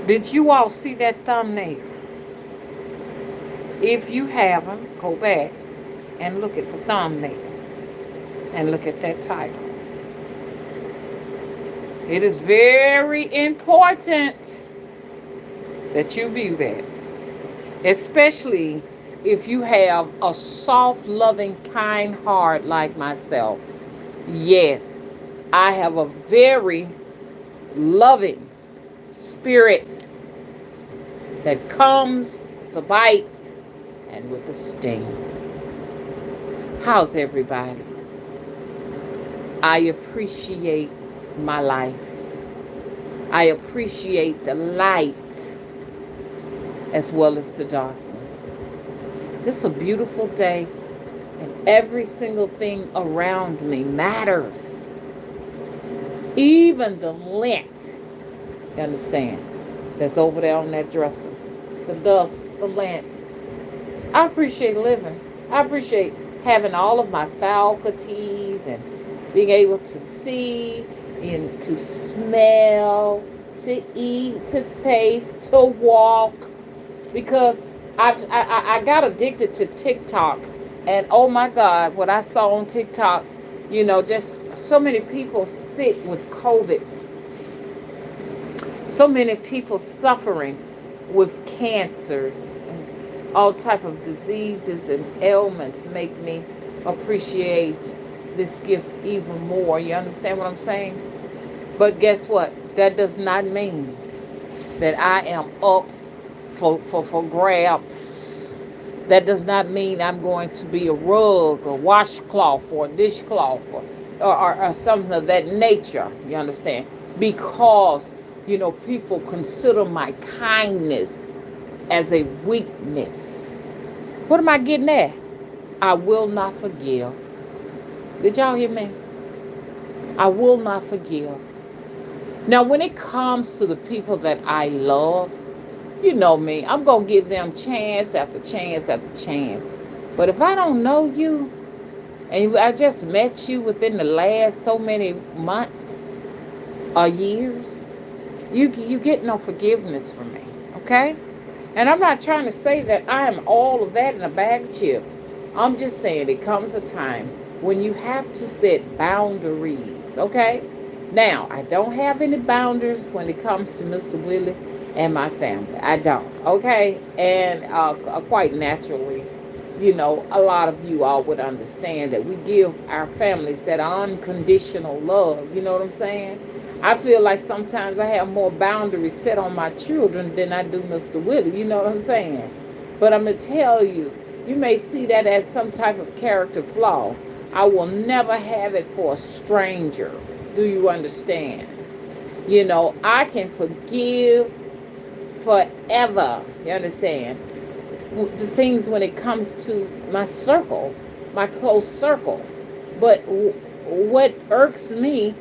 Did you all see that thumbnail? If you haven't, go back and look at the thumbnail and look at that title. It is very important that you view that, especially if you have a soft, loving, kind heart like myself. Yes, I have a very loving spirit that comes with a bite and with a sting. How's everybody? I appreciate my life. I appreciate the light as well as the darkness. This is a beautiful day, and every single thing around me matters. Even the lint, you understand, that's over there on that dresser. The dust, the lint. I appreciate living. I appreciate having all of my faculties and being able to see and to smell, to eat, to taste, to walk. Because I got addicted to TikTok. And oh my God, what I saw on TikTok, just so many people sick with COVID. So many people suffering with cancers and all type of diseases and ailments make me appreciate this gift even more. You understand what I'm saying? But guess what? That does not mean that I am up for grabs. That does not mean I'm going to be a rug or washcloth or a dishcloth or something of that nature. You understand? Because, people consider my kindness as a weakness. What am I getting at? I will not forgive. Did y'all hear me? I will not forgive. Now, when it comes to the people that I love, you know me, I'm going to give them chance after chance after chance. But if I don't know you, and I just met you within the last so many months or years, you get no forgiveness from me, okay? And I'm not trying to say that I am all of that in a bag of chips. I'm just saying it comes a time when you have to set boundaries, okay? Now, I don't have any boundaries when it comes to Mr. Willie and my family. I don't, okay? And quite naturally, a lot of you all would understand that we give our families that unconditional love. You know what I'm saying? I feel like sometimes I have more boundaries set on my children than I do Mr. Willie. You know what I'm saying? But I'm going to tell you, you may see that as some type of character flaw. I will never have it for a stranger. Do you understand? I can forgive forever. You understand? The things when it comes to my circle, my close circle. But what irks me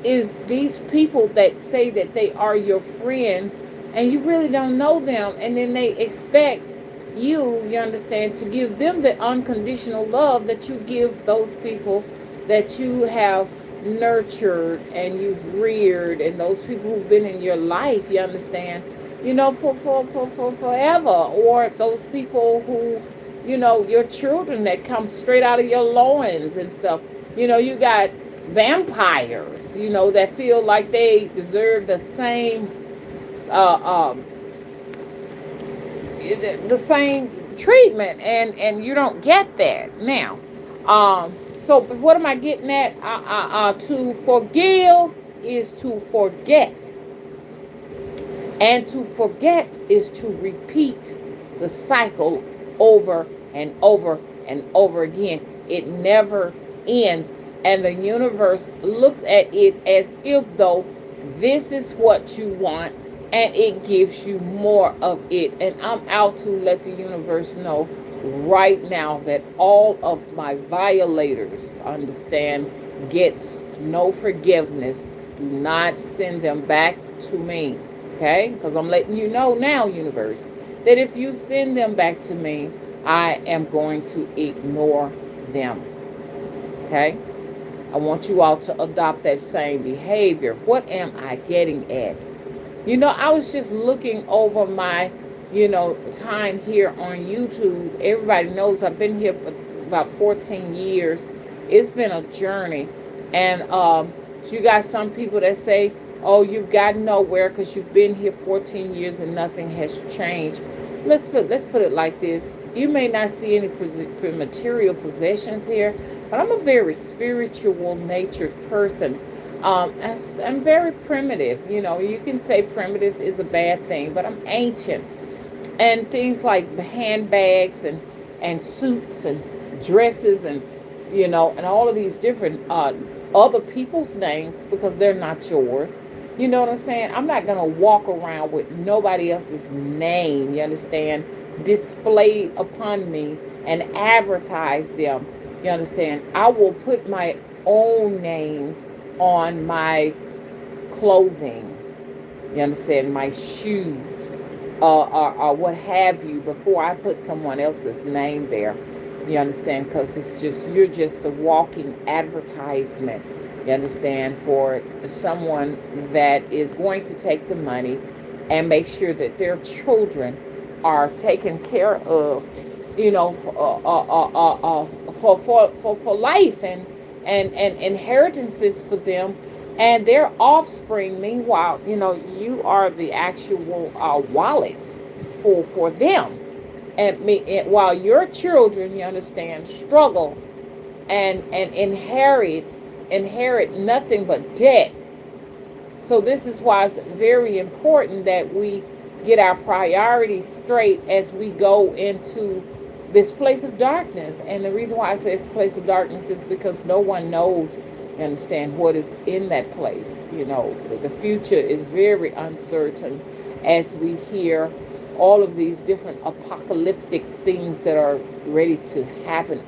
is these people that say that they are your friends and you really don't know them, and then they expect you understand, to give them the unconditional love that you give those people that you have nurtured and you've reared, and those people who've been in your life, you understand, for forever, or those people who, your children that come straight out of your loins and stuff. You got vampires, that feel like they deserve uh, um, the same treatment, and you don't get that now. So what am I getting at? To forgive is to forget, and to forget is to repeat the cycle over and over and over again. It never ends, and the universe looks at it as if though this is what you want, and it gives you more of it. And I'm out to let the universe know right now that all of my violators, understand, gets no forgiveness. Do not send them back to me, okay? Because I'm letting you know now, universe, that if you send them back to me, I am going to ignore them, okay? I want you all to adopt that same behavior. What am I getting at? You know, I was just looking over my, time here on YouTube. Everybody knows I've been here for about 14 years. It's been a journey. And you got some people that say, oh, you've gotten nowhere because you've been here 14 years and nothing has changed. Let's put it like this. You may not see any material possessions here, but I'm a very spiritual natured person. I'm very primitive. You know, you can say primitive is a bad thing, but I'm ancient. And things like handbags and suits and dresses and, and all of these different other people's names because they're not yours. You know what I'm saying? I'm not going to walk around with nobody else's name, you understand, displayed upon me and advertise them. You understand? I will put my own name on my clothing, you understand, my shoes, or what have you, before I put someone else's name there. You understand? Because you're just a walking advertisement. You understand? For someone that is going to take the money and make sure that their children are taken care of, for life and inheritances for them and their offspring. Meanwhile, you are the actual wallet for them. While your children, you understand, struggle and inherit nothing but debt. So this is why it's very important that we get our priorities straight as we go into this place of darkness. And the reason why I say it's a place of darkness is because no one knows, you understand, what is in that place. The future is very uncertain as we hear all of these different apocalyptic things that are ready to happen,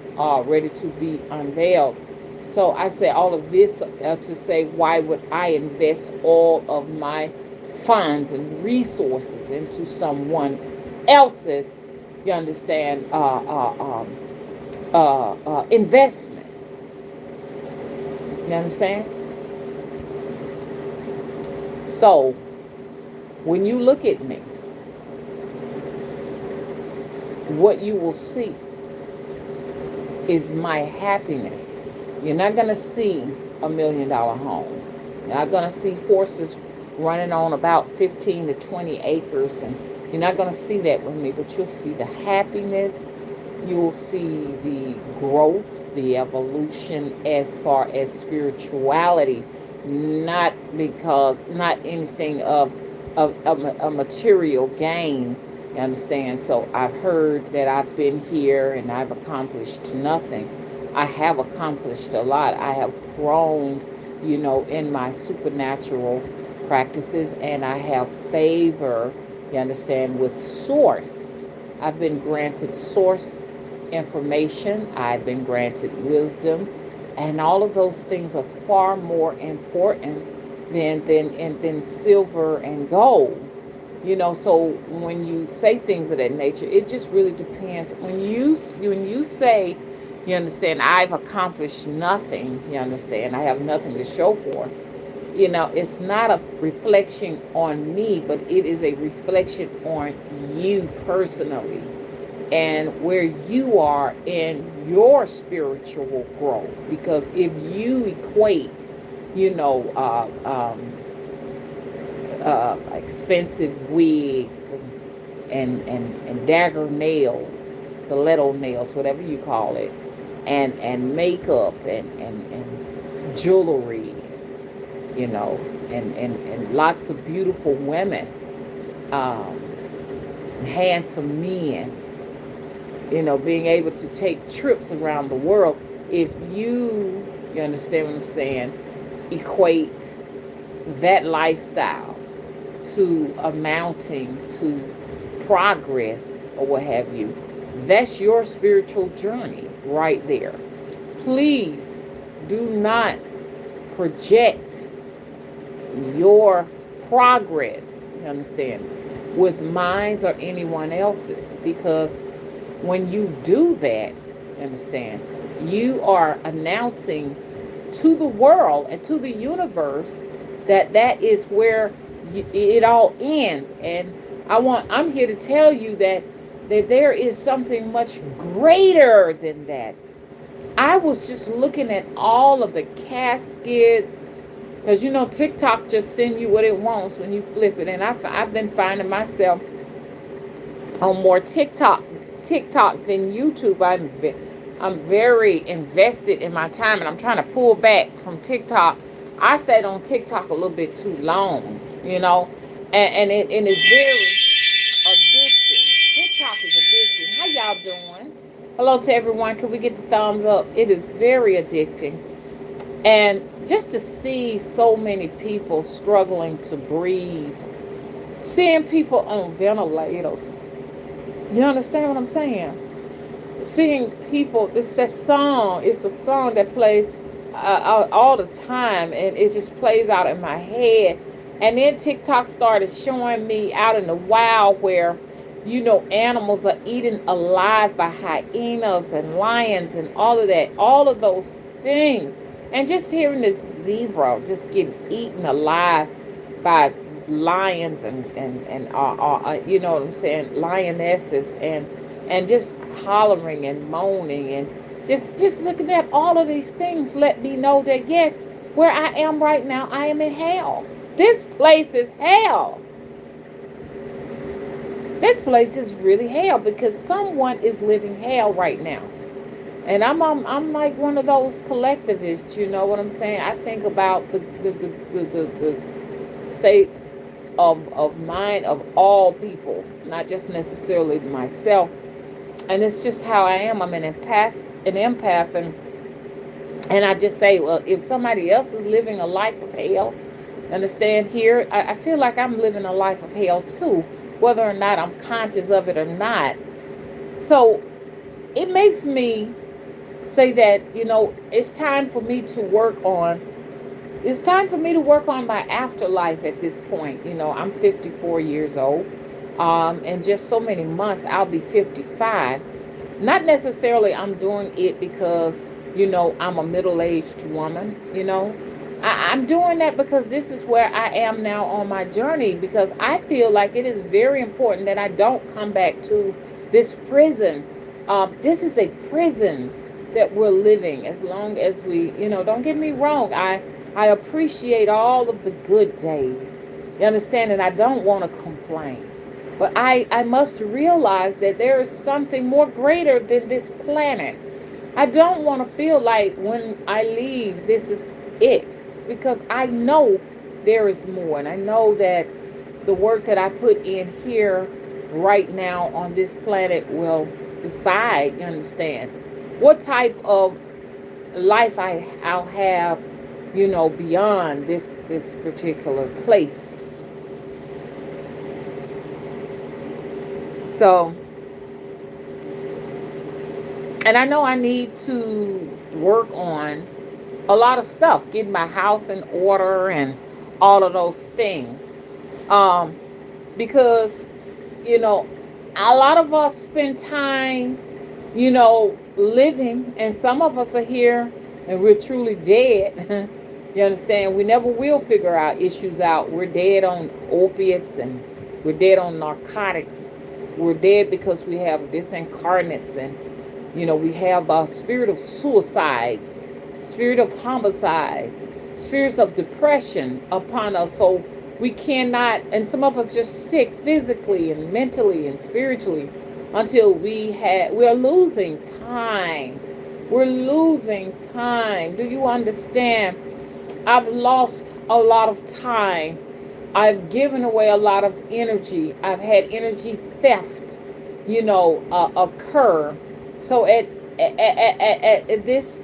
ready to be unveiled. So I say all of this to say, why would I invest all of my funds and resources into someone else's, you understand, investment? You understand? So when you look at me, what you will see is my happiness. You're not going to see $1 million home. You're not going to see horses running on about 15 to 20 acres. And you're not going to see that with me, but you'll see the happiness. You'll see the growth, the evolution as far as spirituality. Not anything of a material gain. You understand? So I've heard that I've been here and I've accomplished nothing. I have accomplished a lot. I have grown, in my supernatural practices, and I have favor, you understand, with source. I've been granted source information. I've been granted wisdom, and all of those things are far more important than silver and gold. So when you say things of that nature, it just really depends. When you say, you understand, I've accomplished nothing, you understand, I have nothing to show for, it's not a reflection on me, but it is a reflection on you personally and where you are in your spiritual growth. Because if you equate, expensive wigs and dagger nails, stiletto nails, whatever you call it, and makeup and jewelry, and lots of beautiful women, handsome men, being able to take trips around the world. If you understand what I'm saying, equate that lifestyle to amounting to progress or what have you, that's your spiritual journey right there. Please do not project your progress, you understand, with mine or anyone else's, because when you do that, you understand, you are announcing to the world and to the universe that is where it all ends. And I'm here to tell you that there is something much greater than that. I was just looking at all of the caskets, because TikTok just send you what it wants when you flip it. And I've been finding myself on more TikTok than YouTube. I'm very invested in my time, and I'm trying to pull back from TikTok. I stayed on TikTok a little bit too long, and it's very addicting. TikTok is addicting. How y'all doing? Hello to everyone. Can we get the thumbs up? It is very addicting. And just to see so many people struggling to breathe, seeing people on ventilators, you understand what I'm saying? Seeing people, it's that song, it's a song that plays all the time, and it just plays out in my head. And then TikTok started showing me out in the wild where, animals are eaten alive by hyenas and lions and all of that, all of those things. And just hearing this zebra just getting eaten alive by lions and you know what I'm saying, lionesses, and just hollering and moaning, and just looking at all of these things let me know that yes, where I am right now, I am in hell. This place is hell. This place is really hell because someone is living hell right now. And I'm like one of those collectivists, you know what I'm saying? I think about the state of mind of all people, not just necessarily myself. And it's just how I am. I'm an empath, and I just say, well, if somebody else is living a life of hell, understand here, I feel like I'm living a life of hell too, whether or not I'm conscious of it or not. So it makes me say that, it's time for me to work on my afterlife at this point. I'm 54 years old. In just so many months, I'll be 55. Not necessarily I'm doing it because, I'm a middle-aged woman, I'm doing that because this is where I am now on my journey, because I feel like it is very important that I don't come back to this prison. This is a prison that we're living as long as we, don't get me wrong. I appreciate all of the good days. You understand? And I don't want to complain. But I must realize that there is something more greater than this planet. I don't want to feel like when I leave, this is it. Because I know there is more. And I know that the work that I put in here right now on this planet will decide, you understand, what type of life I'll have, beyond this particular place. So, and I know I need to work on a lot of stuff, getting my house in order and all of those things. Because, a lot of us spend time, living, and some of us are here and we're truly dead. You understand? We never will figure our issues out. We're dead on opiates, and we're dead on narcotics. We're dead because we have disincarnates, and we have a spirit of suicides, spirit of homicide, spirits of depression upon us. So we cannot, and some of us just sick physically and mentally and spiritually, until we're losing time. We're losing time. Do you understand? I've lost a lot of time. I've given away a lot of energy. I've had energy theft, occur. So at this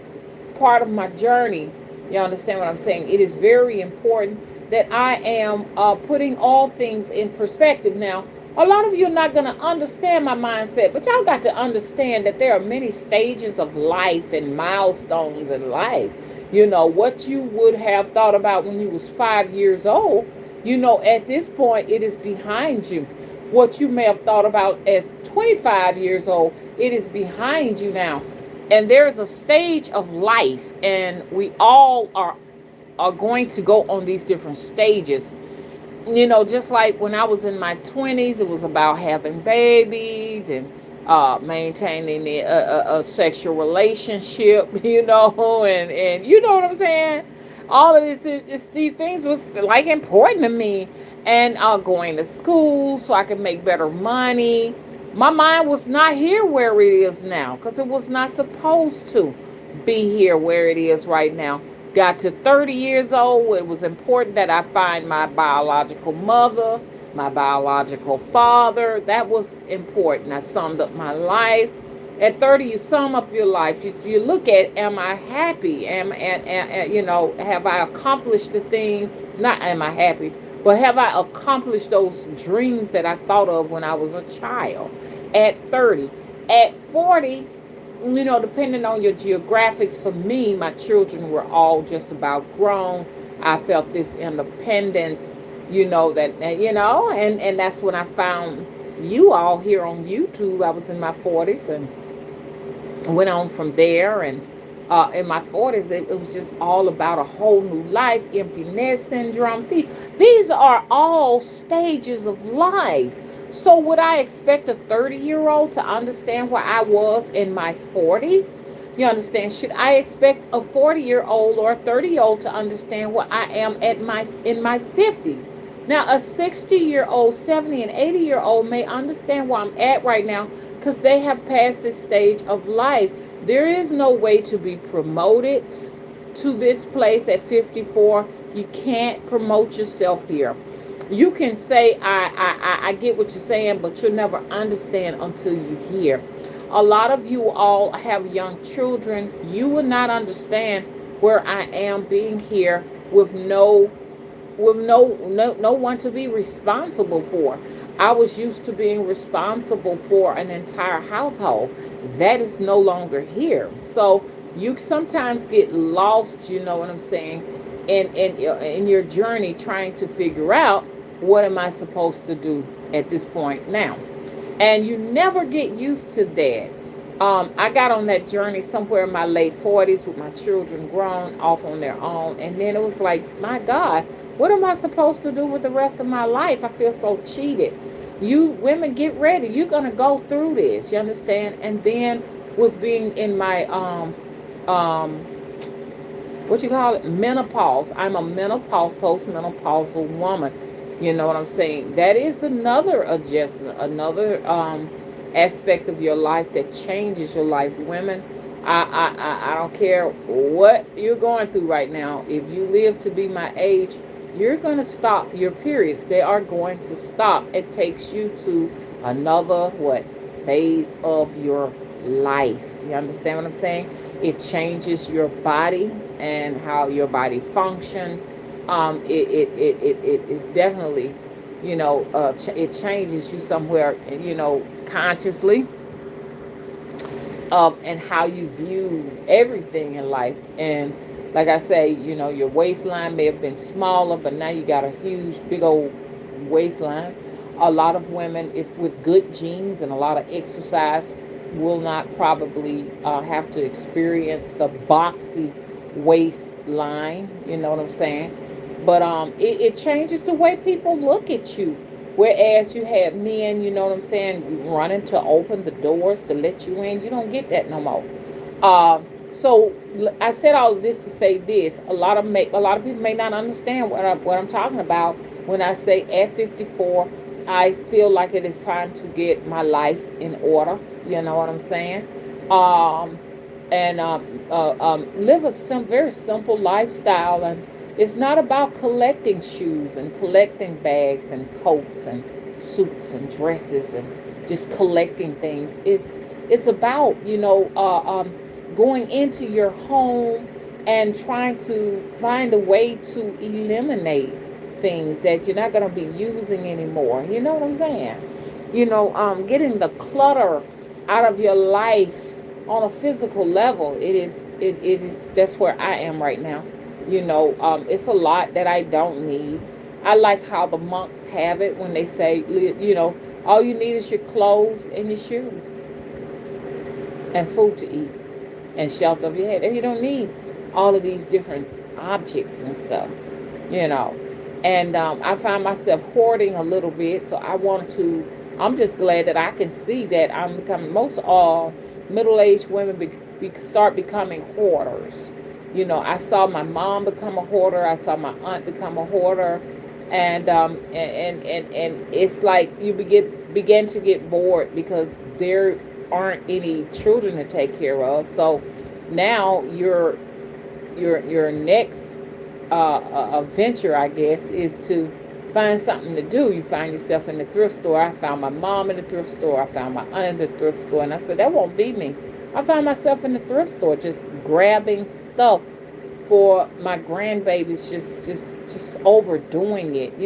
part of my journey, you understand what I'm saying? It is very important that I am putting all things in perspective. Now, a lot of you are not going to understand my mindset, but y'all got to understand that there are many stages of life and milestones in life. What you would have thought about when you was 5 years old, at this point, it is behind you. What you may have thought about as 25 years old, it is behind you now. And there's a stage of life, and we all are going to go on these different stages. Just like when I was in my 20s, it was about having babies and maintaining a sexual relationship, and you know what I'm saying? All of this, these things was like important to me. And going to school so I could make better money. My mind was not here where it is now because it was not supposed to be here where it is right now. Got to 30 years old, it was important that I find my biological mother, my biological father. That was important. I summed up my life. At 30, you sum up your life. You look at, am I happy? Have I accomplished the things? Not am I happy, but have I accomplished those dreams that I thought of when I was a child? At 30. At 40, depending on your geographics, for me, my children were all just about grown. I felt this independence, and that's when I found you all here on YouTube. I was in my 40s and went on from there. And in my 40s, it was just all about a whole new life, empty nest syndrome. See, these are all stages of life. So would I expect a 30-year-old to understand where I was in my 40s? You understand? Should I expect a 40-year-old or a 30-year-old to understand where I am in my 50s? Now, a 60-year-old, 70 and 80-year-old may understand where I'm at right now because they have passed this stage of life. There is no way to be promoted to this place at 54. You can't promote yourself here. You can say, I get what you're saying, but you'll never understand until you hear. A lot of you all have young children. You will not understand where I am being here with no one to be responsible for. I was used to being responsible for an entire household. That is no longer here. So you sometimes get lost, you know what I'm saying, in your journey trying to figure out what am I supposed to do at this point now. And you never get used to that. I got on that journey somewhere in my late 40s with my children grown off on their own. And then it was like, my God, what am I supposed to do with the rest of my life? I feel so cheated. You women, get ready. You're going to go through this. You understand? And then with being in my, what you call it? Menopause. I'm a menopause, postmenopausal woman. You know what I'm saying? That is another adjustment, another aspect of your life that changes your life. Women, I don't care what you're going through right now. If you live to be my age, you're going to stop your periods. They are going to stop. It takes you to another phase of your life. You understand what I'm saying? It changes your body and how your body functions. It is definitely, it changes you somewhere, consciously, and how you view everything in life. And like I say, your waistline may have been smaller, but now you got a huge, big old waistline. A lot of women, if with good genes and a lot of exercise, will not probably have to experience the boxy waistline. You know what I'm saying? But it changes the way people look at you. Whereas you have men, you know what I'm saying, running to open the doors to let you in. You don't get that no more. So I said all of this to say this. A lot of people may not understand what I'm talking about when I say at 54, I feel like it is time to get my life in order. You know what I'm saying? And live a very simple lifestyle. And it's not about collecting shoes and collecting bags and coats and suits and dresses and just collecting things. It's about, going into your home and trying to find a way to eliminate things that you're not going to be using anymore. You know what I'm saying? Getting the clutter out of your life on a physical level. It is that's where I am right now. It's a lot that I don't need. I like how the monks have it when they say, all you need is your clothes and your shoes and food to eat and shelter of your head. And you don't need all of these different objects and stuff, And I find myself hoarding a little bit. So I'm just glad that I can see that I'm becoming, most all middle-aged women start becoming hoarders. I saw my mom become a hoarder. I saw my aunt become a hoarder. And it's like you begin to get bored because there aren't any children to take care of. So now your next venture, I guess, is to find something to do. You find yourself in the thrift store. I found my mom in the thrift store. I found my aunt in the thrift store, and I said that won't be me. I found myself in the thrift store just grabbing stuff for my grandbabies, just overdoing it.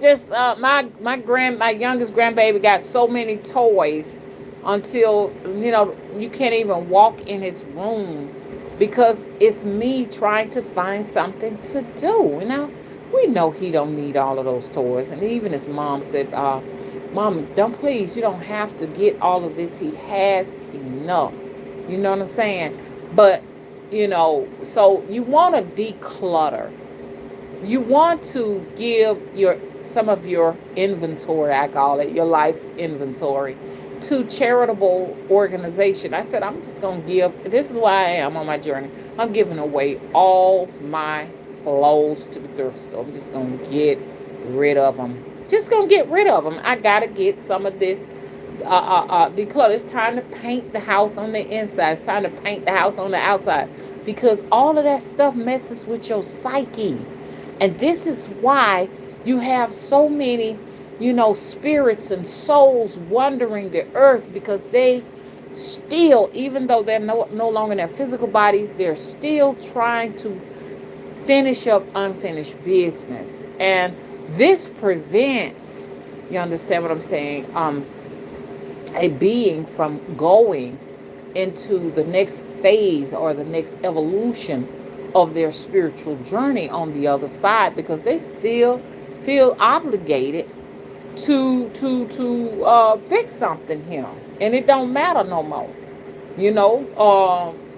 Just my youngest grandbaby got so many toys until you can't even walk in his room because it's me trying to find something to do. We know he don't need all of those toys, and even his mom said, "Mom, don't, please. You don't have to get all of this. He has enough." You know what I'm saying? But so you want to declutter. You want to give some of your inventory, I call it, your life inventory, to charitable organization. I said, I'm just going to give, this is why I am on my journey. I'm giving away all my clothes to the thrift store. I'm just going to get rid of them. Just going to get rid of them. I got to get some of this declutter. It's time to paint the house on the inside. It's time to paint the house on the outside. Because all of that stuff messes with your psyche. And this is why you have so many, spirits and souls wandering the earth, because they still, even though they're no longer in their physical bodies, they're still trying to finish up unfinished business. And this prevents, you understand what I'm saying, a being from going into the next phase or the next evolution of their spiritual journey on the other side, because they still feel obligated to fix something here, and it don't matter no more.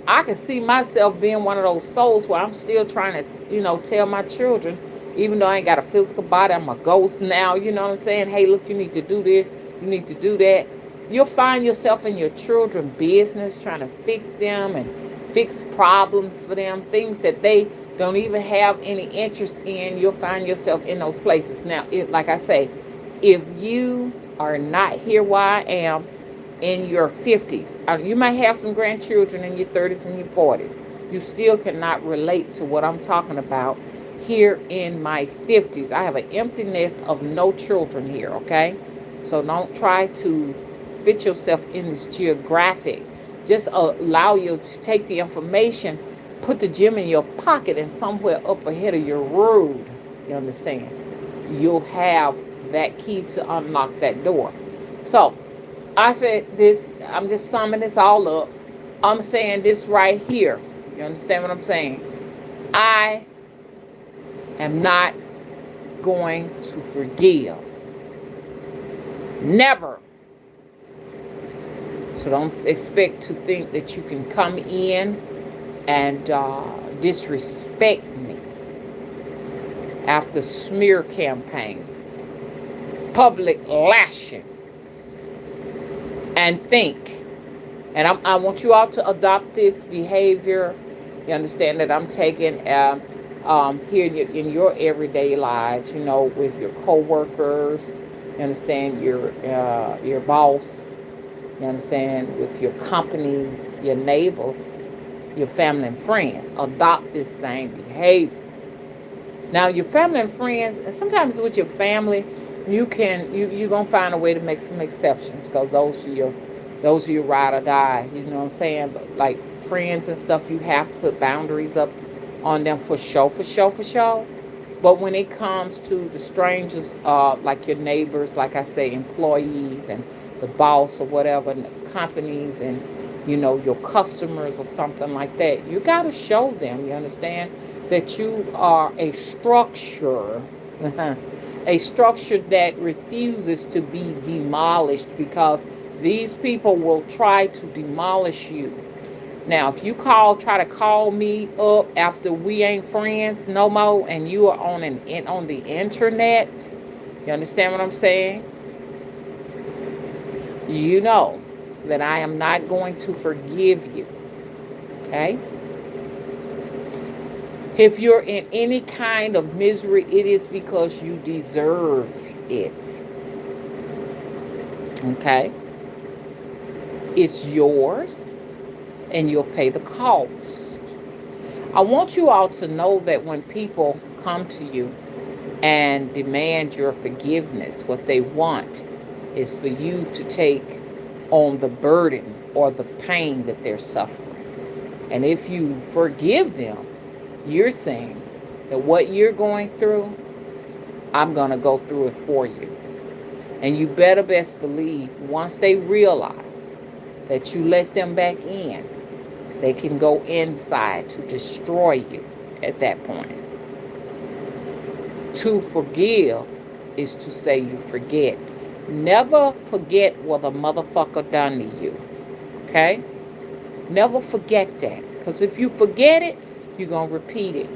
I can see myself being one of those souls where I'm still trying to tell my children, even though I ain't got a physical body, I'm a ghost now. You know what I'm saying? Hey, look, you need to do this, you need to do that. You'll find yourself in your children's business trying to fix them and fix problems for them, things that they don't even have any interest in. You'll find yourself in those places. Now, like I say, if you are not here where I am in your 50s, you might have some grandchildren in your 30s and your 40s. You still cannot relate to what I'm talking about here in my 50s. I have an empty nest of no children here, okay? So don't try to fit yourself in this geographic. Just allow you to take the information, put the gem in your pocket, and somewhere up ahead of your road, you understand, you'll have that key to unlock that door. So I said this, I'm just summing this all up. I'm saying this right here. You understand what I'm saying? I am not going to forgive. Never. So don't expect to think that you can come in and disrespect me after smear campaigns, public lashings, and think. And I want you all to adopt this behavior. You understand that I'm taking here in your everyday lives, with your coworkers. You understand your boss. You understand, with your companies, your neighbors, your family and friends. Adopt this same behavior. Now, your family and friends, and sometimes with your family, you're gonna find a way to make some exceptions, because those are your ride or die. You know what I'm saying? But like friends and stuff, you have to put boundaries up on them for sure. But when it comes to the strangers, like your neighbors, like I say, employees and the boss or whatever, and the companies, and your customers or something like that, you got to show them, you understand, that you are a structure, a structure that refuses to be demolished, because these people will try to demolish you Now, if you try to call me up after we ain't friends no more, and you are on the internet, you understand what I'm saying? You know that I am not going to forgive you. Okay? If you're in any kind of misery, it is because you deserve it. Okay? It's yours, and you'll pay the cost. I want you all to know that when people come to you and demand your forgiveness, what they want is for you to take on the burden or the pain that they're suffering. And if you forgive them, you're saying that what you're going through, I'm going to go through it for you. And you better best believe once they realize that you let them back in, they can go inside to destroy you at that point. To forgive is to say you forget. Never forget what a motherfucker done to you. Okay? Never forget that. Because if you forget it, you're going to repeat it.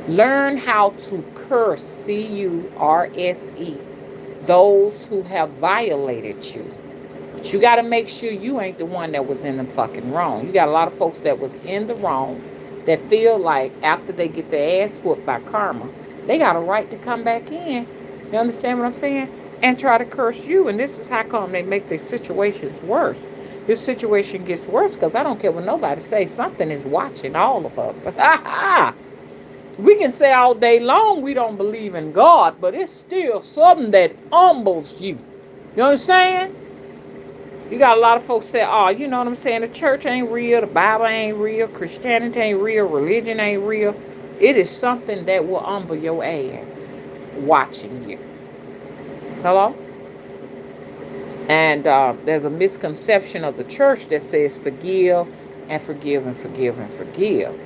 Learn how to curse, C-U-R-S-E, those who have violated you. But you got to make sure you ain't the one that was in the fucking wrong. You got a lot of folks that was in the wrong that feel like after they get their ass whooped by karma, they got a right to come back in. You understand what I'm saying? And try to curse you. And this is how come they make their situations worse. This situation gets worse because I don't care what nobody says. Something is watching all of us. We can say all day long we don't believe in God, but it's still something that humbles you. You understand? You got a lot of folks say, oh, you know what I'm saying? The church ain't real, the Bible ain't real, Christianity ain't real, religion ain't real. It is something that will humble your ass watching you. Hello? And there's a misconception of the church that says forgive and forgive and forgive and forgive.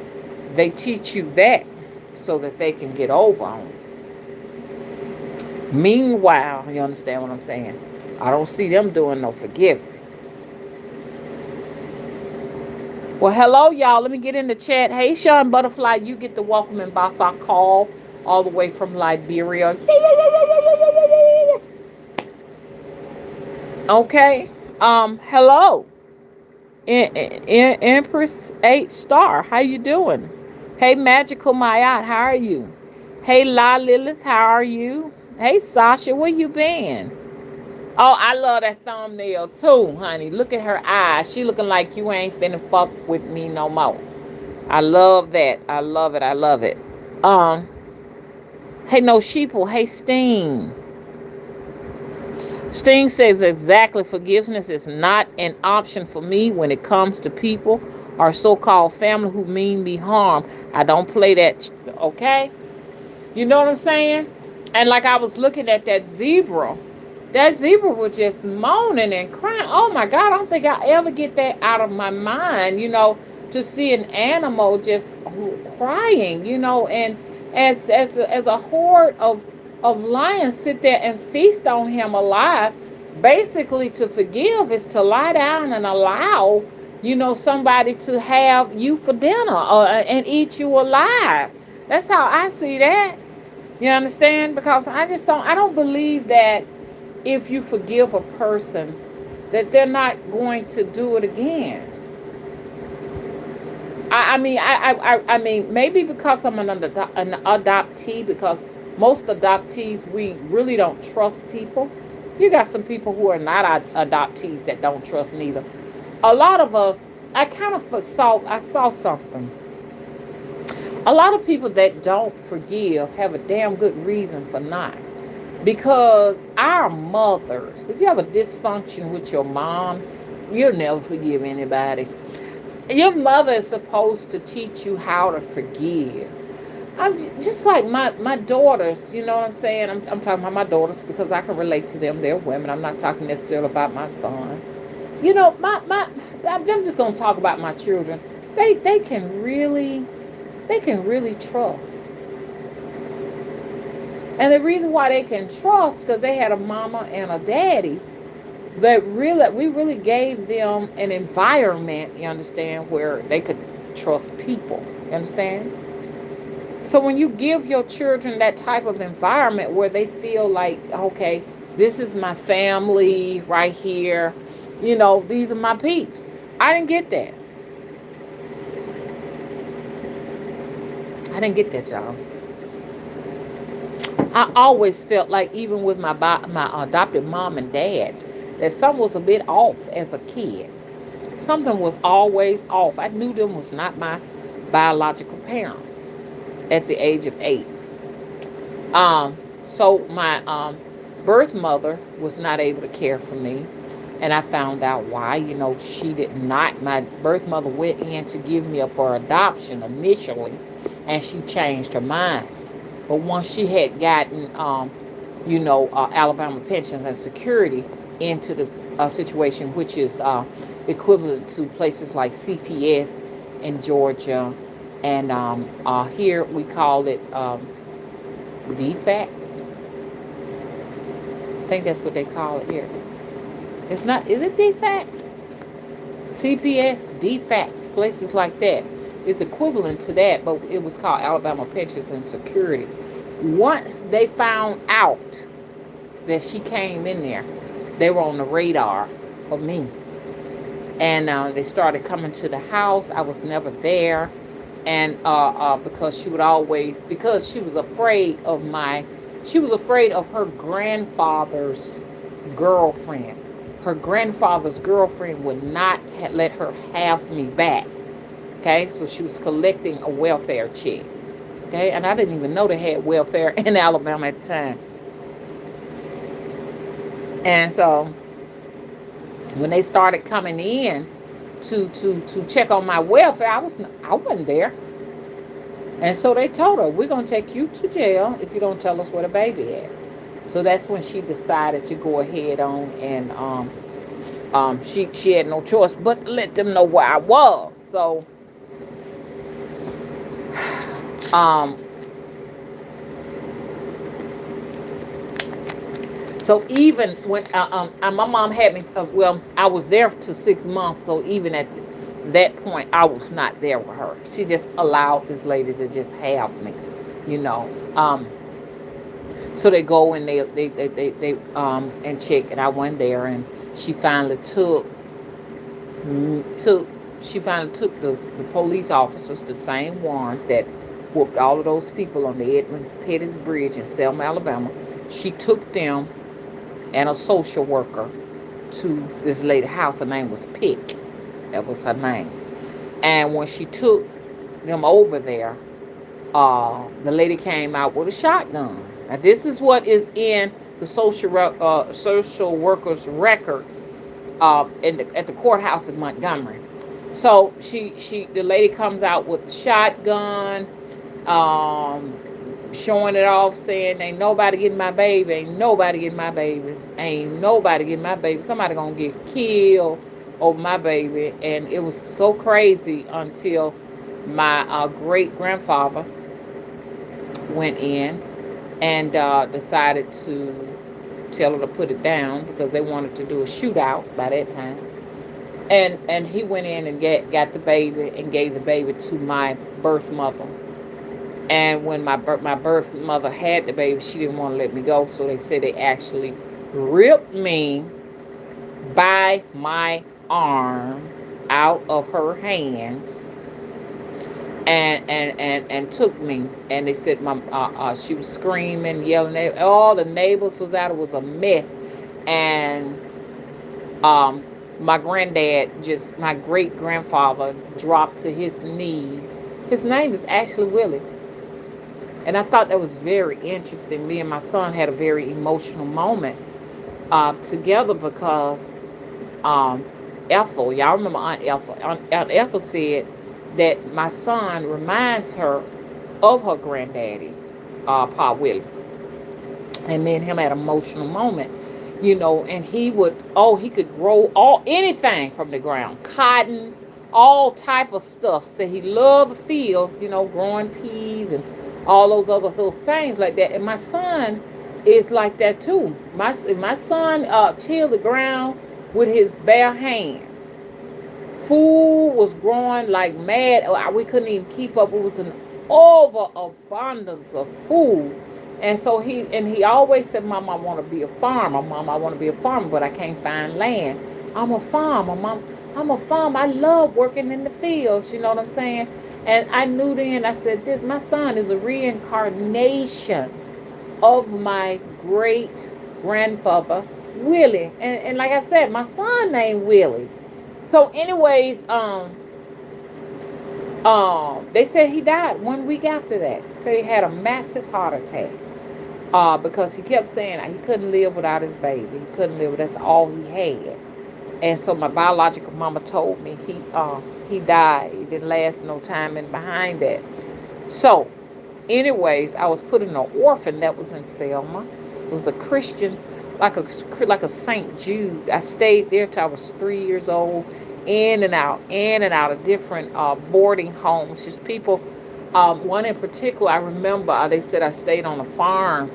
They teach you that so that they can get over on it. Meanwhile, you understand what I'm saying? I don't see them doing no forgiving. Well, hello, y'all. Let me get in the chat. Hey, Sean Butterfly, you get the welcome and boss I call all the way from Liberia. Okay. Hello. Empress 8 Star, how you doing? Hey, Magical Mayat, how are you? Hey, La Lilith, how are you? Hey, Sasha, where you been? Oh, I love that thumbnail too, honey. Look at her eyes. She looking like you ain't finna fuck with me no more. I love that. I love it. I love it. Hey, no sheeple. Hey, Sting. Sting says exactly, forgiveness is not an option for me when it comes to people or so-called family who mean me harm. I don't play that, okay? You know what I'm saying? And like I was looking at that zebra was just moaning and crying. Oh my God, I don't think I ever get that out of my mind, to see an animal just crying, and as a horde of lions sit there and feast on him alive. Basically, to forgive is to lie down and allow, somebody to have you for dinner and eat you alive. That's how I see that. You understand? Because I don't believe that if you forgive a person, that they're not going to do it again. I mean, maybe because I'm an adoptee, because most adoptees, we really don't trust people. You got some people who are not adoptees that don't trust neither. A lot of us, I saw something. A lot of people that don't forgive have a damn good reason for not. Because our mothers, if you have a dysfunction with your mom, you'll never forgive anybody. Your mother is supposed to teach you how to forgive. I'm just like my daughters, you know what I'm saying? I'm talking about my daughters because I can relate to them. They're women. I'm not talking necessarily about my son. I'm just going to talk about my children. They can really trust. And the reason why they can trust, because they had a mama and a daddy we really gave them an environment, you understand, where they could trust people. You understand? So when you give your children that type of environment where they feel like, okay, this is my family right here, these are my peeps. I didn't get that. I didn't get that, y'all. I always felt like, even with my adopted mom and dad, that something was a bit off as a kid. Something was always off. I knew them was not my biological parents at the age of 8. Um, so my birth mother was not able to care for me, and I found out why. She did not. My birth mother went in to give me up for adoption initially, and she changed her mind. But once she had gotten, Alabama Pensions and Security into the situation, which is equivalent to places like CPS in Georgia, and here we call it DFACS. I think that's what they call it here. It's not, is it DFACS? CPS, DFACS, places like that. It's equivalent to that, but it was called Alabama Pensions and Security. Once they found out that she came in there, they were on the radar of me. And they started coming to the house. I was never there. And because she was afraid of her grandfather's girlfriend. Her grandfather's girlfriend would not let her have me back. Okay, so she was collecting a welfare check. Okay, and I didn't even know they had welfare in Alabama at the time. And so when they started coming in to check on my welfare, I wasn't there. And so they told her, we're going to take you to jail if you don't tell us where the baby is. So that's when she decided to go ahead on, and she had no choice but to let them know where I was. So so even when my mom had me, I was there to 6 months. So even at that point, I was not there with her. She just allowed this lady to just have me, you know. So they go and they and check, and I went there, and she finally took the police officers, the same ones that whooped all of those people on the Edmonds Pettis Bridge in Selma, Alabama. She took them and a social worker to this lady's house. Her name was Pick. That was her name. And when she took them over there, the lady came out with a shotgun. Now this is what is in the social workers' records at the courthouse in Montgomery. So the lady comes out with the shotgun, showing it off, saying, "Ain't nobody getting my baby. Ain't nobody getting my baby. Ain't nobody getting my baby. Somebody gonna get killed over my baby." And it was so crazy until my great grandfather went in and decided to tell her to put it down because they wanted to do a shootout by that time. And he went in and got the baby and gave the baby to my birth mother. And when my birth mother had the baby, she didn't want to let me go. So they said they actually ripped me by my arm out of her hands and took me. And they said she was screaming, yelling. All the neighbors was out. It was a mess. And my great grandfather dropped to his knees. His name is actually Willie. And I thought that was very interesting. Me and my son had a very emotional moment together because Ethel, y'all remember Aunt Ethel? Aunt Ethel said that my son reminds her of her granddaddy, Pa Willie. And me and him had an emotional moment, and he could grow anything from the ground, cotton, all type of stuff. So he loved the fields, growing peas and all those other little things like that. And my son is like that too. My son tilled the ground with his bare hands. Food was growing like mad. We couldn't even keep up. It was an overabundance of food. And so he always said, Mom, I want to be a farmer. Mom, I want to be a farmer, but I can't find land. I'm a farmer, Mom. I'm a farmer. I love working in the fields. You know what I'm saying? And I knew then, I said, my son is a reincarnation of my great grandfather, Willie. And like I said, my son named Willie. So, anyways, they said he died 1 week after that. So he had a massive heart attack. Because he kept saying he couldn't live without his baby. He couldn't live. That's all he had. And so my biological mama told me he died. He didn't last no time in behind that. So, anyways, I was put in an orphan that was in Selma. It was a Christian, like a St. Jude. I stayed there till I was 3 years old, in and out of different boarding homes. Just people. One in particular, I remember. They said I stayed on a farm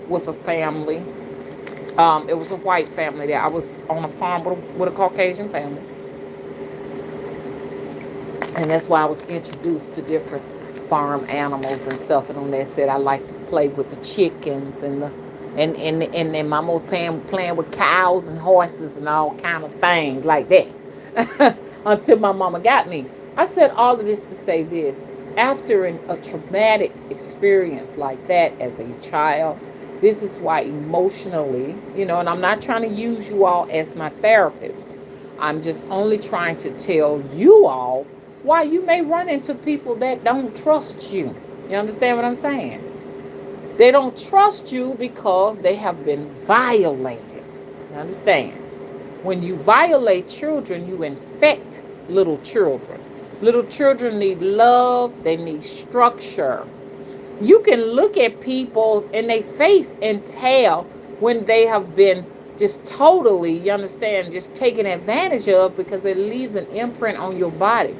with a family. It was a white family there. I was on a farm with a Caucasian family, and that's why I was introduced to different farm animals and stuff. And on there said I like to play with the chickens and then my mom was playing with cows and horses and all kind of things like that until my mama got me. I said all of this to say this: after a traumatic experience like that as a child, this is why emotionally, and I'm not trying to use you all as my therapist. I'm just only trying to tell you all why you may run into people that don't trust you. You understand what I'm saying? They don't trust you because they have been violated. You understand? When you violate children, you infect little children. Little children need love, they need structure. You can look at people in their face and tell when they have been just totally, you understand, just taken advantage of, because it leaves an imprint on your body.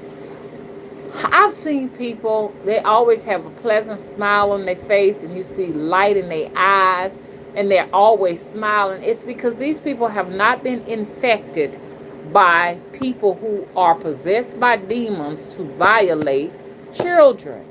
I've seen people, they always have a pleasant smile on their face, and you see light in their eyes, and they're always smiling. It's because these people have not been infected by people who are possessed by demons to violate children.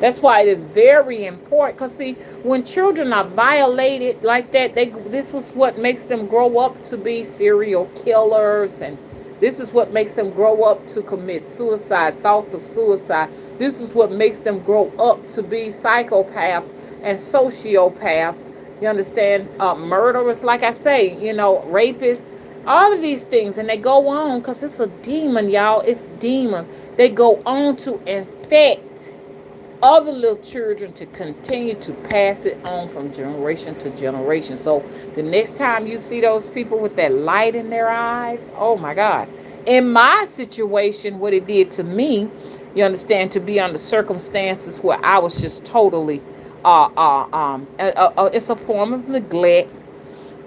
That's why it is very important. Because, see, when children are violated like that, this was what makes them grow up to be serial killers. And this is what makes them grow up to commit suicide, thoughts of suicide. This is what makes them grow up to be psychopaths and sociopaths. You understand? Murderers, like I say, rapists, all of these things. And they go on because it's a demon, y'all. It's demon. They go on to infect other little children to continue to pass it on from generation to generation. So the next time you see those people with that light in their eyes, oh my God. In my situation, what it did to me, you understand, to be under circumstances where I was just totally, it's a form of neglect.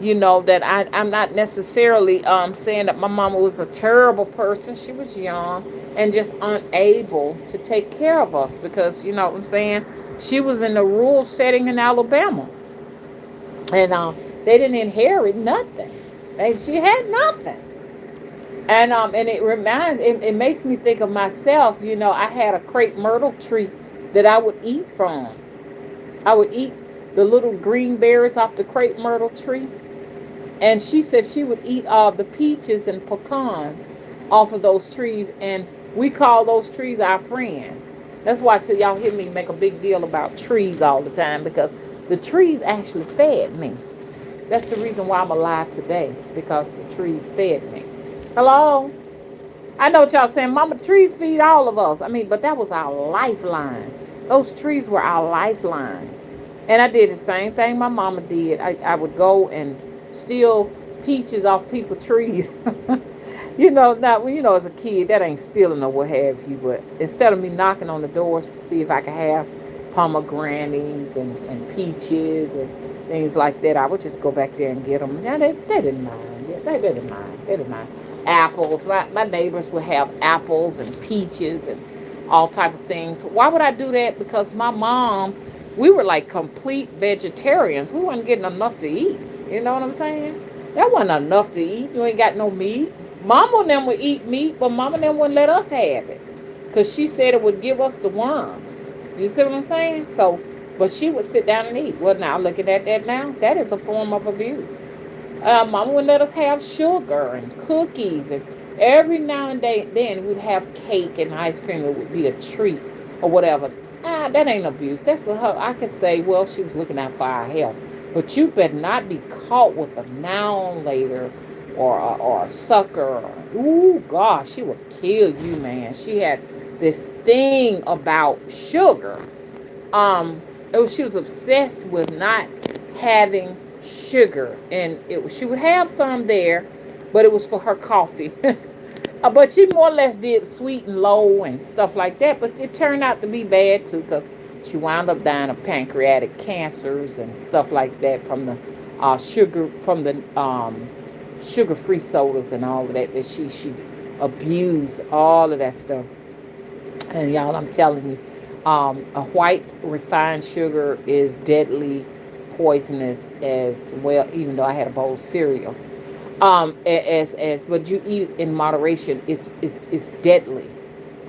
That I'm not necessarily saying that my mama was a terrible person. She was young and just unable to take care of us because, you know what I'm saying, she was in a rural setting in Alabama. And they didn't inherit nothing. She had nothing. And it makes me think of myself. I had a crepe myrtle tree that I would eat from. I would eat the little green berries off the crepe myrtle tree. And she said she would eat all the peaches and pecans off of those trees. And we call those trees our friend. That's why till y'all hear me make a big deal about trees all the time, because the trees actually fed me. That's the reason why I'm alive today, because the trees fed me. Hello? I know what y'all saying, Mama, trees feed all of us. But that was our lifeline. Those trees were our lifeline. And I did the same thing my mama did. I would go and steal peaches off people's trees. As a kid, that ain't stealing or what have you. But instead of me knocking on the doors to see if I could have pomegranates and peaches and things like that, I would just go back there and get them. Yeah, they didn't mind. They didn't mind. They didn't mind. Apples. My neighbors would have apples and peaches and all type of things. Why would I do that? Because my mom We were like complete vegetarians. We wasn't getting enough to eat. You know what I'm saying? That wasn't enough to eat. You ain't got no meat. Mama and them would eat meat, but Mama and them wouldn't let us have it. Because she said it would give us the worms. You see what I'm saying? So, but she would sit down and eat. Well, now looking at that now, that is a form of abuse. Mama would let us have sugar and cookies, and every now and then we'd have cake and ice cream. It would be a treat or whatever. That ain't abuse. That's her. I could say, well, she was looking out for our health, but you better not be caught with a noun later or a sucker. Ooh, gosh, she would kill you, man. She had this thing about sugar. She was obsessed with not having sugar, and she would have some there, but it was for her coffee. But she more or less did sweet and low and stuff like that, but it turned out to be bad too, because she wound up dying of pancreatic cancers and stuff like that from the sugar-free sodas and all of that she abused all of that stuff. And y'all, I'm telling you, a white refined sugar is deadly poisonous as well. Even though I had a bowl of cereal, but you eat it in moderation. It's deadly,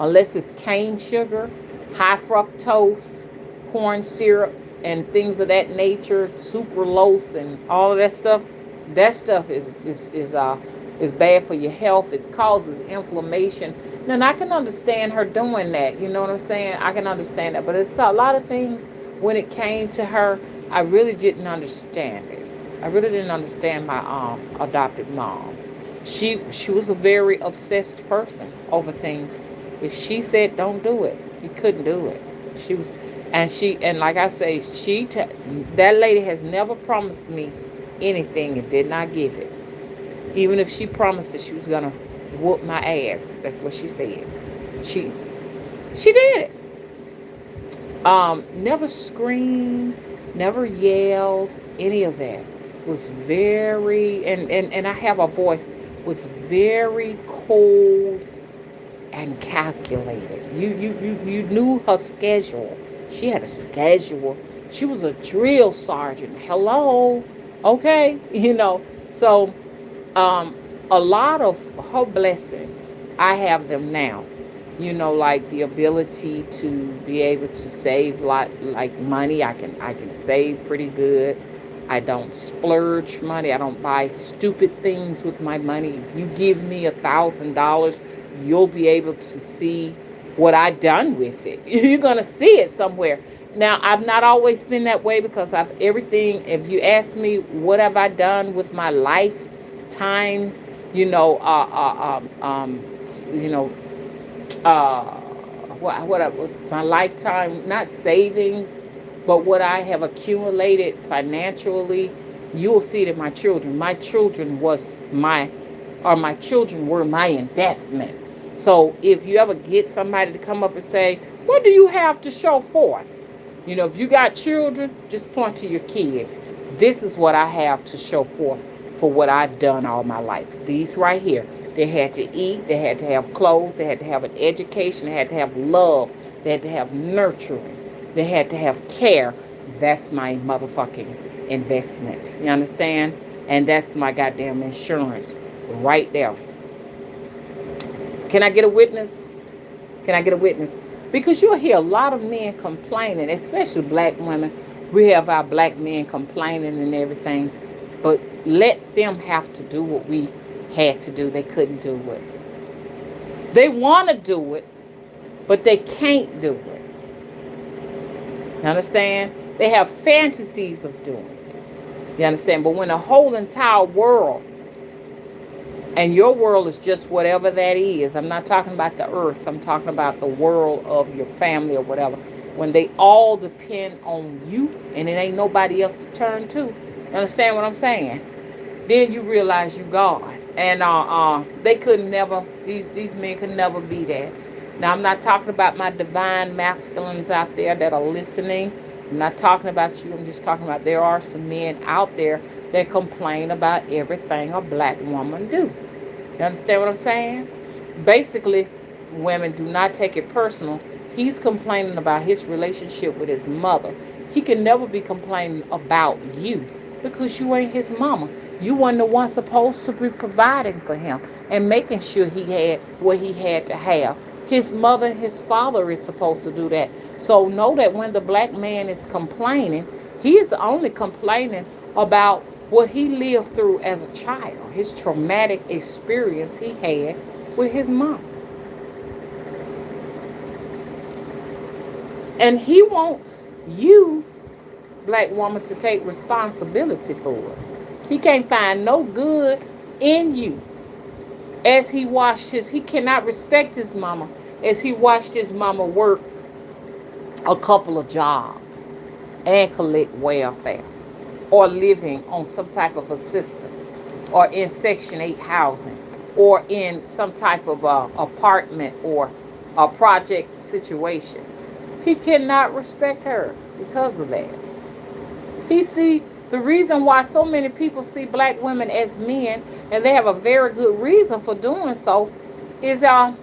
unless it's cane sugar, high fructose, corn syrup, and things of that nature, sucralose, and all of that stuff. That stuff is bad for your health. It causes inflammation. Now, I can understand her doing that. You know what I'm saying? I can understand that. But it's a lot of things when it came to her, I really didn't understand it. I really didn't understand my adopted mom. She was a very obsessed person over things. If she said don't do it, you couldn't do it. She was, and like I say, that lady has never promised me anything and did not give it. Even if she promised that she was gonna whoop my ass, that's what she said. She she did it. Never screamed, never yelled, any of that. Was very and I have a voice, was very cold and calculated. You knew her schedule. She had a schedule. She was a drill sergeant. Hello, okay, So, a lot of her blessings, I have them now. Like the ability to be able to save like money. I can save pretty good. I don't splurge money. I don't buy stupid things with my money. If you give me $1,000, you'll be able to see what I've done with it. You're gonna see it somewhere. Now, I've not always been that way, because I've everything. If you ask me what have I done with my lifetime, you know, you know, uh, my lifetime, not savings, but what I have accumulated financially, you will see it in my children. My children were my investment. So if you ever get somebody to come up and say, what do you have to show forth? If you got children, just point to your kids. This is what I have to show forth for what I've done all my life. These right here. They had to eat, they had to have clothes, they had to have an education, they had to have love, they had to have nurturing, they had to have care. That's my motherfucking investment. You understand? And that's my goddamn insurance right there. Can I get a witness? Can I get a witness? Because you'll hear a lot of men complaining, especially black women. We have our black men complaining and everything. But let them have to do what we had to do. They couldn't do it. They want to do it, but they can't do it. You understand? They have fantasies of doing it. You understand? But when the whole entire world, and your world is just whatever that is. I'm not talking about the earth. I'm talking about the world of your family or whatever. When they all depend on you and it ain't nobody else to turn to. You understand what I'm saying? Then you realize you God. And they could never, these men could never be that. Now, I'm not talking about my divine masculines out there that are listening. I'm not talking about you. I'm just talking about there are some men out there that complain about everything a black woman do. You understand what I'm saying? Basically, women, do not take it personal. He's complaining about his relationship with his mother. He can never be complaining about you because you ain't his mama. You wasn't the one supposed to be providing for him and making sure he had what he had to have. His mother, his father is supposed to do that. So know that when the black man is complaining, he is only complaining about what he lived through as a child, his traumatic experience he had with his mom. And he wants you, black woman, to take responsibility for it. He can't find no good in you as he cannot respect his mama as he watched his mama work a couple of jobs and collect welfare or living on some type of assistance or in Section 8 housing or in some type of apartment or a project situation. He cannot respect her because of that. He see the reason why so many people see black women as men, and they have a very good reason for doing so, is I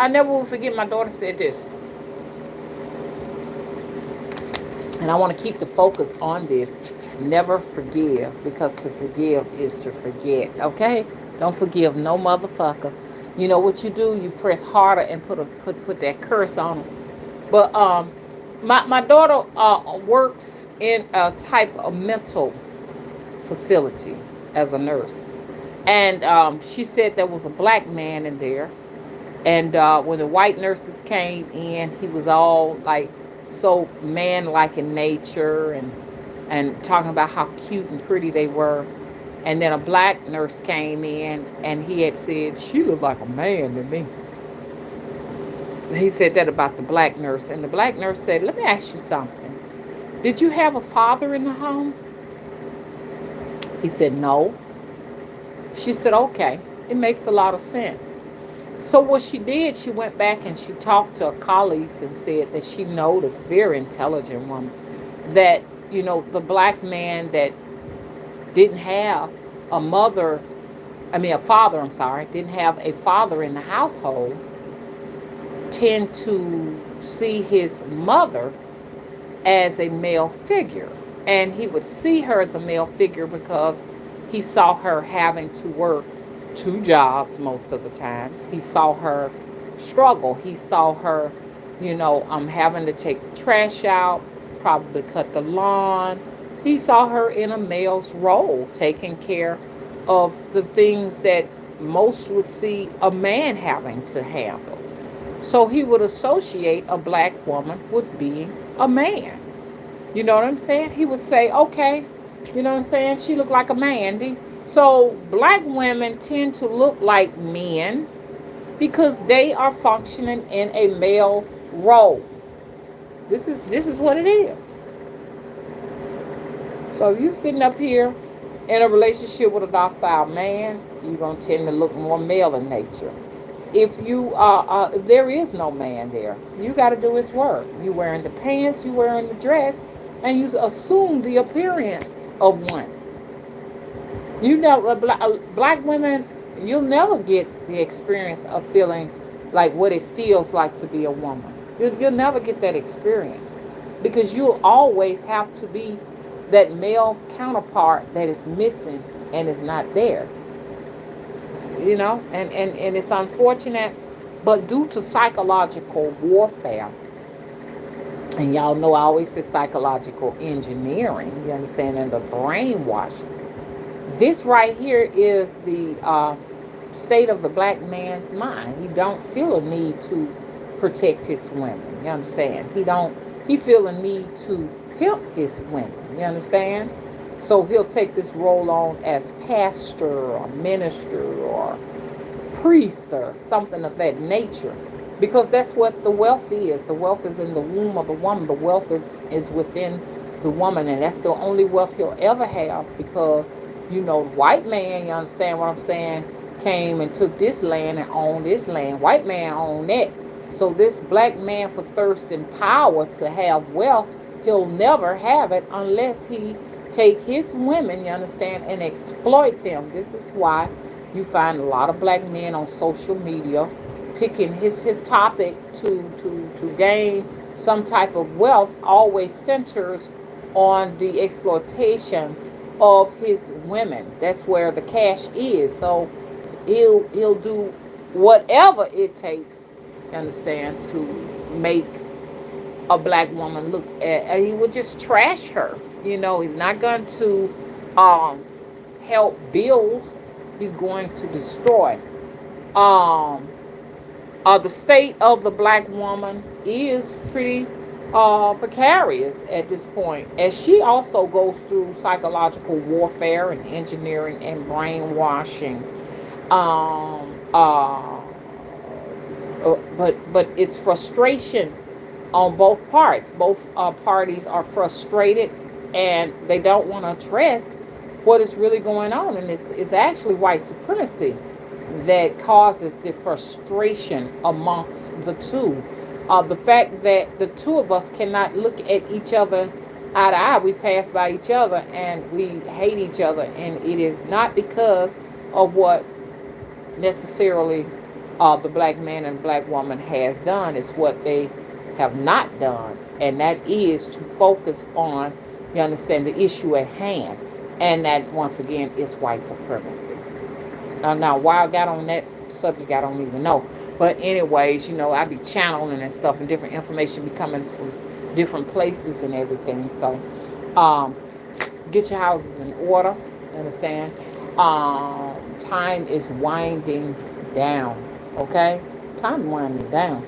never will forget my daughter said this, and I want to keep the focus on this. Never forgive, because to forgive is to forget. Okay, don't forgive no motherfucker. You know what you do? You press harder and put that curse on them. But my daughter works in a type of mental facility as a nurse. And she said there was a black man in there. And when the white nurses came in, he was all like so man-like in nature and talking about how cute and pretty they were. And then a black nurse came in and he had said, she looked like a man to me. He said that about the black nurse. And the black nurse said, let me ask you something. Did you have a father in the home? He said, no. She said, okay, it makes a lot of sense. So what she did, she went back and she talked to her colleagues and said that she noticed, very intelligent woman, that, the black man that didn't have a father, didn't have a father in the household, tend to see his mother as a male figure. And he would see her as a male figure because he saw her having to work two jobs most of the times. He saw her struggle. He saw her, having to take the trash out, probably cut the lawn. He saw her in a male's role, taking care of the things that most would see a man having to handle. So he would associate a black woman with being a man. You know what I'm saying? He would say, okay, you know what I'm saying? She looked like a man. So black women tend to look like men because they are functioning in a male role. This is what it is. So if you're sitting up here in a relationship with a docile man, you're going to tend to look more male in nature. If there is no man there, you got to do his work. You wearing the pants, you wearing the dress, and you assume the appearance of one. Black women, you'll never get the experience of feeling like what it feels like to be a woman. You'll never get that experience because you'll always have to be that male counterpart that is missing and is not there. And it's unfortunate, but due to psychological warfare, and y'all know I always say psychological engineering, you understand, and the brainwashing. This right here is the state of the black man's mind. He don't feel a need to protect his women. You understand? He feel a need to pimp his women. You understand? So he'll take this role on as pastor or minister or priest or something of that nature. Because that's what the wealth is. The wealth is in the womb of the woman. The wealth is within the woman. And that's the only wealth he'll ever have because, the white man, you understand what I'm saying, came and took this land and owned this land. White man owned that. So this black man for thirst and power to have wealth, he'll never have it unless he take his women, you understand, and exploit them. This is why you find a lot of black men on social media picking his topic to gain some type of wealth always centers on the exploitation of his women. That's where the cash is. So he'll do whatever it takes, you understand, to make a black woman look at. He would just trash her. He's not going to um, help build. He's going to destroy. Um, the state of the black woman is pretty precarious at this point, as she also goes through psychological warfare and engineering and brainwashing. Um, uh, but it's frustration on both parts. Both parties are frustrated, and they don't want to address what is really going on, and it's actually white supremacy that causes the frustration amongst the two. The fact that the two of us cannot look at each other eye to eye, we pass by each other and we hate each other, and it is not because of what necessarily the black man and black woman has done. It's what they have not done, and that is to focus on, you understand, the issue at hand, and that once again is white supremacy. Now, why I got on that subject, I don't even know. But anyways, I be channeling and stuff, and different information be coming from different places and everything. So, get your houses in order. Understand? Time is winding down. Okay, time is winding down.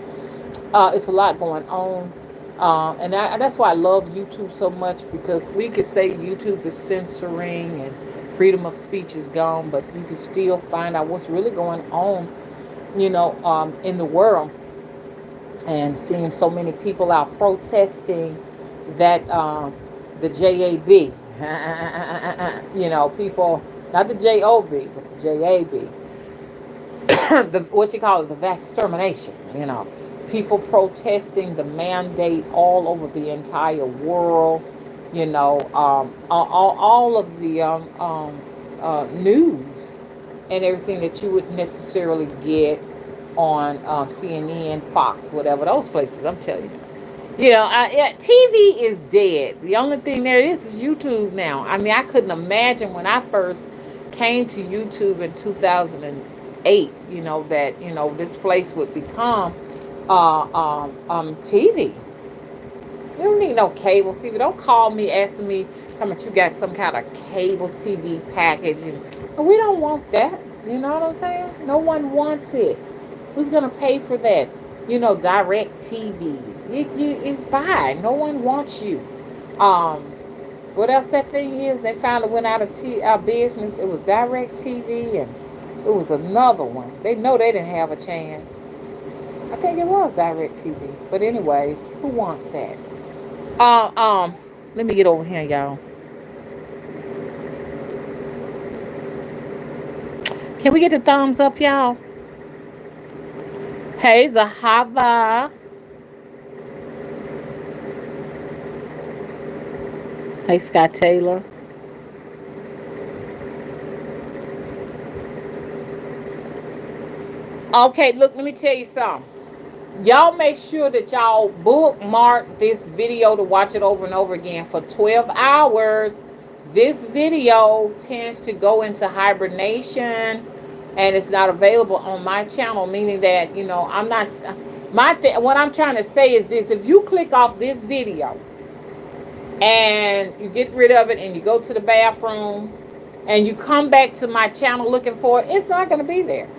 It's a lot going on. And that's why I love YouTube so much, because we could say YouTube is censoring and freedom of speech is gone, but you can still find out what's really going on, in the world. And seeing so many people out protesting that the JAB, people, not the JOB, but the JAB, what you call it, the extermination, people protesting the mandate all over the entire world, all of the news and everything that you would necessarily get on CNN, Fox, whatever, those places, I'm telling you. TV is dead. The only thing there is YouTube now. I mean, I couldn't imagine when I first came to YouTube in 2008, that, this place would become TV. You don't need no cable TV. Don't call me asking me, talking about you got some kind of cable TV package. And we don't want that. You know what I'm saying? No one wants it. Who's going to pay for that? Direct TV. You buy. No one wants you. What else that thing is? They finally went out of business. It was Direct TV, and it was another one. They know they didn't have a chance. I think it was Direct TV. But anyways, who wants that? Let me get over here, y'all. Can we get the thumbs up, y'all? Hey, Zahava. Hey, Scott Taylor. Okay, look, let me tell you something. Y'all make sure that y'all bookmark this video to watch it over and over again for 12 hours. This video tends to go into hibernation, and it's not available on my channel, meaning that, I'm not, what I'm trying to say is this: if you click off this video and you get rid of it and you go to the bathroom and you come back to my channel looking for it, it's not going to be there.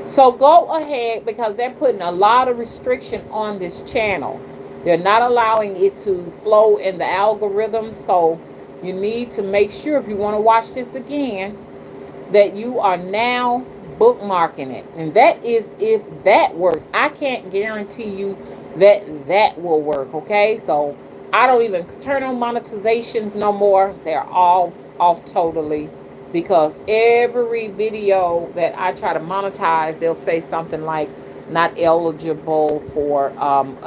So go ahead, because they're putting a lot of restriction on this channel. They're not allowing it to flow in the algorithm. So you need to make sure, if you want to watch this again, that you are now bookmarking it. And that is if that works. I can't guarantee you that that will work, okay? So I don't even turn on monetizations no more. They're all off totally, because every video that I try to monetize, they'll say something like not eligible for,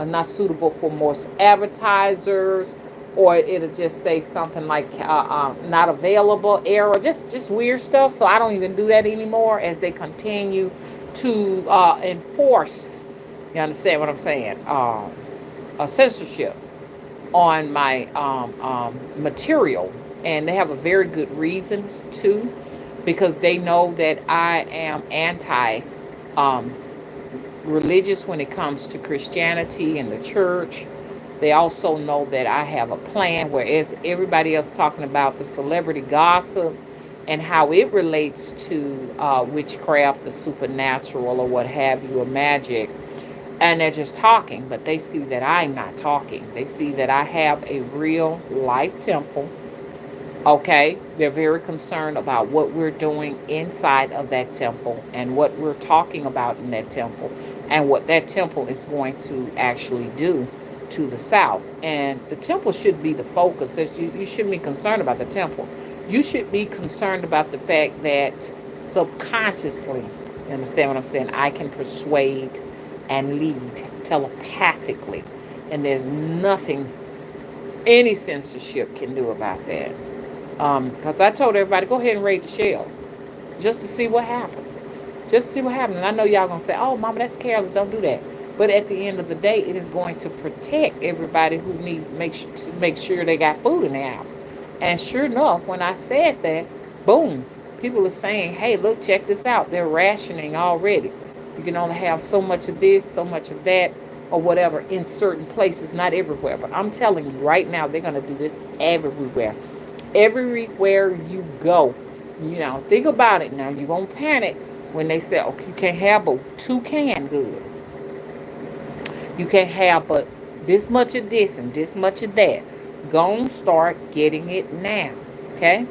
not suitable for most advertisers, or it'll just say something like not available, error, just weird stuff. So I don't even do that anymore, as they continue to enforce. You understand what I'm saying? censorship on my material, and they have a very good reasons too, because they know that I am anti um, religious when it comes to Christianity and the church. They also know that I have a plan, whereas everybody else talking about the celebrity gossip and how it relates to witchcraft, the supernatural, or what have you, or magic. And they're just talking, but they see that I'm not talking. They see that I have a real life temple. Okay, they're very concerned about what we're doing inside of that temple and what we're talking about in that temple and what that temple is going to actually do to the south. And the temple should be the focus. You shouldn't be concerned about the temple. You should be concerned about the fact that subconsciously, you understand what I'm saying? I can persuade and lead telepathically, and there's nothing any censorship can do about that. Because I told everybody, go ahead and raid the shelves just to see what happens. Just to see what happens. And I know y'all going to say, oh, mama, that's careless. Don't do that. But at the end of the day, it is going to protect everybody who needs to make sure they got food in their house. And sure enough, when I said that, boom, people are saying, hey, look, check this out. They're rationing already. You can only have so much of this, so much of that, or whatever in certain places, not everywhere. But I'm telling you right now, they're going to do this everywhere. Everywhere you go, think about it now. You won't panic when they say, okay, you can't have but 2 canned goods. You can't have but this much of this and this much of that. Go and start getting it now. Okay?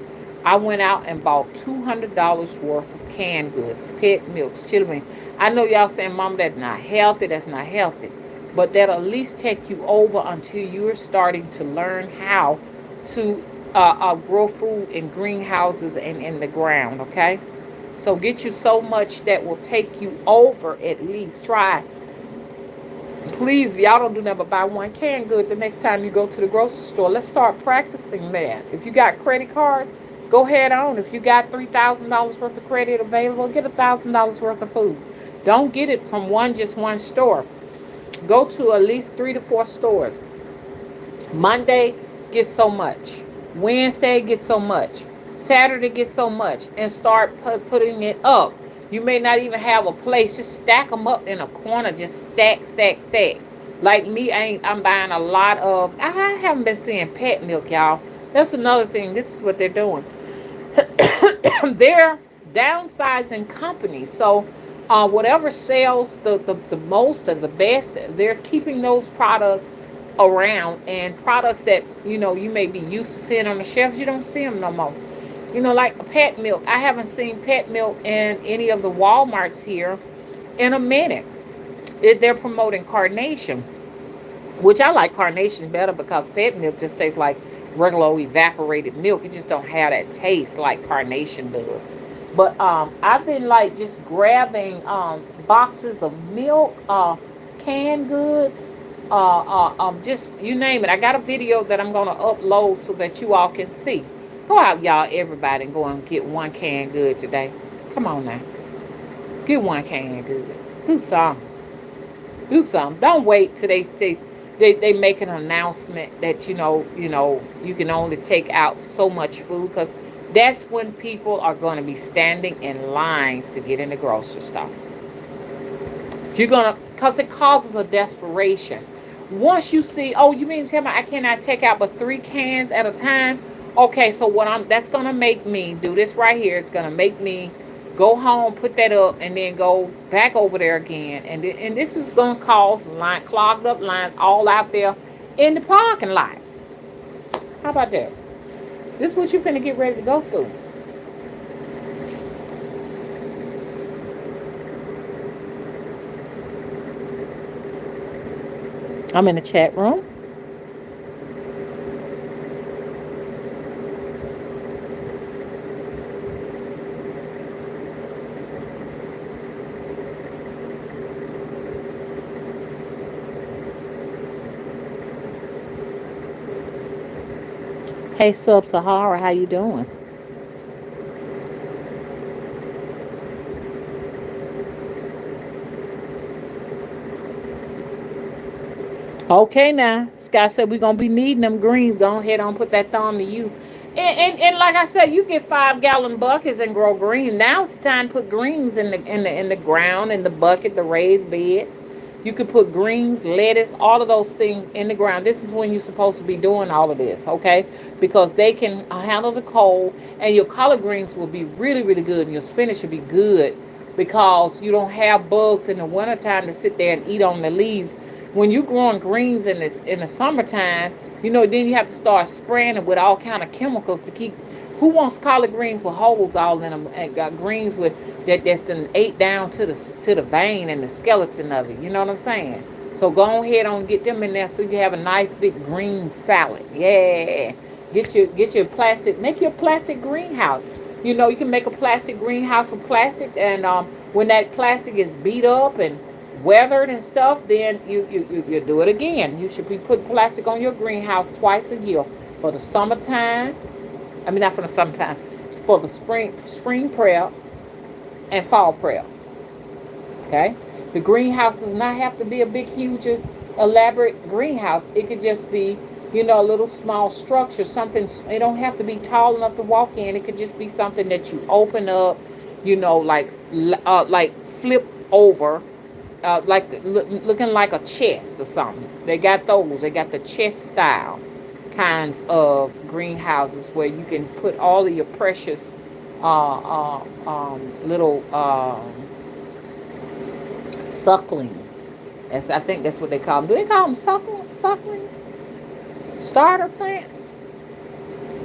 I went out and bought $200 worth of canned goods, pet milks, chili beans. I know y'all saying, Mom, that's not healthy. That's not healthy. But that'll at least take you over until you're starting to learn how to grow food in greenhouses and in the ground. Okay? So get you so much that will take you over at least. Try. Please, if y'all don't do nothing but buy 1 canned good the next time you go to the grocery store. Let's start practicing that. If you got credit cards, go ahead on. If you got $3,000 worth of credit available, get $1,000 worth of food. Don't get it from just one store. Go to at least 3 to 4 stores. Monday, get so much. Wednesday, get so much. Saturday, get so much. And start putting it up. You may not even have a place. Just stack them up in a corner. Just stack, stack, stack. Like me, I'm buying a lot of... I haven't been seeing pet milk, y'all. That's another thing. This is what they're doing. They're downsizing companies. So whatever sells the most and the best, they're keeping those products around. And products that, you may be used to seeing on the shelves, you don't see them no more. Like pet milk. I haven't seen pet milk in any of the Walmarts here in a minute. They're promoting Carnation, which I like Carnation better because pet milk just tastes like regular evaporated milk. It just don't have that taste like Carnation does. But I've been like just grabbing boxes of milk, canned goods, just you name it. I got a video that I'm gonna upload so that you all can see. Go out, y'all, everybody, and go and get 1 canned good today. Come on now. Get 1 canned good. Do something. Do something. Don't wait till they make an announcement that, you can only take out so much food, because that's when people are going to be standing in lines to get in the grocery store. Because it causes a desperation. Once you see, oh, you mean to tell me I cannot take out but 3 cans at a time? Okay, so that's going to make me do this right here. It's going to make me go home, put that up, and then go back over there again. And this is going to cause clogged up lines all out there in the parking lot. How about that? This is what you're finna get ready to go through. I'm in the chat room. Hey, Sub-Sahara, how you doing? Okay, now Scott said we're gonna be needing them greens. Go ahead and put that thumb to you. And like I said, you get 5 gallon buckets and grow greens. Now it's time to put greens in the ground, in the bucket, the raised beds. You could put greens, lettuce, all of those things in the ground. This is when you're supposed to be doing all of this, okay? Because they can handle the cold, and your collard greens will be really, really good, and your spinach will be good because you don't have bugs in the wintertime to sit there and eat on the leaves. When you're growing greens in the summertime, then you have to start spraying it with all kind of chemicals to keep. Who wants collard greens with holes all in them and got greens with that's then ate down to the vein and the skeleton of it? You know what I'm saying? So go ahead and get them in there so you have a nice big green salad. Yeah, get your plastic. Make your plastic greenhouse. You can make a plastic greenhouse with plastic, and when that plastic is beat up and weathered and stuff, then you do it again. You should be putting plastic on your greenhouse twice a year for the summertime. I mean, not for the summertime, for the spring prep and fall prep. Okay, the greenhouse does not have to be a big, huge, elaborate greenhouse. It could just be, a little small structure, something. It don't have to be tall enough to walk in. It could just be something that you open up, like flip over, looking like a chest or something. They got those. They got the chest style kinds of greenhouses where you can put all of your precious little sucklings. I think that's what they call them. Do they call them sucklings? Starter plants?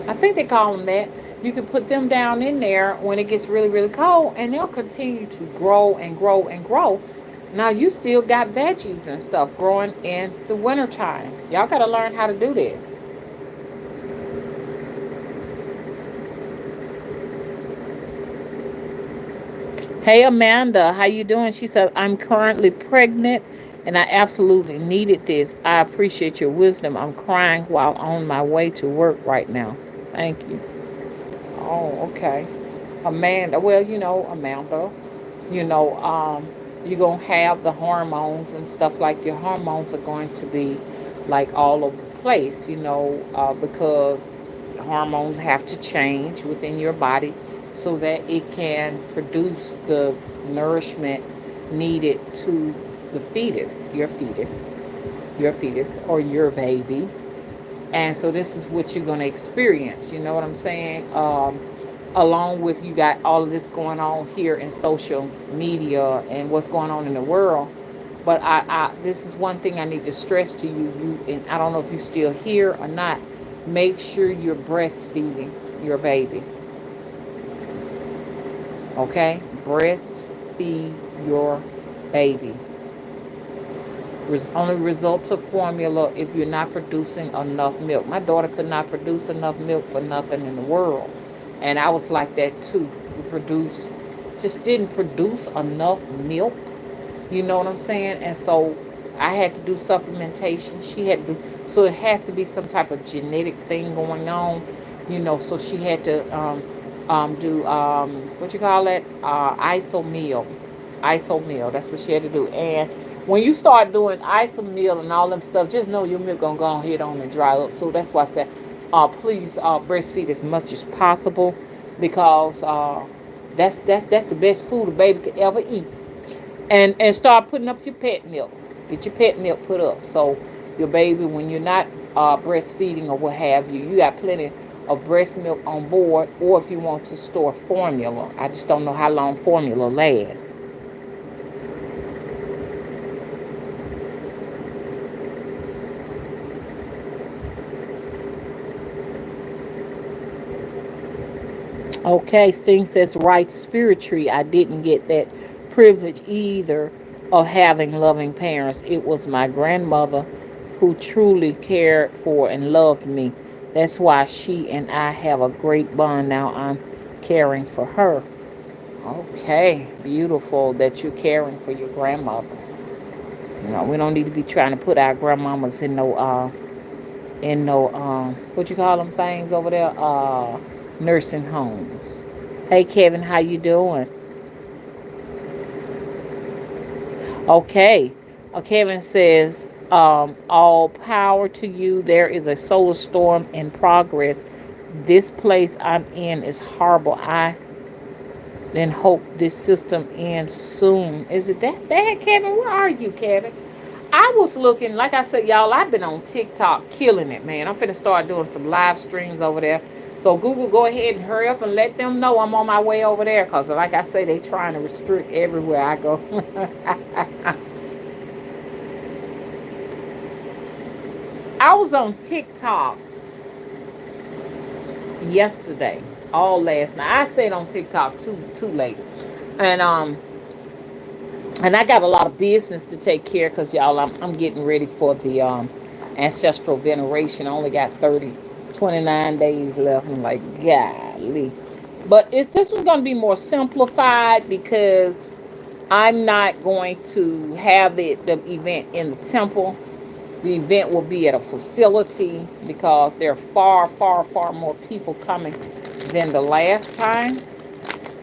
I think they call them that. You can put them down in there when it gets really, really cold, and they'll continue to grow and grow and grow. Now you still got veggies and stuff growing in the wintertime. Y'all got to learn how to do this. Hey Amanda, how you doing? She said, I'm currently pregnant and I absolutely needed this. I appreciate your wisdom. I'm crying while on my way to work right now. Thank you. Oh, okay. Amanda, well, Amanda, you know, um, you're going to have the hormones and stuff, like your hormones are going to be like all over the place, because hormones have to change within your body so that it can produce the nourishment needed to the fetus, your fetus or your baby. And so this is what you're going to experience. You know what I'm saying? Along with, you got all of this going on here in social media and what's going on in the world. But this is one thing I need to stress to you. And I don't know if you're still here or not. Make sure you're breastfeeding your baby. Okay? Breastfeed your baby. Only results of formula if you're not producing enough milk. My daughter could not produce enough milk for nothing in the world. And I was like that too. Just didn't produce enough milk. You know what I'm saying? And so I had to do supplementation. She had to do, so it has to be some type of genetic thing going on. So she had to do, what you call it? Isomil. Isomil. That's what she had to do. And when you start doing isomil and all them stuff, just know your milk gonna go ahead on and dry up. So that's why I said, please breastfeed as much as possible, because that's the best food a baby could ever eat. And start putting up your pet milk. Get your pet milk put up, so your baby, when you're not breastfeeding or what have you, you got plenty of breast milk on board. Or if you want to store formula, I just don't know how long formula lasts. Okay, Sting says, right, spiritually, I didn't get that privilege either of having loving parents. It was my grandmother who truly cared for and loved me. That's why she and I have a great bond now. I'm caring for her. Okay, beautiful that you're caring for your grandmother. We don't need to be trying to put our grandmamas in no what you call them things over there, nursing homes. Hey Kevin, how you doing? Okay. Kevin says, All power to you. There is a solar storm in progress. This place I'm in is horrible. I then hope this system ends soon. Is it that bad, Kevin? Where are you, Kevin? I was looking, like I said, y'all, I've been on TikTok killing it, man. I'm finna start doing some live streams over there. So Google, go ahead and hurry up and let them know I'm on my way over there. Because like I say, they trying to restrict everywhere I go. I was on TikTok yesterday, all last night. I stayed on TikTok too late. And and I got a lot of business to take care of because y'all, I'm getting ready for the ancestral veneration. I only got 29 days left. I'm like, golly. But this was going to be more simplified because I'm not going to have the event in the temple. The event will be at a facility because there are far, far, far more people coming than the last time.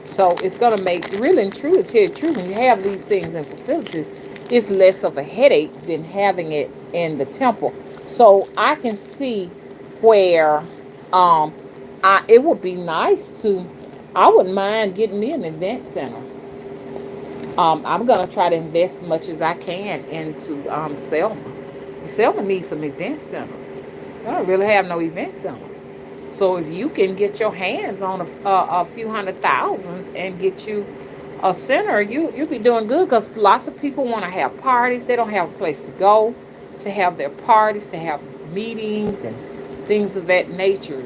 So it's going to make, really and truly, to tell you the truth, when you have these things in facilities, it's less of a headache than having it in the temple. So I can see where it would be nice to, I wouldn't mind getting me an event center. I'm going to try to invest as much as I can into Selma. Selma needs some event centers. I don't really have no event centers. So if you can get your hands on a few hundred thousands and get you a center, you'll be doing good because lots of people want to have parties. They don't have a place to go to have their parties, to have meetings and things of that nature,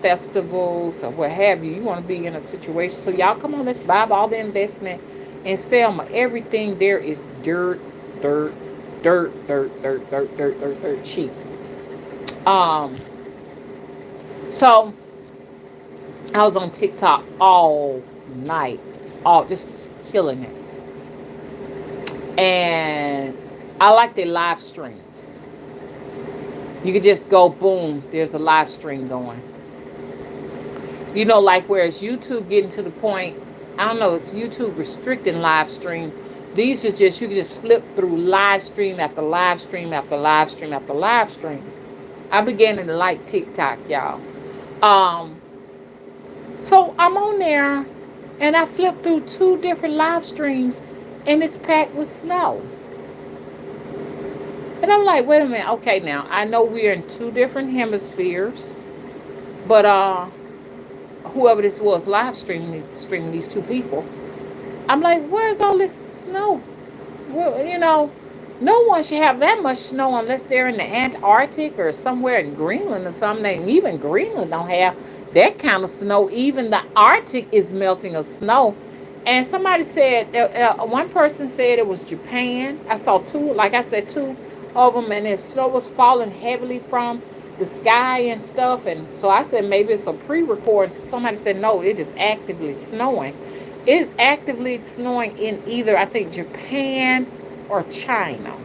festivals or what have you. You want to be in a situation. So y'all come on, let's buy all the investment in Selma. Everything there is dirt, dirt, dirt, dirt, dirt, dirt, dirt, dirt, dirt cheap. Um, so I was on TikTok all night, all just killing it. And I like the live streams. You could just go boom, there's a live stream going. Like whereas YouTube getting to the point, I don't know, it's YouTube restricting live streams. These are just, you can just flip through live stream after live stream after live stream after live stream. I began to like TikTok, y'all. So I'm on there and I flipped through 2 different live streams and it's packed with snow. And I'm like, wait a minute, okay, now I know we're in 2 different hemispheres, but whoever this was live streaming these 2 people, I'm like, where's all this snow? Well, no one should have that much snow unless they're in the Antarctic or somewhere in Greenland or something. Even Greenland don't have that kind of snow. Even the Arctic is melting of snow. And somebody said, one person said it was Japan. I saw 2, like I said, 2 of them, and the snow was falling heavily from the sky and stuff. And so I said, maybe it's a pre-record. So somebody said, no, it is actively snowing. It is actively snowing in either, I think, Japan or China.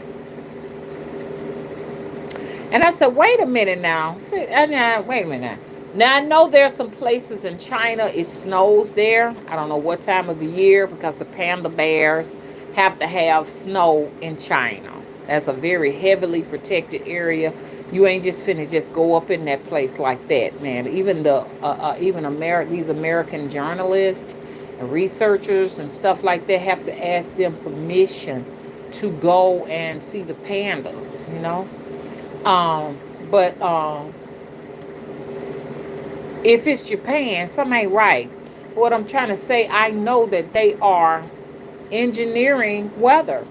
And I said, wait a minute now. Wait a minute now. Now, I know there's some places in China it snows there. I don't know what time of the year because the panda bears have to have snow in China. That's a very heavily protected area. You ain't just finna just go up in that place like that, man. Even these American journalists and researchers and stuff like that have to ask them permission to go and see the pandas, But if it's Japan, something ain't right. What I'm trying to say, I know that they are engineering weather.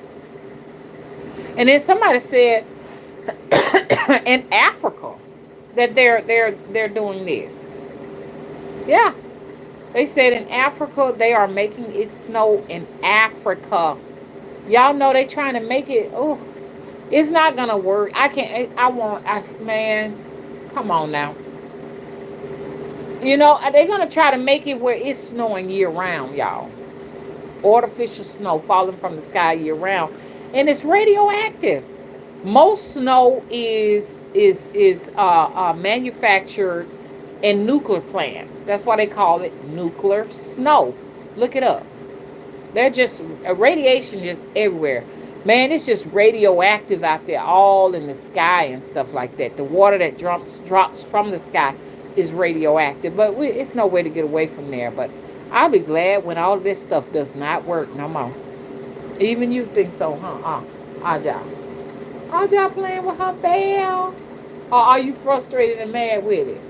And then somebody said in Africa that they're doing this. Yeah. They said in Africa they are making it snow in Africa. Y'all know they trying to make it. Oh, it's not gonna work. I can't. Man, come on now. They're gonna try to make it where it's snowing year round, y'all. Artificial snow falling from the sky year round, and it's radioactive. Most snow is manufactured in nuclear plants. That's why they call it nuclear snow. Look it up. They're just radiation just everywhere. Man, it's just radioactive out there, all in the sky and stuff like that. The water that drops from the sky is radioactive, but it's no way to get away from there. But I'll be glad when all this stuff does not work no more. Even you think so, huh? Aja. Aja playing with her bell? Or are you frustrated and mad with it?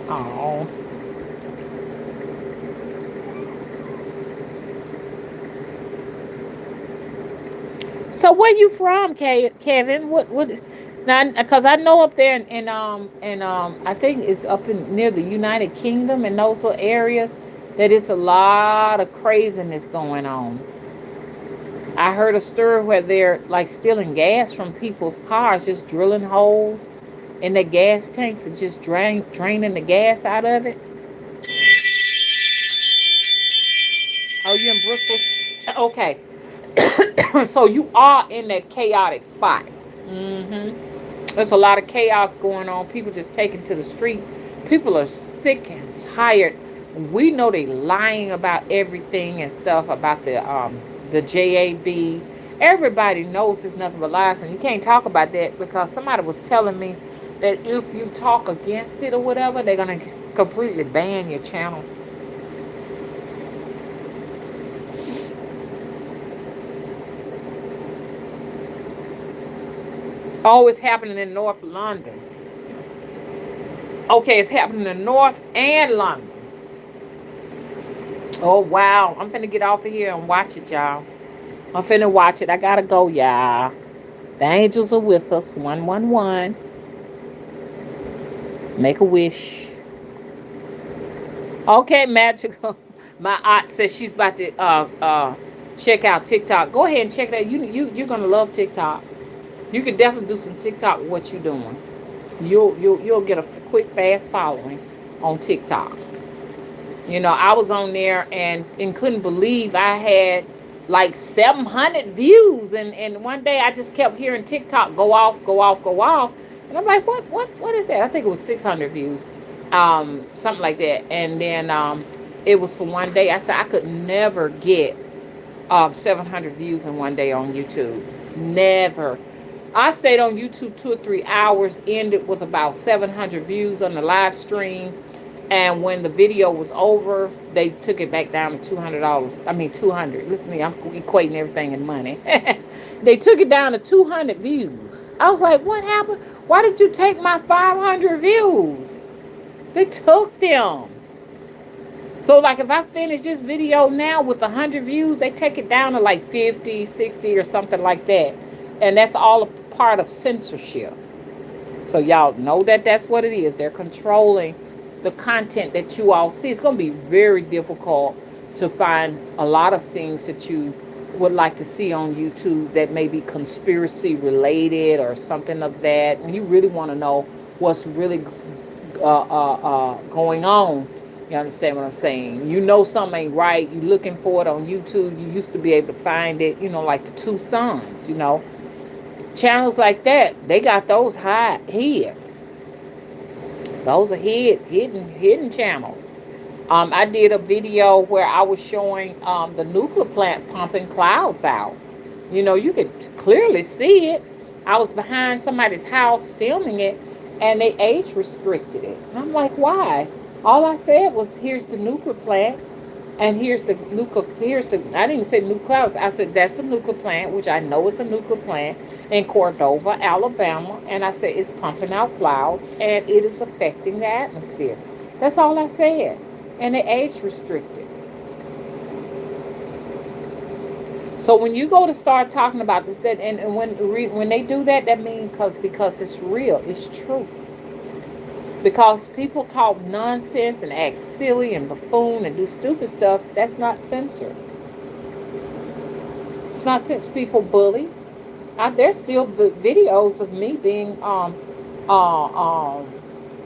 Oh. So where you from, Kevin? What? Now, because I know up there in I think it's up in near the United Kingdom and those little areas that it's a lot of craziness going on. I heard a story where they're like stealing gas from people's cars, just drilling holes in the gas tanks and just draining the gas out of it. Oh, you in Bristol? Okay. So you are in that chaotic spot. There's a lot of chaos going on. People just taking to the street. People are sick and tired. We know they lying about everything and stuff about the JAB. Everybody knows it's nothing but lies, and you can't talk about that because somebody was telling me that if you talk against it or whatever, they're gonna completely ban your channel. Oh, it's happening in North London. Okay, it's happening in North and London. Oh wow, I'm finna get off of here and watch it, y'all. I'm finna watch it. I gotta go, y'all. The angels are with us. 111. Make a wish. Okay, magical. My aunt says she's about to check out TikTok. Go ahead and check that. You're gonna love TikTok. You can definitely do some TikTok with what you're doing. You'll get a quick fast following on TikTok. I was on there and couldn't believe I had like 700 views, and one day I just kept hearing TikTok go off, go off, go off, and I'm like, what is that? I think it was 600 views, something like that, and then it was for one day. I said I could never get 700 views in one day on YouTube, never. I stayed on YouTube 2 or 3 hours, ended with about 700 views on the live stream. And when the video was over, they took it back down to $200. I mean, 200. Listen to me, I'm equating everything in money. They took it down to 200 views. I was like, what happened? Why did you take my 500 views? They took them. So, like, if I finish this video now with 100 views, they take it down to like 50, 60, or something like that. And that's all a part of censorship. So, y'all know that that's what it is. They're controlling the content that you all see. It's going to be very difficult to find a lot of things that you would like to see on YouTube that may be conspiracy related or something of that. And you really want to know what's really going on. You understand what I'm saying? You know something ain't right. You're looking for it on YouTube. You used to be able to find it, like the Two Sons, Channels like that, they got those hid. Those are hidden channels. I did a video where I was showing the nuclear plant pumping clouds out. You could clearly see it. I was behind somebody's house filming it, and they age restricted it. And I'm like, why? All I said was, here's the nuclear plant, and here's the I didn't even say nuclear clouds. I said, that's a nuclear plant, which I know it's a nuclear plant in Cordova, Alabama. And I said, it's pumping out clouds, and it is affecting the atmosphere. That's all I said. And they age restricted. So when you go to start talking about this, and when they do that, that means because it's real, it's true. Because people talk nonsense and act silly and buffoon and do stupid stuff, that's not censored. It's not censored. People bully. There's still videos of me being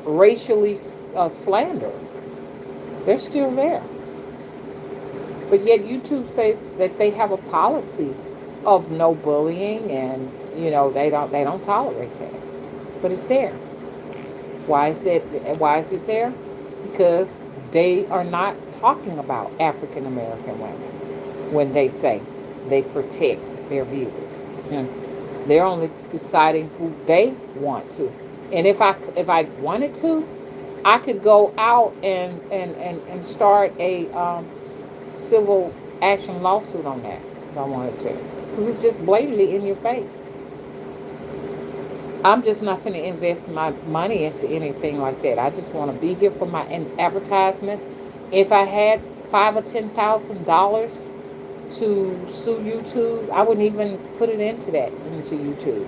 racially slandered. They're still there. But yet YouTube says that they have a policy of no bullying, and they don't tolerate that. But it's there. Why is that? Why is it there? Because they are not talking about African American women when they say they protect their viewers. And they're only deciding who they want to. And if I wanted to, I could go out and start a civil action lawsuit on that if I wanted to. Because it's just blatantly in your face. I'm just not going to invest my money into anything like that. I just want to be here for my advertisement. If I had $5,000 or $10,000 to sue YouTube, I wouldn't even put it into YouTube.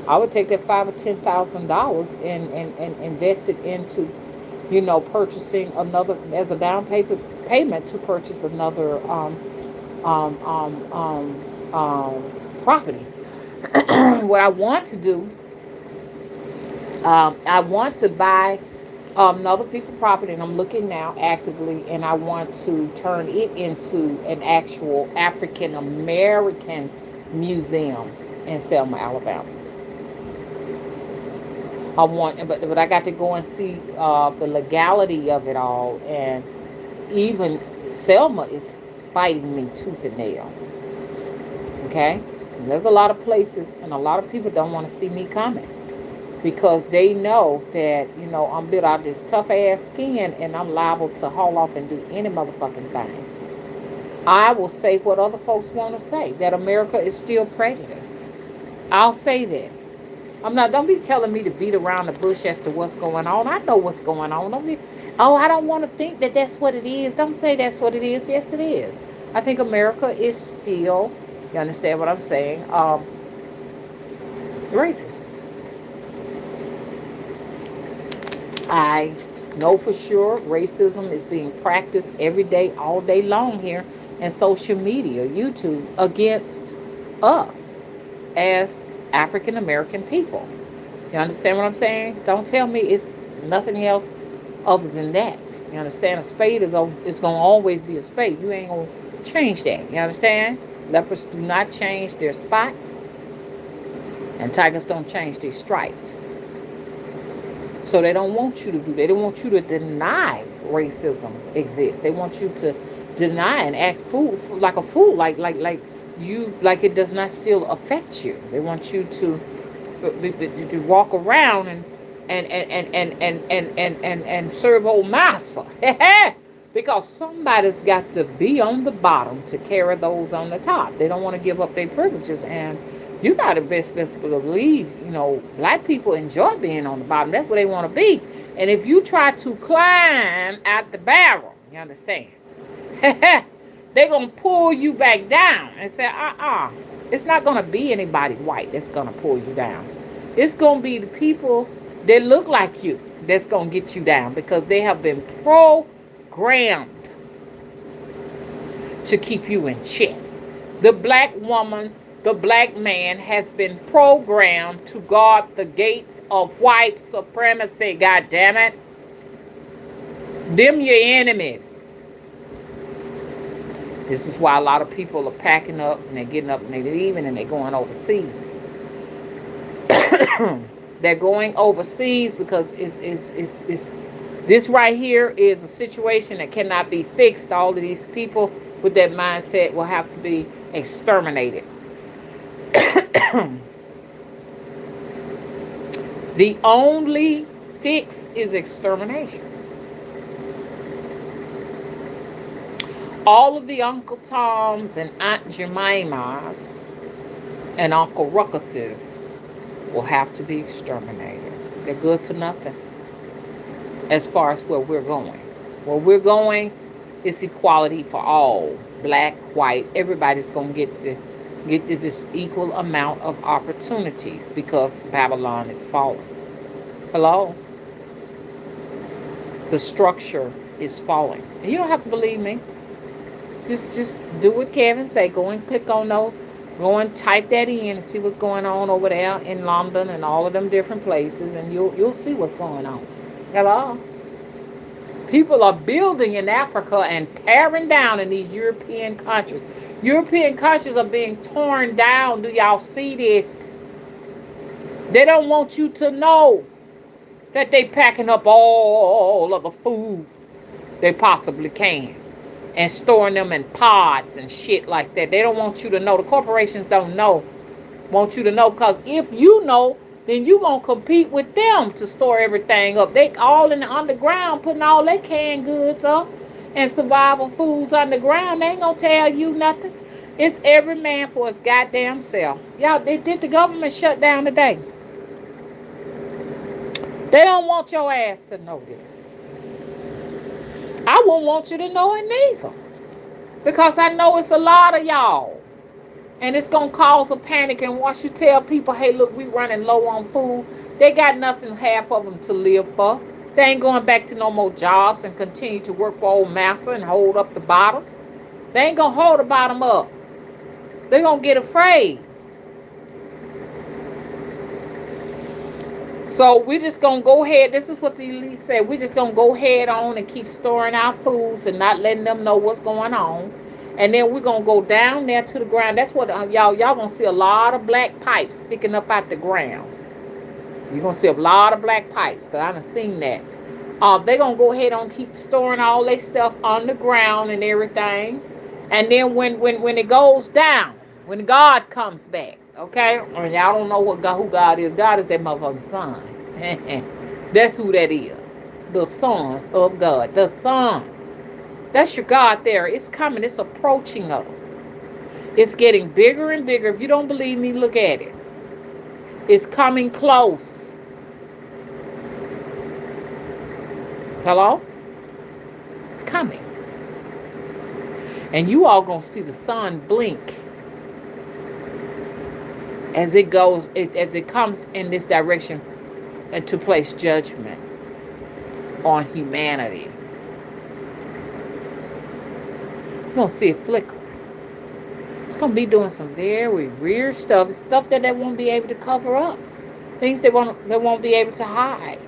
I would take that $5,000 or $10,000 and invest it into, purchasing another as a down payment to purchase another property. What I want to do, I want to buy another piece of property, and I'm looking now actively, and I want to turn it into an actual African American museum in Selma, Alabama. But I got to go and see the legality of it all, and even Selma is fighting me tooth and nail. Okay, and there's a lot of places, and a lot of people don't want to see me coming because they know that I'm built out this tough ass skin, and I'm liable to haul off and do any motherfucking thing. I will say what other folks want to say, that America is still prejudiced. I'll say that. Don't be telling me to beat around the bush as to what's going on. I know what's going on. Don't be, oh, I don't want to think that that's what it is. Don't say that's what it is. Yes, it is. I think America is still, you understand what I'm saying, racist. I know for sure racism is being practiced every day, all day long here in social media, YouTube, against us as African American people. You understand what I'm saying? Don't tell me it's nothing else other than that. You understand? A spade is going to always be a spade. You ain't going to change that. You understand? Leopards do not change their spots, and tigers don't change their stripes. So they don't want you to do that. They don't want you to deny racism exists. They want you to deny and act like a fool, like it does not still affect you. They want you to walk around and serve old massa. Because somebody's got to be on the bottom to carry those on the top. They don't want to give up their privileges, and you got to best believe, black people enjoy being on the bottom. That's where they want to be. And if you try to climb out the barrel, you understand, they're going to pull you back down and say, it's not going to be anybody white that's going to pull you down. It's going to be the people that look like you that's going to get you down, because they have been programmed to keep you in check. The black woman, the black man has been programmed to guard the gates of white supremacy. God damn it. Them your enemies. This is why a lot of people are packing up, and they're getting up and they're leaving, and they're going overseas. They're going overseas because it's this right here is a situation that cannot be fixed. All of these people with that mindset will have to be exterminated. The only fix is extermination. All of the Uncle Toms and Aunt Jemimas and Uncle Ruckuses will have to be exterminated. They're good for nothing as far as where we're going. Where we're going is equality for all. Black, white, everybody's going to get this equal amount of opportunities because Babylon is falling. Hello? The structure is falling. And you don't have to believe me. Just do what Kevin say. Go and click on those. Go and type that in and see what's going on over there in London and all of them different places, and you'll see what's going on. Hello? People are building in Africa and tearing down in these European countries. European countries are being torn down. Do y'all see this? They don't want you to know that they packing up all of the food they possibly can. and storing them in pods and shit like that. They don't want you to know. The corporations don't know. Want you to know, because if you know, then you gonna compete with them to store everything up. They all in the underground putting all their canned goods up and survival foods underground. They ain't gonna tell you nothing. It's every man for his goddamn self. Y'all, did the government shut down today? They don't want your ass to know this. I wouldn't want you to know it neither. Because I know it's a lot of y'all. And it's going to cause a panic. And once you tell people, hey, look, we running low on food, they got nothing, half of them, to live for. They ain't going back to no more jobs and continue to work for old massa and hold up the bottom. They ain't going to hold the bottom up. They're going to get afraid. So we're just going to go ahead. This is what the elite said. We're just going to go ahead on and keep storing our foods and not letting them know what's going on. And then we're going to go down there to the ground. That's what y'all going to see a lot of black pipes sticking up out the ground. You're going to see a lot of black pipes, because I done seen that. They're going to go ahead and keep storing all their stuff on the ground and everything. And then when it goes down, when God comes back, okay? And y'all don't know who God is. God is that motherfucking son. That's who that is. The Son of God. The Son. That's your God there. It's coming. It's approaching us. It's getting bigger and bigger. If you don't believe me, look at it. It's coming close. Hello? It's coming. And you all gonna see the sun blink as it goes, as it comes in this direction to place judgment on humanity. You're gonna see it flicker. It's gonna be doing some very weird stuff. It's stuff that they won't be able to cover up. Things they won't be able to hide.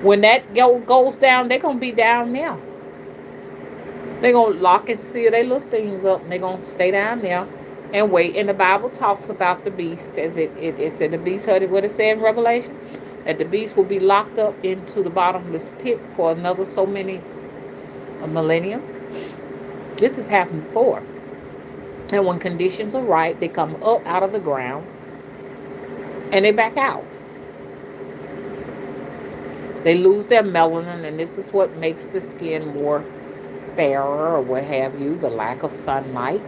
When that goes down, they're going to be down there. They're going to lock and seal their little things up, and they're going to stay down there and wait. And the Bible talks about the beast, as it said, the beast, heard what it said in Revelation, that the beast will be locked up into the bottomless pit for another so many millennium. This has happened before. And when conditions are right, they come up out of the ground, and they back out. They lose their melanin, and this is what makes the skin more fairer or what have you, the lack of sunlight.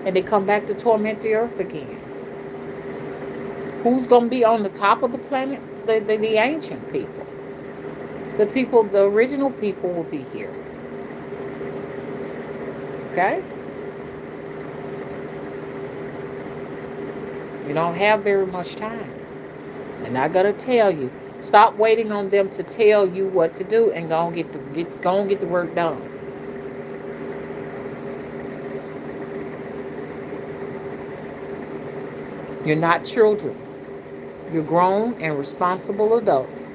And they come back to torment the earth again. Who's going to be on the top of the planet? The ancient people. The original people will be here. Okay? You don't have very much time. And I got to tell you, stop waiting on them to tell you what to do, and go and get the work done. You're not children. You're grown and responsible adults.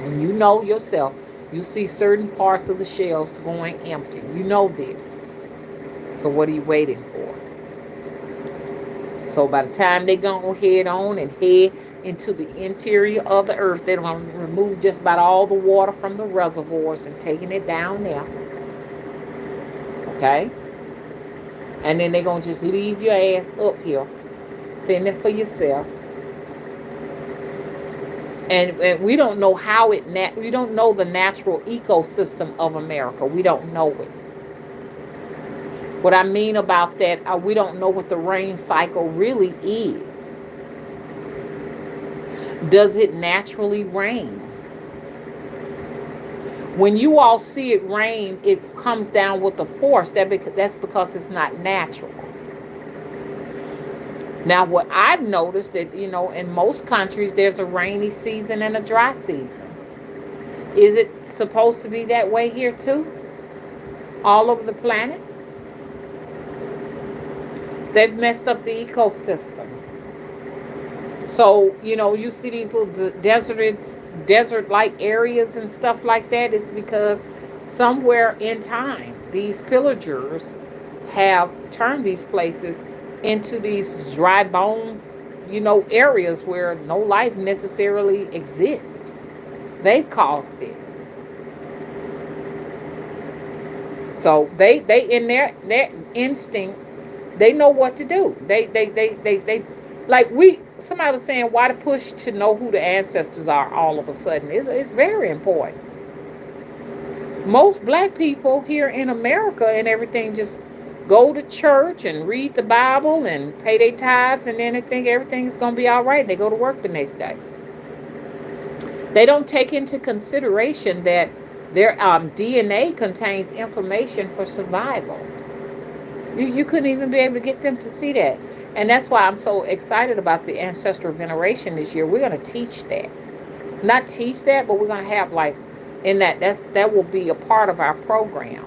And you know yourself. You see certain parts of the shelves going empty. You know this. So what are you waiting for? So by the time they go head on and head into the interior of the earth, they're going to remove just about all the water from the reservoirs and taking it down there. Okay? And then they're going to just leave your ass up here, fending for yourself. And we don't know how we don't know the natural ecosystem of America. We don't know it. What I mean about that, we don't know what the rain cycle really is. Does it naturally rain? When you all see it rain, it comes down with a force. That's because it's not natural. Now, what I've noticed that, in most countries, there's a rainy season and a dry season. Is it supposed to be that way here too? All over the planet? They've messed up the ecosystem. So, you see these little desert-like areas and stuff like that. It's because somewhere in time, these pillagers have turned these places into these dry bone, areas where no life necessarily exists. They've caused this. So they in their instinct, they know what to do. They like we somebody was saying why the push to know who the ancestors are all of a sudden. It's very important. Most black people here in America and everything just go to church and read the Bible and pay their tithes, and then they think everything's gonna be all right. They go to work the next day. They don't take into consideration that their DNA contains information for survival. You couldn't even be able to get them to see that. And that's why I'm so excited about the ancestral veneration this year. We're going to teach that. Not teach that, but we're going to have like in that will be a part of our program.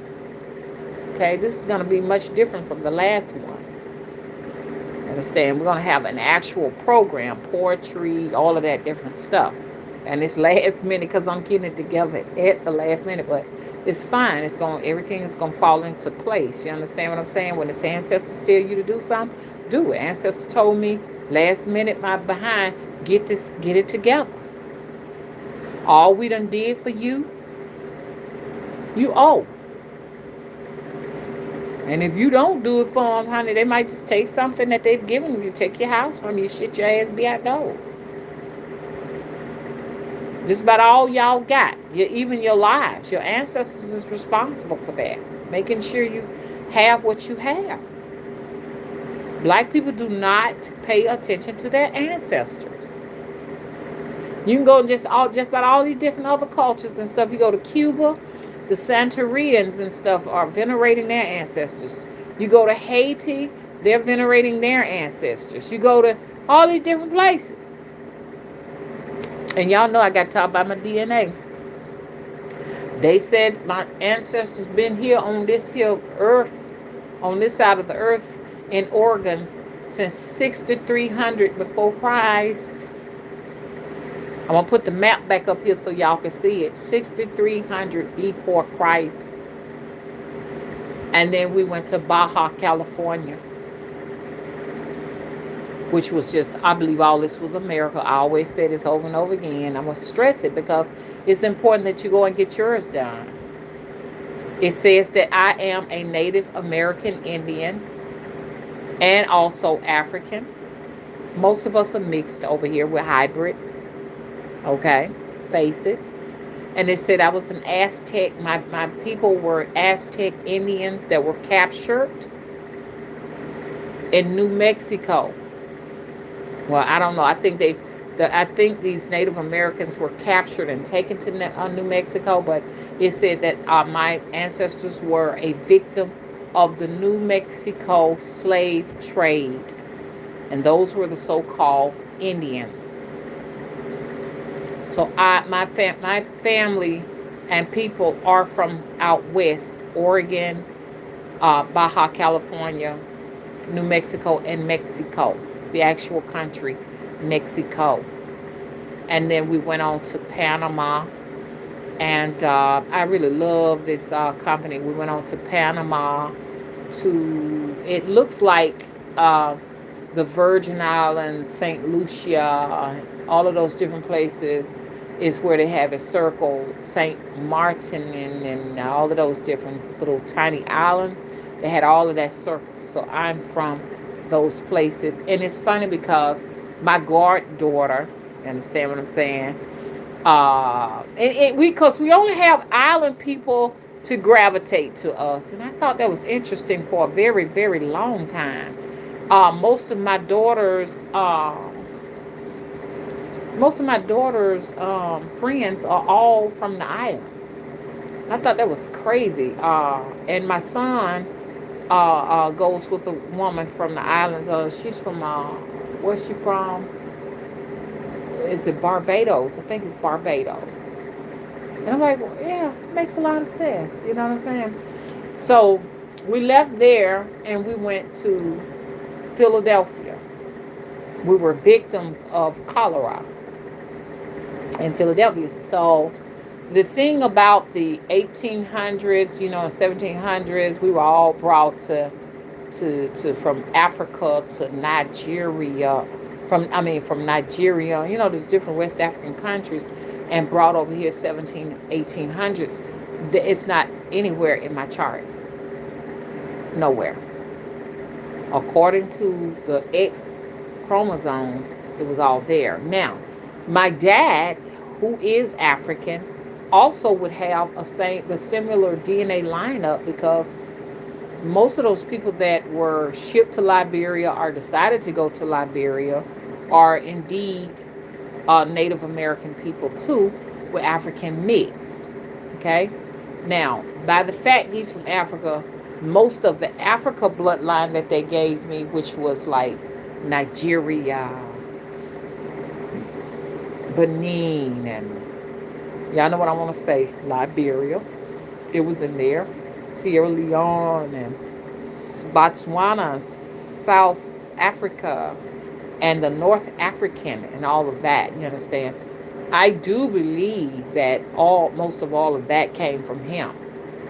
Okay, this is going to be much different from the last one. Understand? We're going to have an actual program, poetry, all of that different stuff. And it's last minute because I'm getting it together at the last minute, but it's fine. Everything is gonna fall into place. You understand what I'm saying? When the ancestors tell you to do something, do it. Ancestors told me last minute, my behind, get it together. All we done did for you, you owe. And if you don't do it for them, honey, they might just take something that they've given you, take your house from you, shit your ass be out door. Just about all y'all got, even your lives. Your ancestors is responsible for that. Making sure you have what you have. Black people do not pay attention to their ancestors. You can go just about all these different other cultures and stuff. You go to Cuba, the Santorians and stuff are venerating their ancestors. You go to Haiti, they're venerating their ancestors. You go to all these different places. And y'all know I got taught by my DNA. They said my ancestors been here on this here earth, on this side of the earth in Oregon since 6300 before Christ. I'm going to put the map back up here so y'all can see it. 6300 before Christ. And then we went to Baja, California, which was just, I believe all this was America. I always say this over and over again. I'm going to stress it because it's important that you go and get yours done. It says that I am a Native American Indian and also African. Most of us are mixed over here. We're hybrids. Okay? Face it. And it said I was an Aztec. My people were Aztec Indians that were captured in New Mexico. Well, I don't know. I think these Native Americans were captured and taken to New Mexico, but it said that my ancestors were a victim of the New Mexico slave trade, and those were the so-called Indians. So my family and people are from out west, Oregon, Baja California, New Mexico, and Mexico. The actual country, Mexico. And then we went on to Panama, and I really love this company. We went on to Panama it looks like the Virgin Islands, St. Lucia, all of those different places is where they have a circle, St. Martin and all of those different little tiny islands. They had all of that circle. So I'm from those places. And it's funny because my goddaughter, you understand what I'm saying? Because we only have island people to gravitate to us. And I thought that was interesting for a very, very long time. Most of my daughter's friends are all from the islands. I thought that was crazy. And my son goes with a woman from the islands. She's from, where's she from? Is it Barbados? I think it's Barbados. And I'm like, well, yeah, makes a lot of sense. You know what I'm saying? So we left there and we went to Philadelphia. We were victims of cholera in Philadelphia. So the thing about the 1800s, 1700s, we were all brought to from Africa to Nigeria, from Nigeria, there's different West African countries. and brought over here 17, 1800s. It's not anywhere in my chart. Nowhere. According to the X chromosomes, it was all there. Now, my dad, who is African, also would have the similar DNA lineup, because most of those people that were shipped to Liberia or decided to go to Liberia are indeed Native American people too, with African mix. Okay, now by the fact he's from Africa, most of the Africa bloodline that they gave me, which was like Nigeria, Benin, and y'all know what I want to say, Liberia, it was in there, Sierra Leone, and Botswana, South Africa, and the North African, and all of that. You understand? I do believe that most of all of that came from him.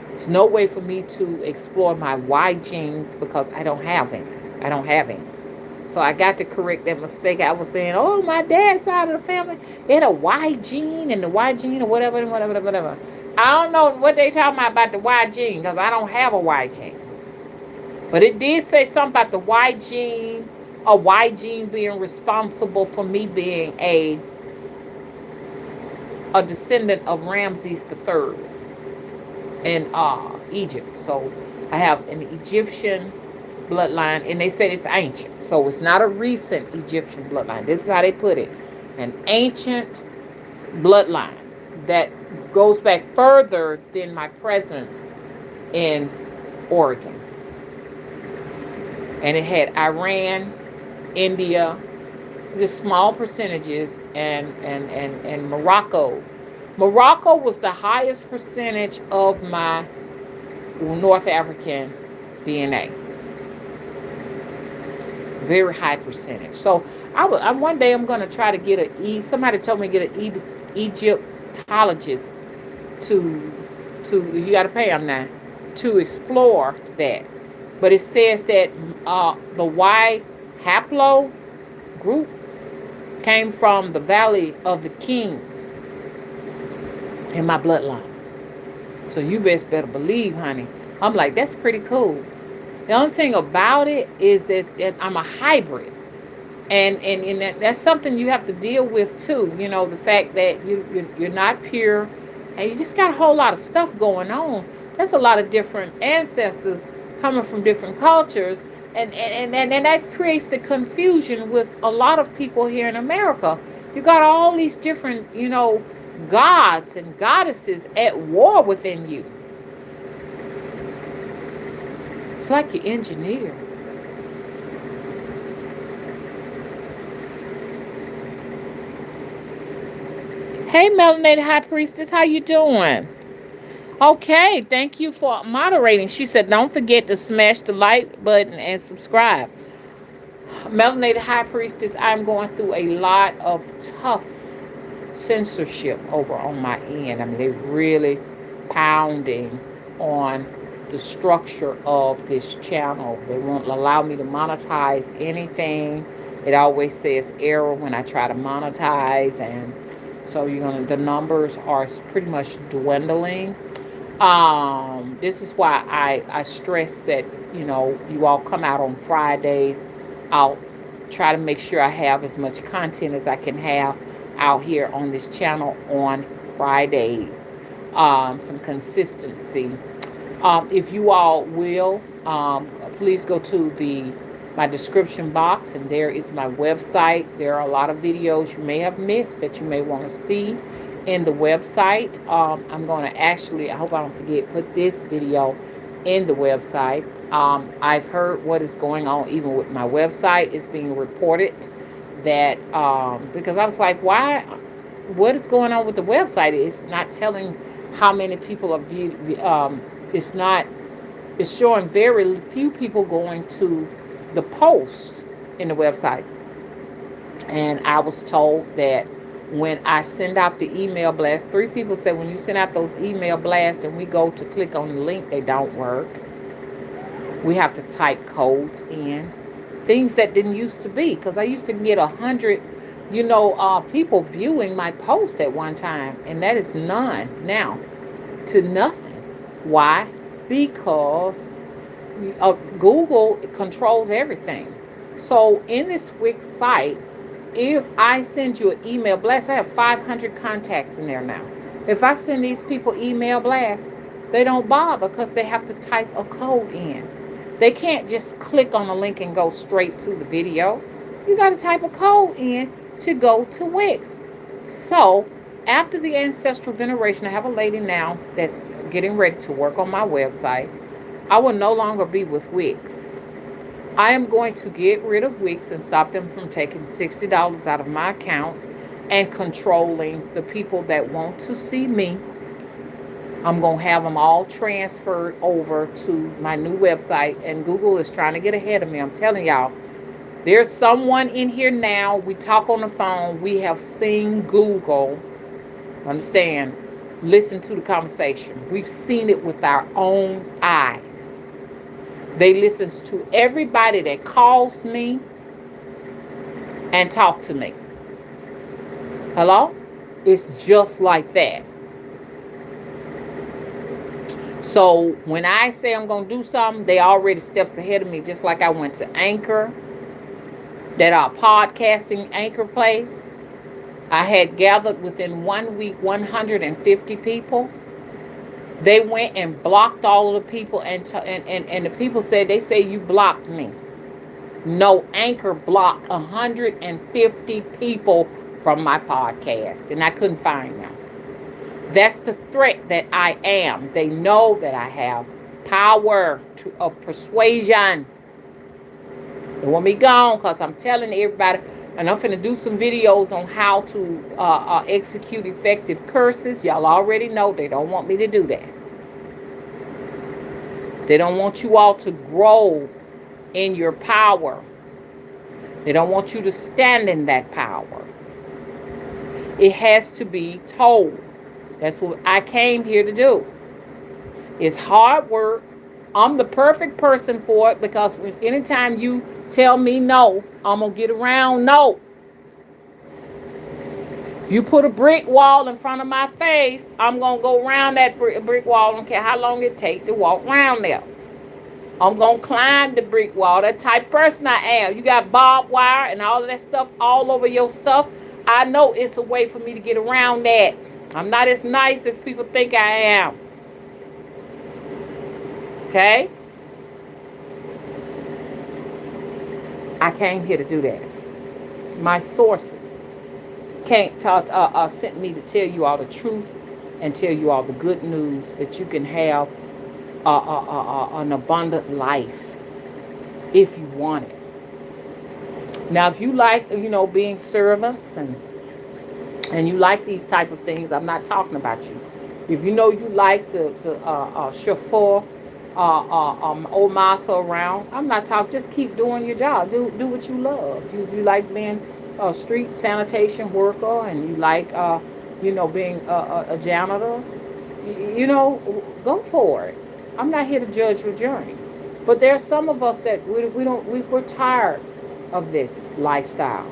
There's no way for me to explore my Y genes because I don't have him. I don't have him. So I got to correct that mistake. I was saying, oh, my dad's side of the family, they had a Y gene and the Y gene or whatever, and whatever, whatever. I don't know what they talking about the Y gene, because I don't have a Y gene. But it did say something about the Y gene, a Y gene being responsible for me being a descendant of Ramses III in Egypt. So I have an Egyptian bloodline, and they said it's ancient, so it's not a recent Egyptian bloodline. This is how they put it: an ancient bloodline that goes back further than my presence in Oregon. And it had Iran, India, just small percentages, and Morocco. Morocco was the highest percentage of my North African DNA. Very high percentage. So one day I'm going to try to get somebody told me to get an Egyptologist to you got to pay them now to explore that. But it says that the Y haplo group came from the Valley of the Kings in my bloodline. So you best better believe, honey. I'm like, that's pretty cool. The only thing about it is that I'm a hybrid. And that's something you have to deal with too. You know, the fact that you're not pure, and you just got a whole lot of stuff going on. That's a lot of different ancestors coming from different cultures. And that creates the confusion with a lot of people here in America. You got all these different, gods and goddesses at war within you. It's like you're engineered. Hey, Melanated High Priestess, how you doing? Okay, thank you for moderating. She said, don't forget to smash the like button and subscribe. Melanated High Priestess, I'm going through a lot of tough censorship over on my end. I mean, they're really pounding on the structure of this channel. They won't allow me to monetize anything. It always says error when I try to monetize, and so the numbers are pretty much dwindling. This is why I stress that, you all come out on Fridays. I'll try to make sure I have as much content as I can have out here on this channel on Fridays. Some consistency. If you all will, please go to my description box, and there is my website. There are a lot of videos you may have missed that you may want to see in the website. I'm going to actually, I hope I don't forget, put this video in the website. I've heard what is going on even with my website. It's being reported that, because I was like, what is going on with the website? It's not telling how many people are viewed. It's showing very few people going to the post in the website. And I was told that when I send out the email blast, 3 people said when you send out those email blasts and we go to click on the link, they don't work. We have to type codes in, things that didn't used to be, because I used to get 100 people viewing my post at one time, and that is none now to nothing. Why? Because Google controls everything. So in this Wix site, if I send you an email blast, I have 500 contacts in there now. If I send these people email blasts, they don't bother because they have to type a code in. They can't just click on a link and go straight to the video. You got to type a code in to go to Wix. So after the ancestral veneration, I have a lady now that's getting ready to work on my website. I will no longer be with Wix. I am going to get rid of Wix and stop them from taking $60 out of my account and controlling the people that want to see me. I'm going to have them all transferred over to my new website, and Google is trying to get ahead of me. I'm telling y'all, there's someone in here now. We talk on the phone. We have seen Google, understand, listen to the conversation. We've seen it with our own eyes. They listen to everybody that calls me and talk to me. Hello? It's just like that. So when I say I'm going to do something, they already steps ahead of me, just like I went to Anchor, that our podcasting Anchor place. I had gathered within 1 week 150 people. They went and blocked all of the people, and the people said, they say you blocked me. No, Anchor blocked 150 people from my podcast, and I couldn't find them. That's the threat that I am. They know that I have power of persuasion. They want me gone because I'm telling everybody, and I'm finna do some videos on how to execute effective curses. Y'all already know they don't want me to do that. They don't want you all to grow in your power. They don't want you to stand in that power. It has to be told. That's what I came here to do. It's hard work. I'm the perfect person for it, because anytime you tell me no, I'm going to get around no. If you put a brick wall in front of my face, I'm going to go around that brick wall. I don't care how long it takes to walk around there. I'm going to climb the brick wall. That type of person I am. You got barbed wire and all of that stuff all over your stuff. I know it's a way for me to get around that. I'm not as nice as people think I am. Okay? I came here to do that. My sources sent me to tell you all the truth and tell you all the good news that you can have an abundant life if you want it. Now, if you like, being servants and you like these type of things, I'm not talking about you. If you like to chauffeur old massa around, I'm not talking. Just keep doing your job. Do what you love. You like being a street sanitation worker, and you like being a janitor. Go for it. I'm not here to judge your journey, but there are some of us that we're tired of this lifestyle.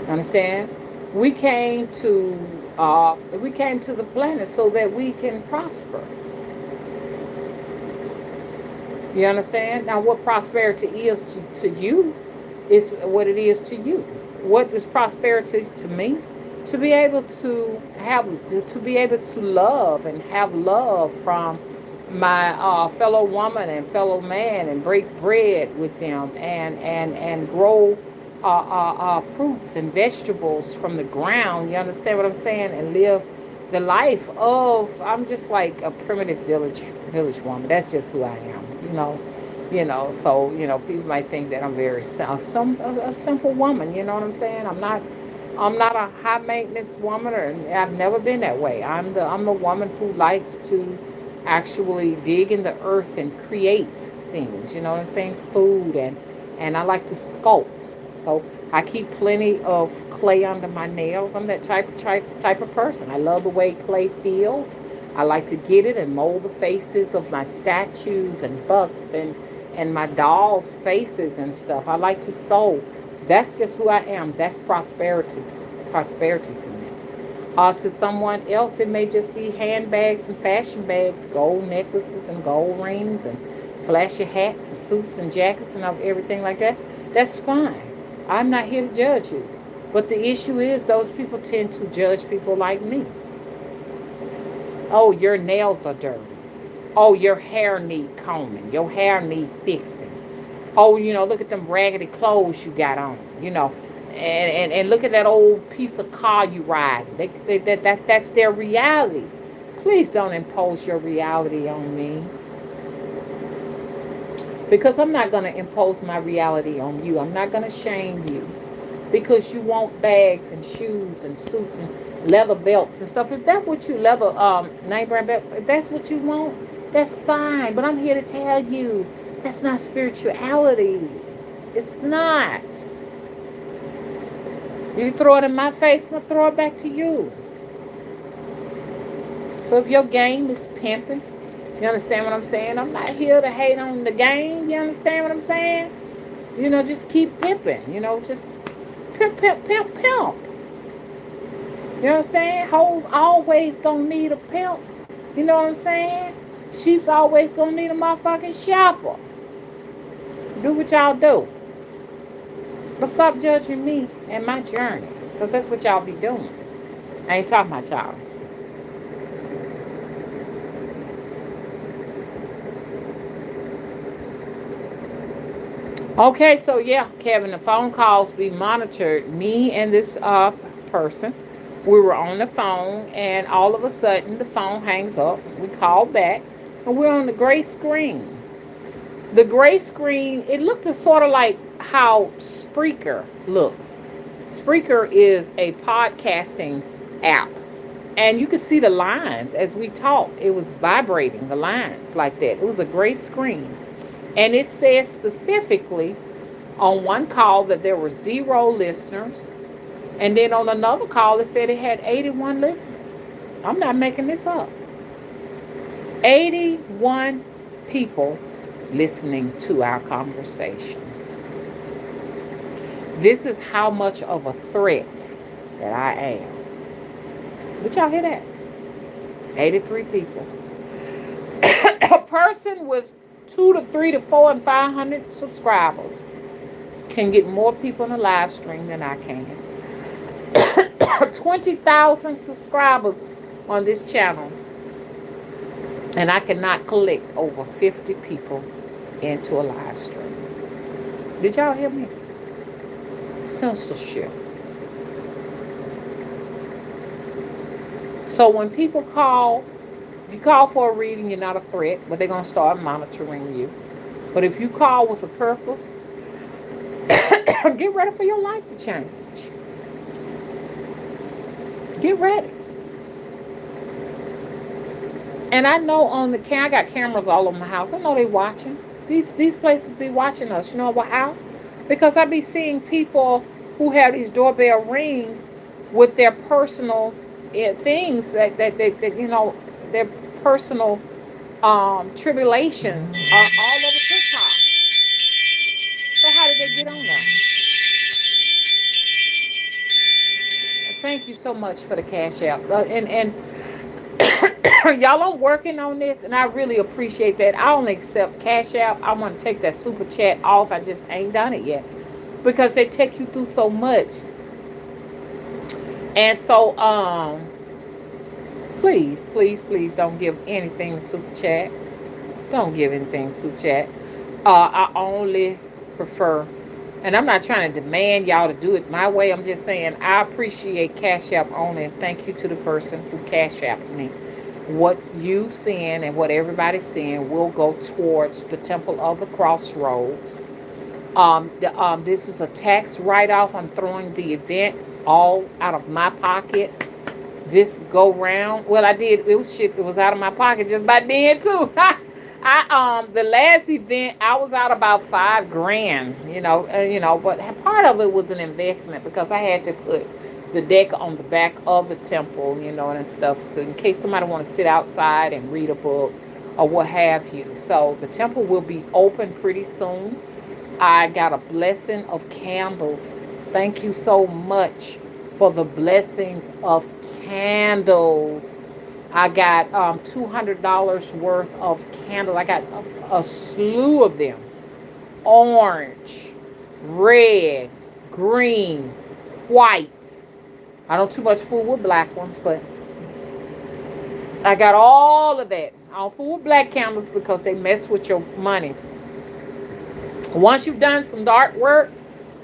Understand? We came to the planet so that we can prosper. You understand? Now, what prosperity is to you is what it is to you. What is prosperity to me? To be able to love and have love from my fellow woman and fellow man, and break bread with them, and grow fruits and vegetables from the ground. You understand what I'm saying? And live the life of, I'm just like a primitive village woman. That's just who I am. So people might think that I'm very a simple woman. You know what I'm saying? I'm not a high maintenance woman, or I've never been that way. I'm the woman who likes to actually dig in the earth and create things. You know what I'm saying? Food, and I like to sculpt. So I keep plenty of clay under my nails. I'm that type of person. I love the way clay feels. I like to get it and mold the faces of my statues and busts and my dolls' faces and stuff. I like to sew That's just who I am. That's prosperity. Prosperity to me. To someone else, it may just be handbags and fashion bags, gold necklaces and gold rings and flashy hats and suits and jackets and everything like that. That's fine. I'm not here to judge you. But the issue is those people tend to judge people like me. Oh, your nails are dirty. Oh, your hair need combing. Your hair need fixing. Oh, look at them raggedy clothes you got on. And look at that old piece of car you ride. That's their reality. Please don't impose your reality on me. Because I'm not going to impose my reality on you. I'm not going to shame you. Because you want bags and shoes and suits and leather belts and stuff. If that's what you leather name brand belts, if that's what you want, that's fine. But I'm here to tell you that's not spirituality. It's not. You throw it in my face, I'm gonna throw it back to you. So if your game is pimping, you understand what I'm saying? I'm not here to hate on the game. You understand what I'm saying? Just keep pimping. Just pimp, pimp, pimp, pimp. You understand? Hoes always gonna need a pimp. You know what I'm saying? Sheep's always gonna need a motherfucking shopper. Do what y'all do. But stop judging me and my journey. Because that's what y'all be doing. I ain't talking about y'all. Okay, so yeah, Kevin, the phone calls be monitored. Me and this person, we were on the phone, and all of a sudden the phone hangs up. We call back, and we're on the gray screen. The gray screen, it looked sort of like how Spreaker looks. Spreaker is a podcasting app, and you could see the lines as we talked. It was vibrating, the lines like that. It was a gray screen. And it says specifically on one call that there were 0 listeners. And then on another call, it said it had 81 listeners. I'm not making this up. 81 people listening to our conversation. This is how much of a threat that I am. Did y'all hear that? 83 people. A person with 2 to 3 to 4 and 500 subscribers can get more people in a live stream than I can. 20,000 subscribers on this channel, and I cannot collect over 50 people into a live stream. Did y'all hear me? Censorship. So when people call, if you call for a reading, you're not a threat, but they're going to start monitoring you. But if you call with a purpose, get ready for your life to change. Get ready. And I know on the I got cameras all over my house. I know they watching. These places be watching us. You know how? Because I be seeing people who have these doorbell rings with their personal things that their personal tribulations are all over TikTok. So how did they get on there? Thank you so much for the cash out. And y'all are working on this, and I really appreciate that. I only accept cash out. I want to take that super chat off. I just ain't done it yet because they take you through so much. And so please, please, please don't give anything to super chat. Don't give anything to super chat. I only prefer, and I'm not trying to demand y'all to do it my way. I'm just saying I appreciate cash app only, and thank you to the person who cash apped me. What you seeing and what everybody's seeing will go towards the Temple of the Crossroads. This is a tax write-off. I'm throwing the event all out of my pocket this go round. Well, I did. It was out of my pocket just by then too. The last event I was out about $5,000. But part of it was an investment because I had to put the deck on the back of the temple, and stuff. So in case somebody want to sit outside and read a book or what have you. So the temple will be open pretty soon. I got a blessing of candles. Thank you so much for the blessings of candles. I got $200 worth of candles. I got a slew of them. Orange, red, green, white. I don't too much fool with black ones, but I got all of that. I don't fool with black candles because they mess with your money. Once you've done some dark work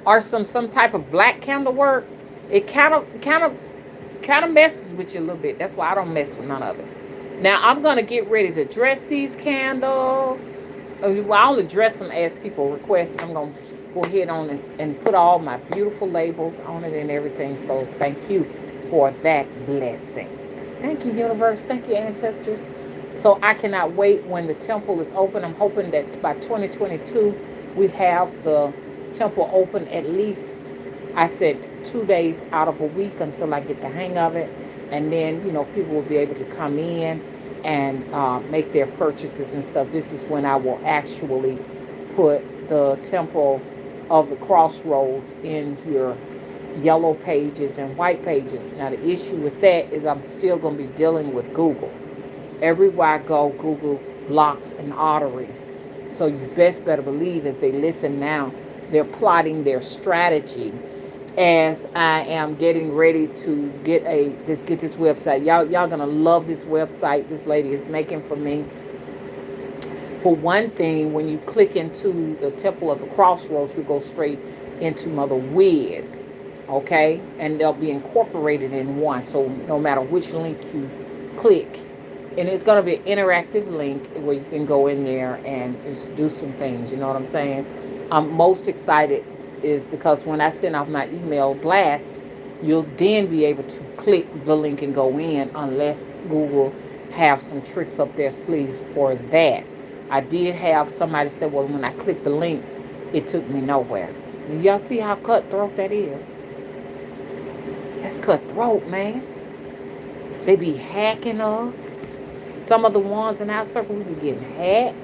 or some type of black candle work, it kind of messes with you a little bit. That's why I don't mess with none of it. Now I'm gonna get ready to dress these candles. Well, I only dress them as people request. I'm gonna go ahead on and put all my beautiful labels on it and everything. So thank you for that blessing. Thank you, universe. Thank you, ancestors. So I cannot wait when the temple is open. I'm hoping that by 2022 we have the temple open at least, I said, 2 days out of a week until I get the hang of it. And then, people will be able to come in and make their purchases and stuff. This is when I will actually put the Temple of the Crossroads in your yellow pages and white pages. Now, the issue with that is I'm still going to be dealing with Google. Everywhere I go, Google blocks an artery. So you best better believe as they listen now, they're plotting their strategy as I am getting ready to get this website. Y'all gonna love this website this lady is making for me. For one thing, when you click into the Temple of the Crossroads, you go straight into Mother Wiz, okay? And they'll be incorporated in one. So no matter which link you click, and it's going to be an interactive link where you can go in there and just do some things. You know what I'm saying? I'm most excited is because when I send off my email blast, you'll then be able to click the link and go in unless Google have some tricks up their sleeves for that. I did have somebody say, well, when I clicked the link, it took me nowhere. And y'all see how cutthroat that is? That's cutthroat, man. They be hacking us. Some of the ones in our circle, we be getting hacked.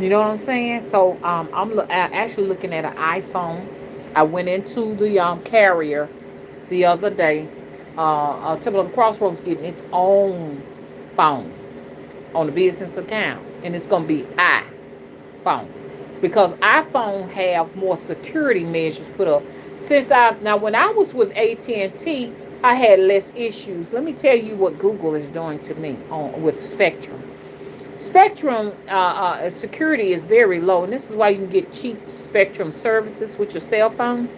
You know what I'm saying? So I'm actually looking at an iPhone. I went into the carrier the other day. Temple of the Crossroads getting its own phone on the business account, and it's gonna be iPhone because iPhone have more security measures put up. Now when I was with AT&T, I had less issues. Let me tell you what Google is doing to me with Spectrum. Spectrum security is very low, and this is why you can get cheap Spectrum services with your cell phone.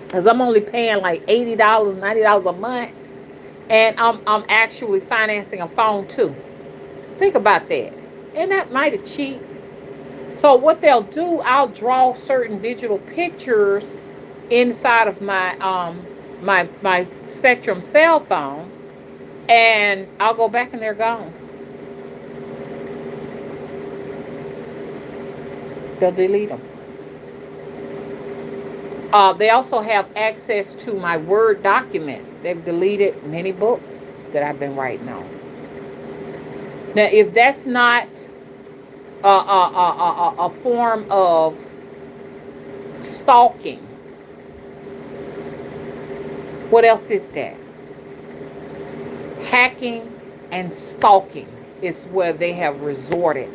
Because I'm only paying like $80, $90 a month, and I'm actually financing a phone too. Think about that. Isn't that mighty cheap? So what they'll do, I'll draw certain digital pictures inside of my Spectrum cell phone, and I'll go back and they're gone. They'll delete them. They also have access to my Word documents. They've deleted many books that I've been writing on. Now, if that's not a form of stalking, what else is that? Hacking and stalking is where they have resorted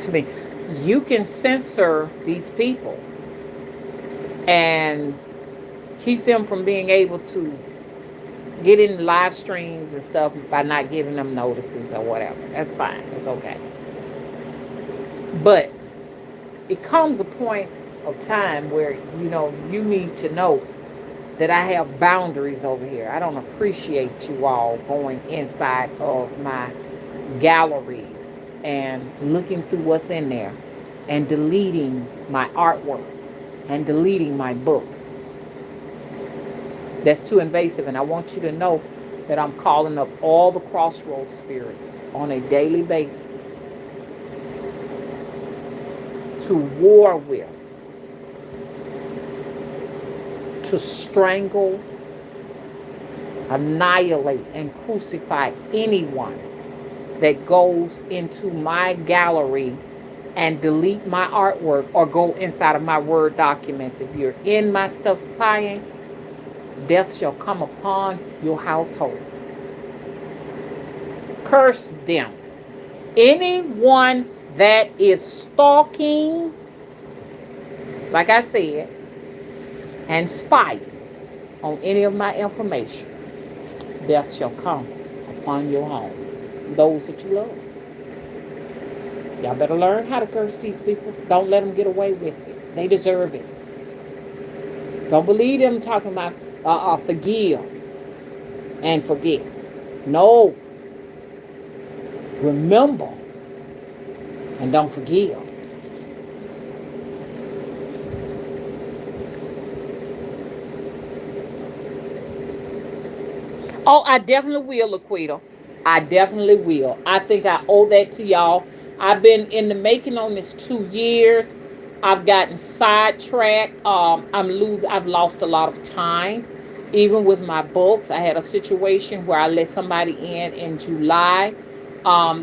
to me. You can censor these people and keep them from being able to get in live streams and stuff by not giving them notices or whatever. That's fine. It's okay. But it comes a point of time where, you need to know that I have boundaries over here. I don't appreciate you all going inside of my galleries and looking through what's in there and deleting my artwork and deleting my books. That's too invasive, and I want you to know that I'm calling up all the crossroads spirits on a daily basis to war with, to strangle, annihilate, and crucify anyone that goes into my gallery and delete my artwork or go inside of my Word documents. If you're in my stuff spying, death shall come upon your household. Curse them. Anyone that is stalking, like I said, and spying on any of my information, death shall come upon your home. Those that you love. Y'all better learn how to curse these people. Don't let them get away with it. They deserve it. Don't believe them talking about forgive and forget. No. Remember and don't forgive. Oh, I definitely will, Laquita. I definitely will. I think I owe that to y'all. I've been in the making on this 2 years. I've gotten sidetracked. I've lost a lot of time. Even with my books, I had a situation where I let somebody in July.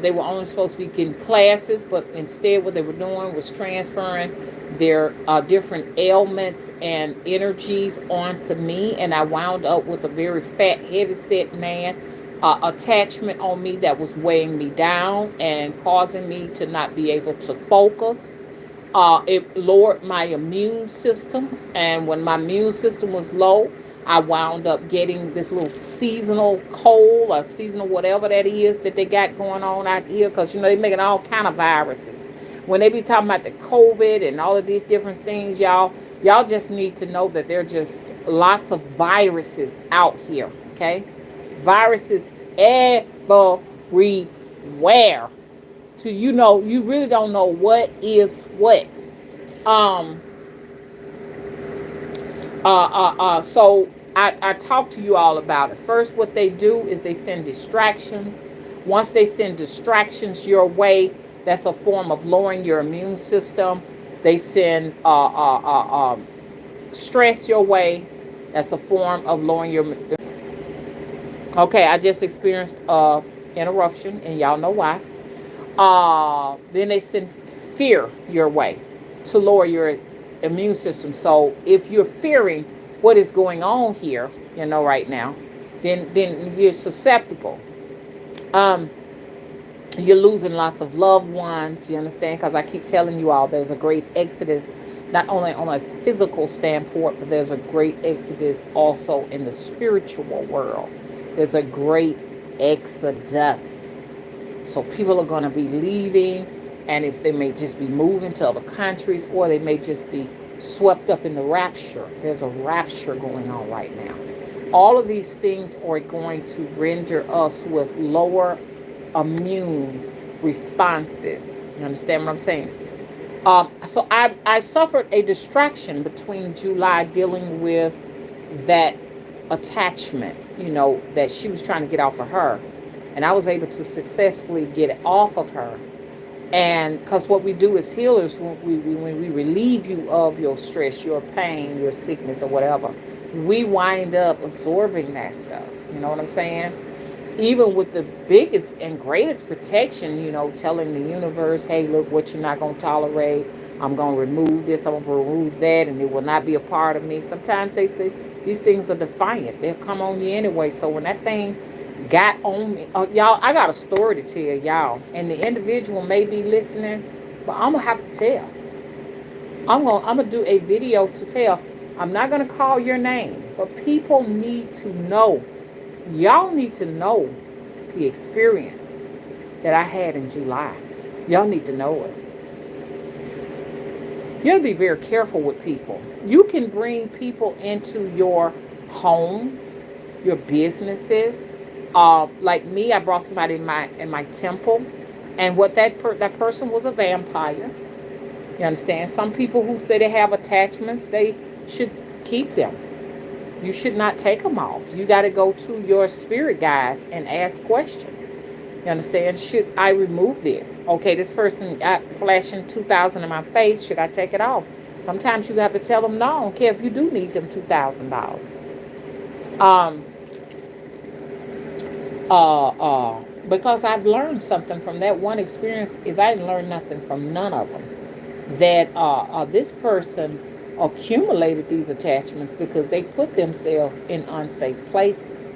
They were only supposed to be getting classes, but instead what they were doing was transferring their different ailments and energies onto me, and I wound up with a very fat, heavy-set man attachment on me that was weighing me down and causing me to not be able to focus. It lowered my immune system, and when my immune system was low, I wound up getting this little seasonal cold or seasonal whatever that is that they got going on out here, because they're making all kind of viruses. When they be talking about the COVID and all of these different things, y'all just need to know that there are just lots of viruses out here. Okay, viruses everywhere. So you really don't know what is what. Um. So I talked to you all about it. First, what they do is they send distractions. Once they send distractions your way, that's a form of lowering your immune system. They send stress your way. That's a form of lowering your. Okay, I just experienced interruption, and y'all know why. Then they send fear your way to lower your immune system. So if you're fearing what is going on here, right now, then you're susceptible. Um, you're losing lots of loved ones. You understand? Because I keep telling you all, there's a great exodus, not only on a physical standpoint, but there's a great exodus also in the spiritual world. There's a great exodus. So people are going to be leaving, and if they may just be moving to other countries, or they may just be swept up in the rapture. There's a rapture going on right now. All of these things are going to render us with lower immune responses. You understand what I'm saying? So I suffered a distraction between July dealing with that attachment, that she was trying to get off of her. And I was able to successfully get it off of her. And because what we do as healers, when we relieve you of your stress, your pain, your sickness, or whatever, we wind up absorbing that stuff. You know what I'm saying? Even with the biggest and greatest protection, telling the universe, hey, look, what you're not going to tolerate. I'm going to remove this, I'm going to remove that, and it will not be a part of me. Sometimes they say these things are defiant. They'll come on you anyway. So when that thing got on me, y'all, I got a story to tell y'all, and the individual may be listening, but I'm gonna have to tell. I'm gonna do a video to tell. I'm not gonna call your name, but people need to know. Y'all need to know the experience that I had in July. Y'all need to know it. You have to be very careful with people. You can bring people into your homes, your businesses. Like me, I brought somebody in my temple, and what that person was a vampire. You understand? Some people who say they have attachments, they should keep them. You should not take them off. You got to go to your spirit guides and ask questions. You understand? Should I remove this? Okay, this person got flashing 2,000 in my face. Should I take it off? Sometimes you have to tell them no. I don't care if you do need them $2,000. Because I've learned something from that one experience. If I didn't learn nothing from none of them, that this person accumulated these attachments because they put themselves in unsafe places.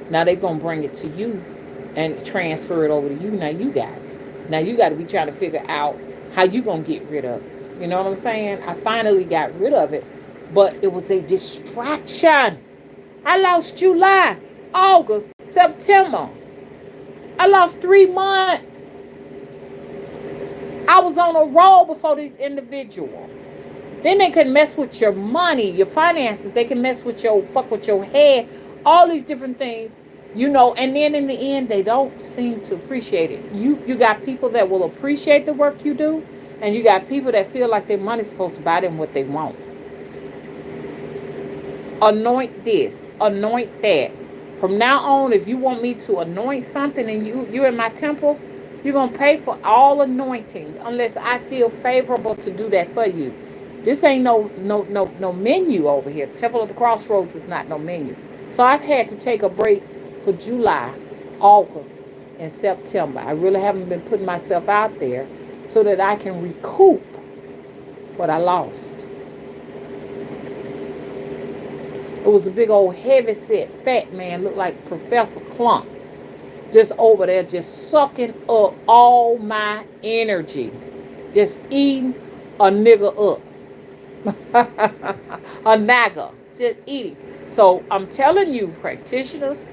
Now they're going to bring it to you and transfer it over to you. Now you got it. Now you got to be trying to figure out how you going to get rid of it. You know what I'm saying? I finally got rid of it, but it was a distraction. I lost July, August, September. I lost 3 months. I was on a roll before this individual. Then they can mess with your money, your finances. They can mess with your, fuck with your head, all these different things, And then in the end, they don't seem to appreciate it. You got people that will appreciate the work you do, and you got people that feel like their money's supposed to buy them what they want. Anoint this, anoint that. From now on, if you want me to anoint something and you're in my temple, you're gonna pay for all anointings unless I feel favorable to do that for you. This ain't no menu over here. The Temple of the Crossroads is not no menu. So I've had to take a break for July, August, and September. I really haven't been putting myself out there so that I can recoup what I lost. It was a big old heavy set fat man, looked like Professor Clump, just over there, just sucking up all my energy, just eating a nigga up. A nagger, just eating. So I'm telling you, practitioners,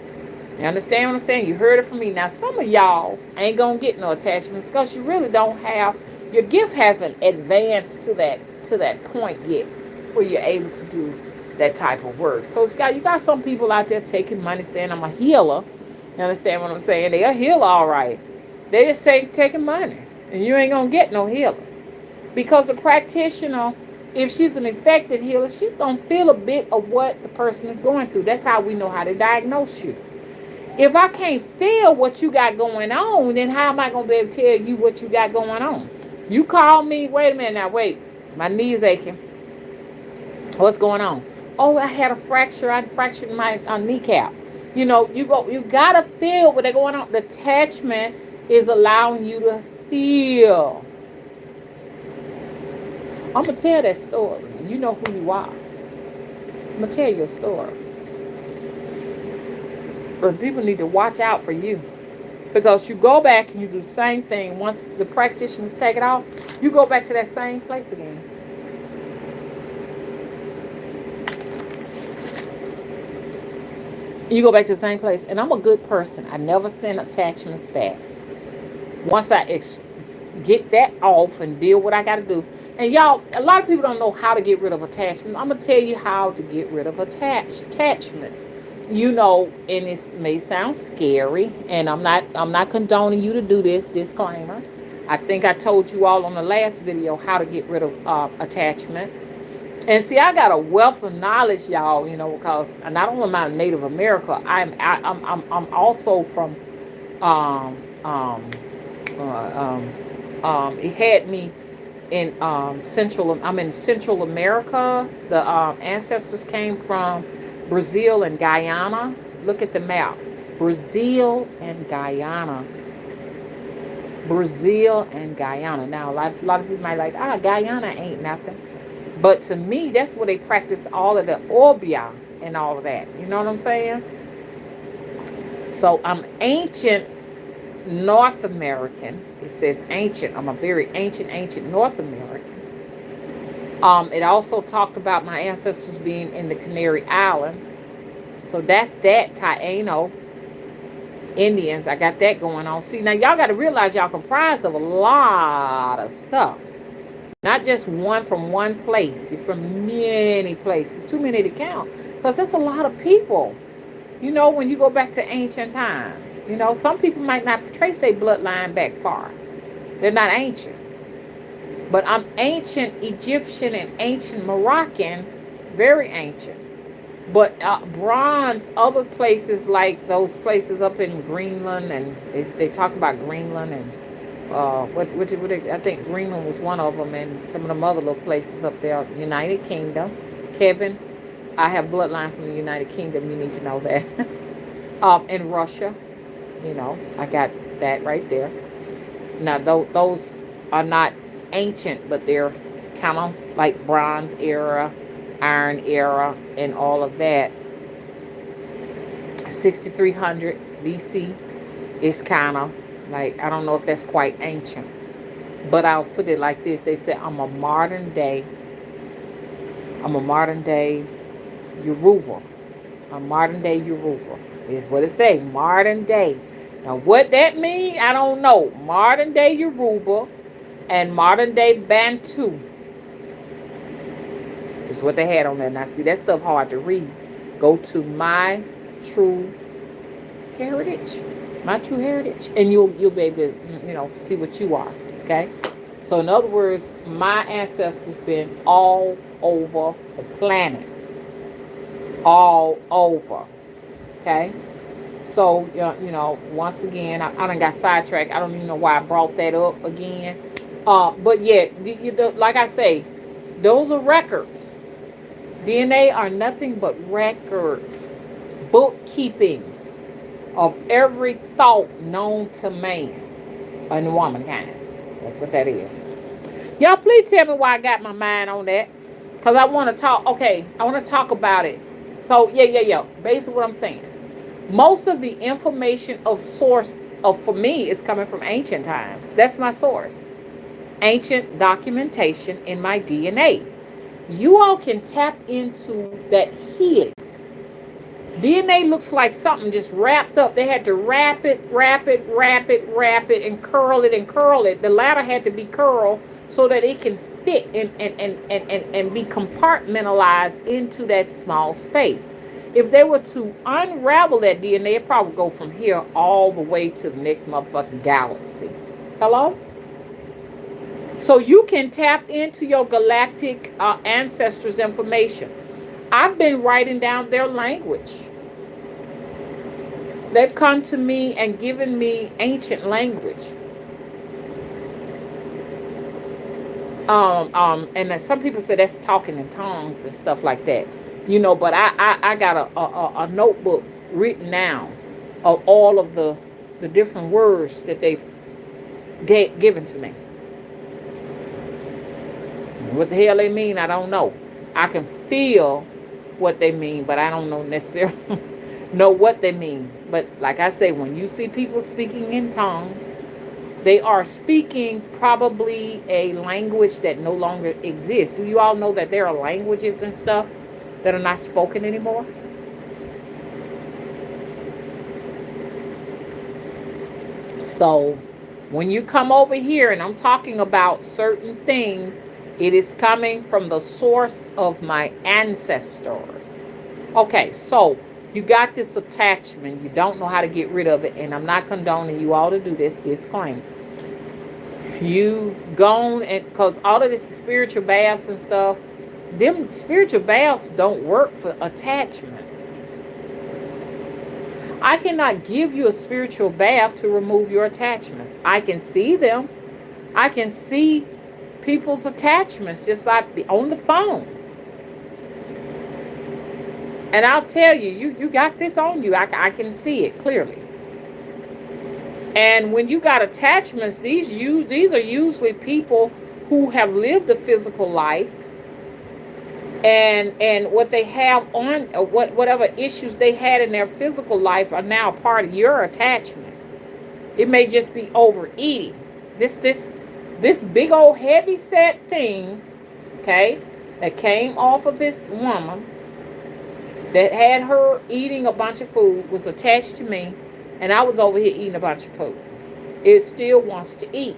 you understand what I'm saying? You heard it from me. Now, some of y'all ain't gonna get no attachments because you really don't have your gift hasn't advanced to that point yet where you're able to do that type of work. So you got some people out there taking money saying I'm a healer. You understand what I'm saying? They a healer, all right. They just taking money, and you ain't gonna get no healer because a practitioner, if she's an effective healer, she's gonna feel a bit of what the person is going through. That's how we know how to diagnose you. If I can't feel what you got going on, then how am I gonna be able to tell you what you got going on? You call me, wait a minute now, wait, my knee's aching. What's going on? Oh, I had a fracture. I fractured my kneecap. You gotta feel what they're going on. The attachment is allowing you to feel. I'm gonna tell that story. You know who you are. I'm gonna tell you a story. But people need to watch out for you. Because you go back and you do the same thing. Once the practitioners take it off, you go back to that same place again. You go back to the same place. And I'm a good person. I never send attachments back. Once I get that off and deal what I got to do. And y'all, a lot of people don't know how to get rid of attachment. I'm going to tell you how to get rid of attachment. And this may sound scary, and I'm not condoning you to do this, disclaimer. I think I told you all on the last video how to get rid of attachments. And see, I got a wealth of knowledge, y'all, because not only am I Native American, I'm also from it had me in I'm in Central America. The ancestors came from Brazil and Guyana. Look at the map. Brazil and Guyana. Brazil and Guyana. Now, a lot of people might like, Guyana ain't nothing. But to me, that's where they practice all of the obeah and all of that. You know what I'm saying? So I'm ancient North American. It says ancient. I'm a very ancient North American. It also talked about my ancestors being in the Canary Islands. So that's that Taino Indians. I got that going on. See, now y'all got to realize y'all comprised of a lot of stuff. Not just one from one place. You're from many places. Too many to count. Because that's a lot of people. When you go back to ancient times. Some people might not trace their bloodline back far. They're not ancient. But I'm ancient Egyptian and ancient Moroccan. Very ancient. But bronze, other places like those places up in Greenland, and they talk about Greenland and I think Greenland was one of them, and some of them other little places up there. United Kingdom. Kevin, I have bloodline from the United Kingdom. You need to know that. In Russia. You know, I got that right there. Now, those are not ancient, but they're kind of like Bronze era, Iron era, and all of that. 6300 BC is kind of like, I don't know if that's quite ancient, but I'll put it like this. They say I'm a modern day Yoruba. A modern day Yoruba is what it say. Modern day. Now, what that mean, I don't know. Modern day Yoruba and modern day Bantu is what they had on there. Now, see, that stuff hard to read. Go to my true heritage, my true heritage, and you'll be able to, see what you are. Okay. So, in other words, my ancestors been all over the planet, all over. Okay. So, once again, I done got sidetracked. I don't even know why I brought that up again. But yeah, like I say, those are records. DNA are nothing but records, bookkeeping of every thought known to man and womankind. That's what that is. Y'all, please tell me why I got my mind on that. Because I want to talk. Okay, I want to talk about it. So, yeah. Basically, what I'm saying. Most of the information of source of for me is coming from ancient times. That's my source. Ancient documentation in my DNA. You all can tap into that helix. DNA looks like something just wrapped up. They had to wrap it, and curl it and curl it. The ladder had to be curled so that it can fit and be compartmentalized into that small space. If they were to unravel that DNA, it'd probably go from here all the way to the next motherfucking galaxy. Hello? So you can tap into your galactic ancestors' information. I've been writing down their language. They've come to me and given me ancient language. And some people say that's talking in tongues and stuff like that. But I got a notebook written down of all of the different words that they've given to me. What the hell they mean, I don't know. I can feel what they mean, but I don't know necessarily know what they mean. But like I say, when you see people speaking in tongues, they are speaking probably a language that no longer exists. Do you all know that there are languages and stuff that are not spoken anymore? So when you come over here and I'm talking about certain things, it is coming from the source of my ancestors. Okay, so you got this attachment. You don't know how to get rid of it. And I'm not condoning you all to do this. Disclaimer. You've gone and because all of this spiritual baths and stuff, them spiritual baths don't work for attachments. I cannot give you a spiritual bath to remove your attachments. I can see them. I can see people's attachments just by on the phone. And I'll tell you, you got this on you. I can see it clearly. And when you got attachments, these are usually people who have lived a physical life, and what they have on whatever issues they had in their physical life are now part of your attachment. It may just be overeating. This big old heavy set thing, okay, that came off of this woman that had her eating a bunch of food was attached to me, and I was over here eating a bunch of food. It still wants to eat.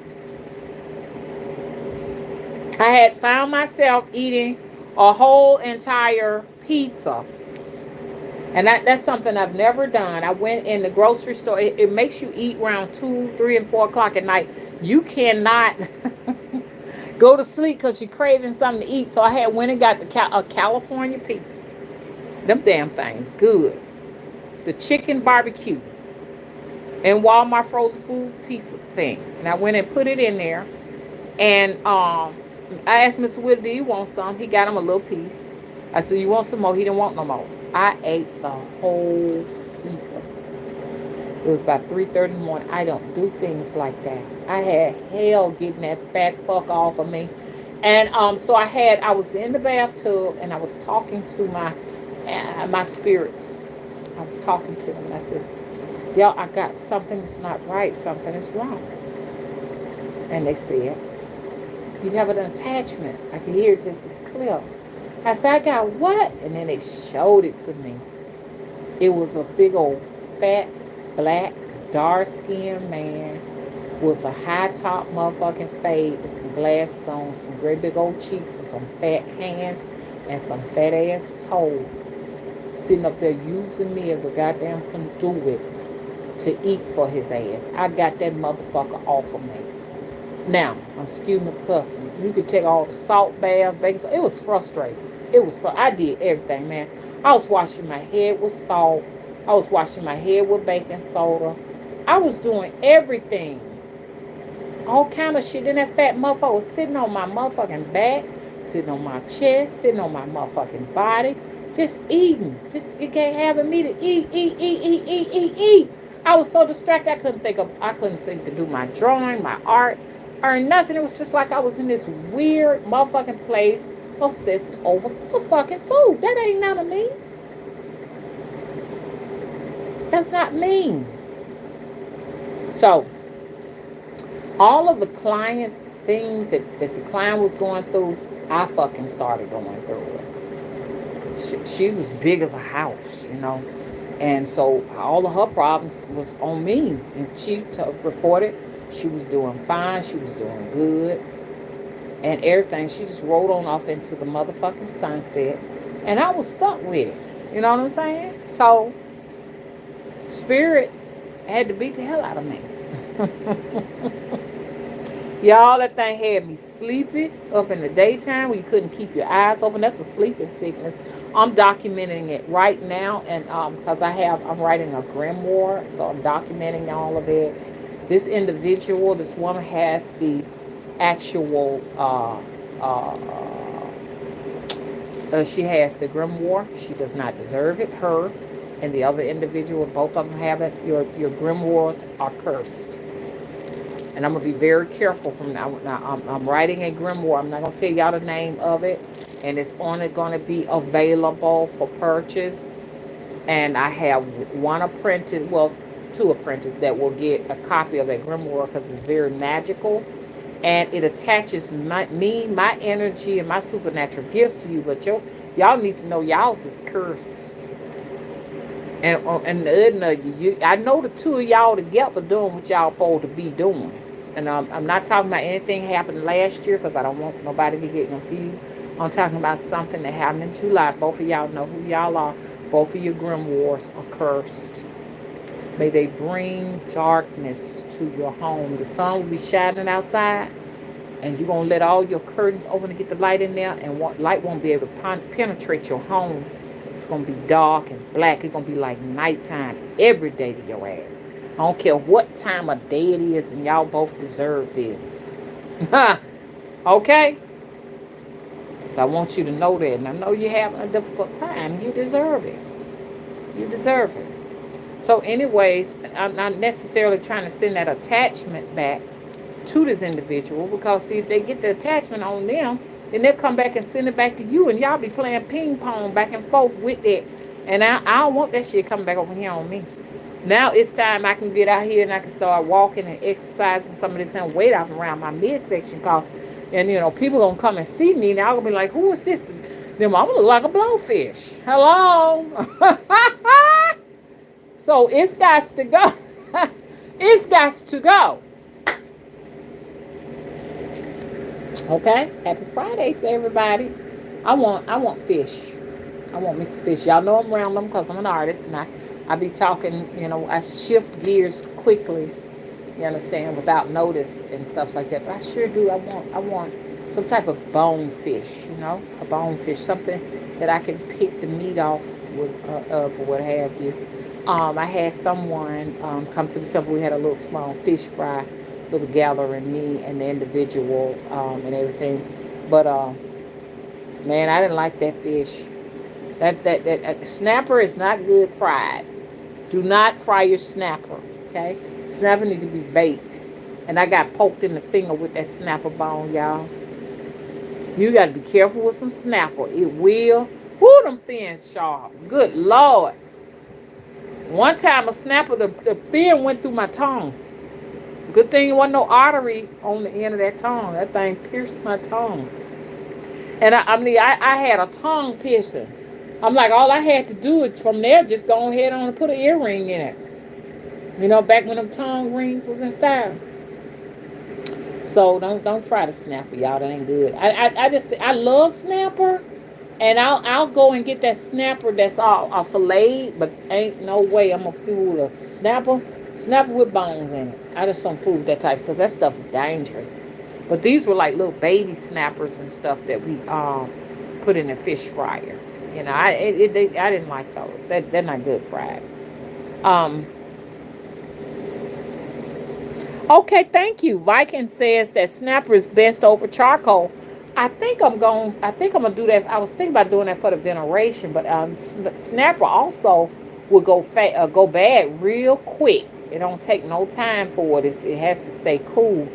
I had found myself eating a whole entire pizza. And that's something I've never done. I went in the grocery store. It makes you eat around 2, 3, and 4 o'clock at night. You cannot go to sleep because you're craving something to eat. So I had went and got a California pizza. Them damn things, good. The chicken barbecue and Walmart frozen food pizza thing. And I went and put it in there. And I asked Mr. Will, do you want some? He got him a little piece. I said, you want some more? He didn't want no more. I ate the whole pizza. It was about 3:30 in the morning. I don't do things like that. I had hell getting that fat fuck off of me. And so I was in the bathtub and I was talking to my spirits. I was talking to them and I said, "Y'all, I got something that's not right. Something is wrong." And they said, "You have an attachment." I could hear it just as clear. I said, "I got what?" And then they showed it to me. It was a big old fat, black, dark skinned man with a high top motherfucking fade with some glasses on, some great big old cheeks and some fat hands and some fat ass toes, sitting up there using me as a goddamn conduit to eat for his ass. I got that motherfucker off of me. Now, I'm skewing the cussing. You could take all the salt bath, baking soda. It was frustrating. I did everything, man. I was washing my head with salt. I was washing my head with baking soda. I was doing everything. All kind of shit. Then that fat motherfucker was sitting on my motherfucking back, sitting on my chest, sitting on my motherfucking body, just eating. Just, you can't have me to eat. I was so distracted I couldn't think to do my drawing, my art, or nothing. It was just like I was in this weird motherfucking place obsessing over fucking food. That ain't none of me. That's not me. So all of the clients, things that the client was going through, I fucking started going through it. She was big as a house, you know. And so all of her problems was on me. And she reported she was doing fine. She was doing good. And everything. She just rolled on off into the motherfucking sunset. And I was stuck with it. You know what I'm saying? So spirit had to beat the hell out of me. Y'all, that thing had me sleepy up in the daytime when you couldn't keep your eyes open. That's a sleeping sickness. I'm documenting it right now, and because I'm writing a grimoire, so I'm documenting all of it. This individual, this woman has the actual, she has the grimoire. She does not deserve it. Her and the other individual, both of them have it. Your grimoires are cursed. And I'm going to be very careful from now. I'm writing a grimoire. I'm not going to tell y'all the name of it. And it's only going to be available for purchase. And I have one apprentice, well, two apprentices that will get a copy of that grimoire because it's very magical. And it attaches my energy, and my supernatural gifts to you. But y'all need to know y'all's is cursed. And I know the two of y'all together doing what y'all supposed to be doing. And I'm not talking about anything happened last year because I don't want nobody to get confused. I'm talking about something that happened in July. Both of y'all know who y'all are. Both of your grimoires are cursed. May they bring darkness to your home. The sun will be shining outside, and you're going to let all your curtains open to get the light in there, and light won't be able to penetrate your homes. It's going to be dark and black. It's going to be like nighttime every day to your ass. I don't care what time of day it is, and y'all both deserve this. Okay? So I want you to know that. And I know you're having a difficult time. You deserve it. You deserve it. So anyways, I'm not necessarily trying to send that attachment back to this individual, because see, if they get the attachment on them, then they'll come back and send it back to you, and y'all be playing ping pong back and forth with it. And I don't want that shit coming back over here on me. Now it's time I can get out here and I can start walking and exercising some of this weight off around my midsection, cause, and people gonna come and see me, and I'm gonna be like, who is this? Then I'm gonna look like a blowfish. Hello. So it's got to go. It's got to go. Okay, happy Friday to everybody. I want fish. I want me some fish. Y'all know I'm around them because I'm an artist, and I be talking. I shift gears quickly. You understand, without notice and stuff like that. But I sure do. I want some type of bonefish. A bonefish, something that I can pick the meat off with, or what have you. I had someone come to the temple. We had a little small fish fry, little gathering, me and the individual and everything. But man, I didn't like that fish. That snapper is not good fried. Do not fry your snapper. Okay? Snapper need to be baked. And I got poked in the finger with that snapper bone, y'all. You got to be careful with some snapper. It will. Whoo, them fins sharp. Good Lord. One time a snapper, the fin went through my tongue. Good thing there wasn't no artery on the end of that tongue. That thing pierced my tongue. And I had a tongue piercing. I'm like, all I had to do is from there just go ahead on and put an earring in it. You know, back when them tongue rings was in style. So don't fry the snapper, y'all. That ain't good. I love snapper, and I'll go and get that snapper that's all filleted, but ain't no way I'm gonna fool a snapper with bones in it. I just don't fool with that type of stuff. That stuff is dangerous. But these were like little baby snappers and stuff that we put in the fish fryer. You know, I didn't like those. They're not good fried. Um, Okay, thank you. Viking says that snapper is best over charcoal. I think I'm gonna do that. I was thinking about doing that for the veneration, but snapper also will go bad real quick. It don't take no time for it. It has to stay cool.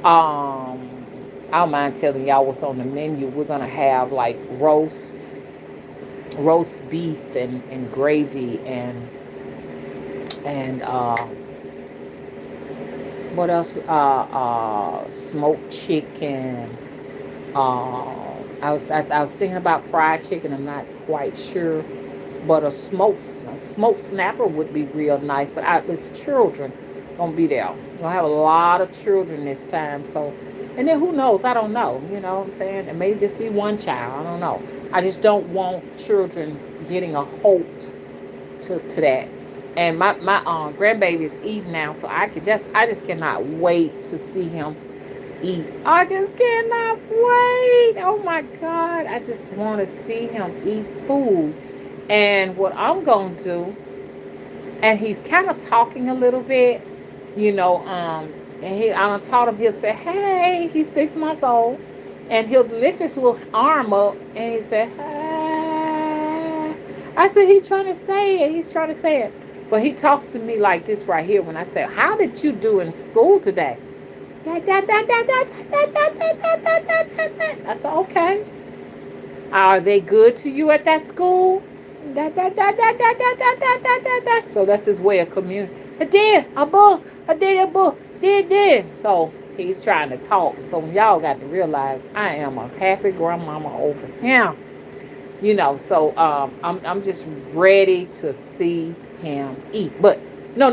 I don't mind telling y'all what's on the menu. We're gonna have like roast beef and gravy and what else? Smoked chicken. I was thinking about fried chicken. I'm not quite sure, but a smoked snapper would be real nice. But it's children gonna be there. We're gonna have a lot of children this time. So, and then who knows? I don't know. You know what I'm saying? It may just be one child. I don't know. I just don't want children getting a hold to that. And my grandbaby is eating now, so I just cannot wait to see him eat. I just cannot wait. Oh my God. I just want to see him eat food. And what I'm going to do, and he's kind of talking a little bit, you know, I taught him, he'll say, hey, he's 6 months old. And he'll lift his little arm up and he said, hey. I said, he's trying to say it. He's trying to say it. But he talks to me like this right here when I say, how did you do in school today? I said, okay. Are they good to you at that school? So that's his way of communicating. I did a book, did. So he's trying to talk. So y'all got to realize I am a happy grandmama over him. You know, so I'm just ready to see him eat. But no.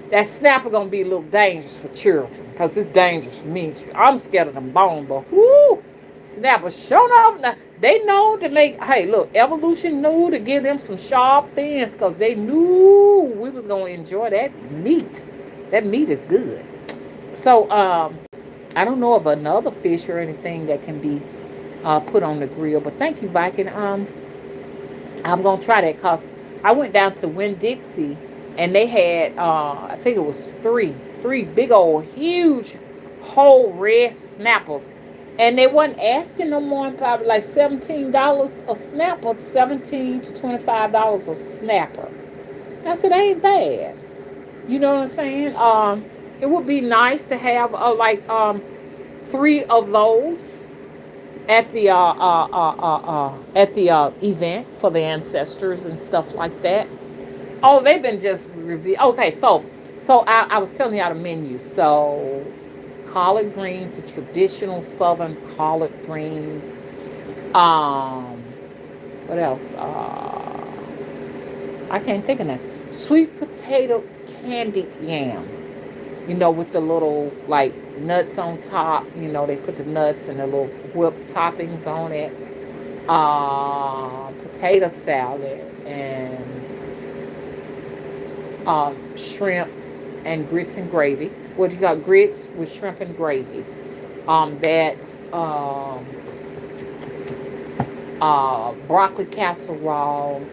That snapper gonna be a little dangerous for children because it's dangerous for me. I'm scared of them bone, but whoo, snapper showing off. Now they know to make. Hey, look, evolution knew to give them some sharp fins because they knew we was gonna enjoy that meat. That meat is good. So I don't know of another fish or anything that can be put on the grill. But thank you, Viking. I'm gonna try that because I went down to Winn-Dixie and they had I think it was three big old huge whole red snappers, and they wasn't asking no more than probably like $17 a snapper, $17 to $25 a snapper. I said, ain't bad. You know what I'm saying? It would be nice to have three of those at the event for the ancestors and stuff like that. Oh, they've been just revealed. Okay, so I was telling y'all the menu. So collard greens, the traditional Southern collard greens. What else? I can't think of that. Sweet potato candied yams. You know, with the little like nuts on top. You know, they put the nuts and the little whipped toppings on it. Potato salad and shrimps and grits and gravy. What you got? Grits with shrimp and gravy. Broccoli casserole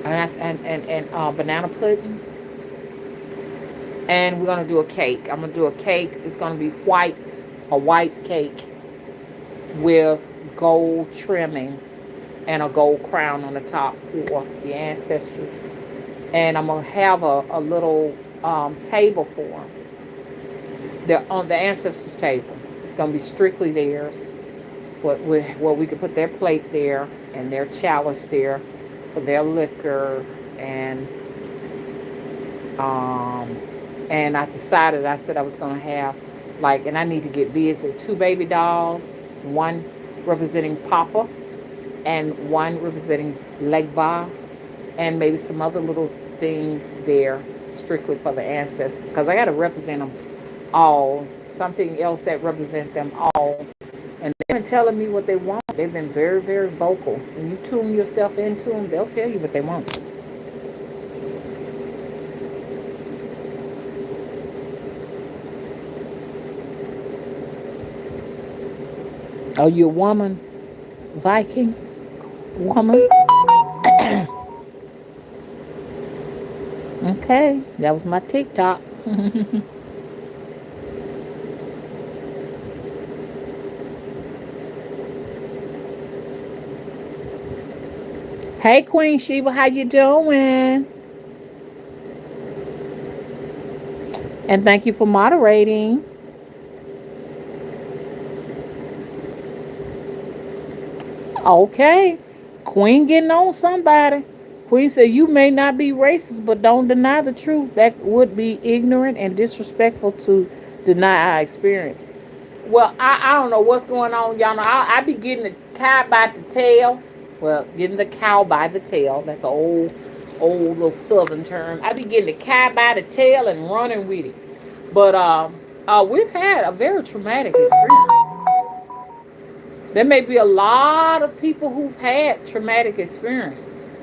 and banana pudding. And we're gonna do a cake. I'm gonna do a cake. It's gonna be a white cake with gold trimming and a gold crown on the top for the ancestors. and I'm gonna have a little table for them. They're on the ancestors table. It's gonna be strictly theirs. Where we can put their plate there and their chalice there for their liquor, and um, and I decided, I said I was gonna have, like, and I need to get busy. Two baby dolls, one representing Papa and one representing Legba, and maybe some other little things there strictly for the ancestors, because I got to represent them all. Something else that represents them all. And they've been telling me what they want. They've been very, very vocal. When you tune yourself into them, they'll tell you what they want. Are you a woman? Viking? Woman? Okay, that was my TikTok. Hey, Queen Sheba, how you doing? And thank you for moderating. Okay. Queen getting on somebody. Queen said, you may not be racist, but don't deny the truth. That would be ignorant and disrespectful to deny our experience. Well, I don't know what's going on, y'all know. I be getting the cow by the tail. Well, getting the cow by the tail. That's an old little southern term. I be getting the cow by the tail and running with it. But we've had a very traumatic experience. There may be a lot of people who've had traumatic experiences.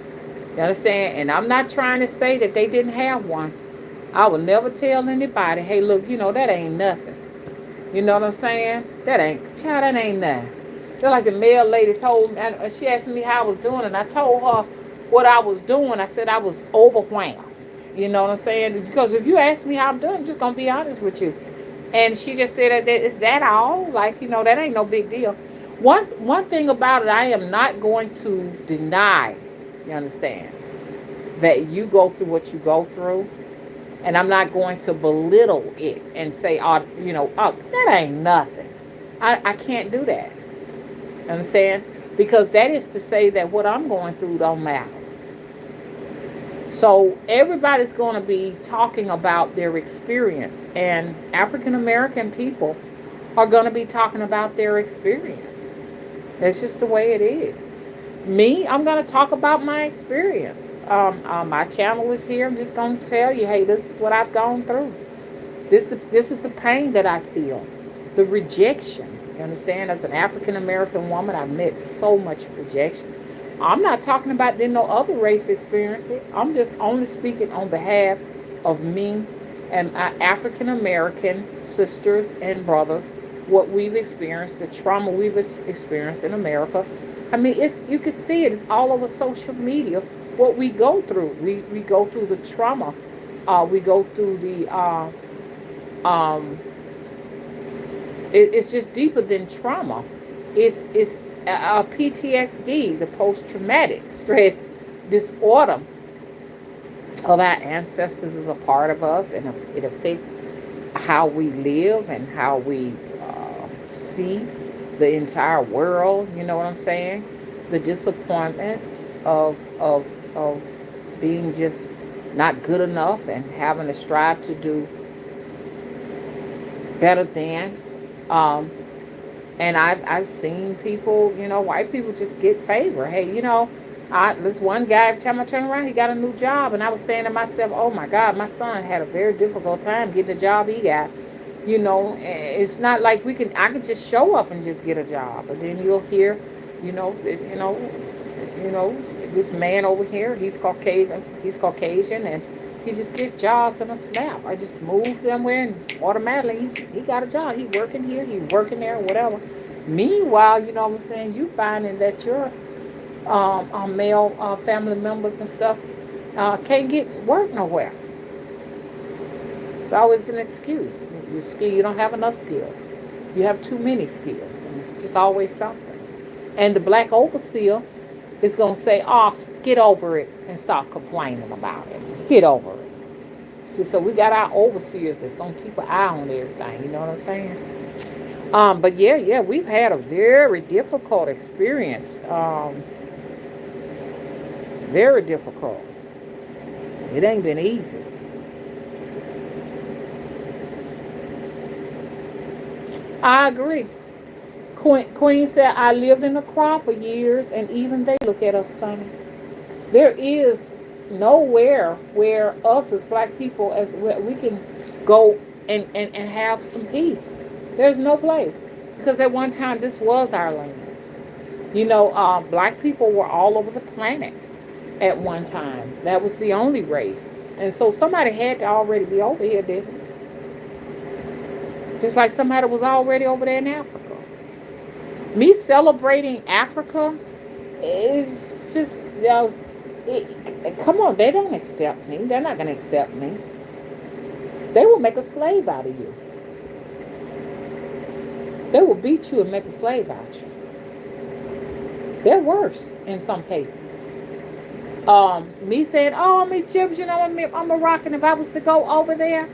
You understand? And I'm not trying to say that they didn't have one. I would never tell anybody, hey, look, that ain't nothing. You know what I'm saying? That ain't nothing. Just like the mail lady told me, and she asked me how I was doing, and I told her what I was doing. I said I was overwhelmed. You know what I'm saying? Because if you ask me how I'm doing, I'm just going to be honest with you. And she just said, is that all? Like, that ain't no big deal. One thing about it, I am not going to deny, you understand, that you go through what you go through. And I'm not going to belittle it and say, oh, that ain't nothing. I can't do that. Understand? Because that is to say that what I'm going through don't matter. So everybody's going to be talking about their experience. And African American people are going to be talking about their experience. That's just the way it is. Me, I'm going to talk about my experience. My channel is here. I'm just going to tell you, hey, this is what I've gone through. This is the pain that I feel. The rejection. You understand? As an African American woman, I've met so much rejection. I'm not talking about no other race experience it. I'm just only speaking on behalf of me and my African American sisters and brothers, what we've experienced, the trauma we've experienced in America. I mean, you can see it. It's all over social media. What we go through, we go through the trauma. We go through the. It's just deeper than trauma. It's PTSD, the post traumatic stress disorder of our ancestors is a part of us, and it affects how we live and how we see the entire world. You know what I'm saying? The disappointments of being just not good enough and having to strive to do better than. And I've seen people, white people just get favor. Hey, this one guy, every time I turn around, he got a new job. And I was saying to myself, oh my God, my son had a very difficult time getting the job he got. It's not like I can just show up and just get a job. But then you'll hear, this man over here, he's Caucasian, and he just gets jobs in a snap. I just move somewhere and automatically he got a job. He working here, he working there, whatever. Meanwhile, you know what I'm saying, you finding that your male family members and stuff can't get work nowhere. It's always an excuse. You don't have enough skills. You have too many skills, and it's just always something. And the black overseer is going to say, oh, get over it and stop complaining about it. get over it. See, so we got our overseers that's gonna keep an eye on everything. You know what I'm saying? But yeah, we've had a very difficult experience. Very difficult. It ain't been easy. I agree. Queen said, I lived in the crowd for years, and even they look at us funny. There is nowhere where us as black people, as we can go and have some peace. There's no place. Because at one time, this was our land. You know, black people were all over the planet at one time. That was the only race. And so somebody had to already be over here, didn't it? Just like somebody was already over there in Africa. Me celebrating Africa is just, come on, they don't accept me. They're not going to accept me. They will make a slave out of you. They will beat you and make a slave out of you. They're worse in some cases. Me saying, oh, I'm Egyptian, I'm Moroccan. If I was to go over there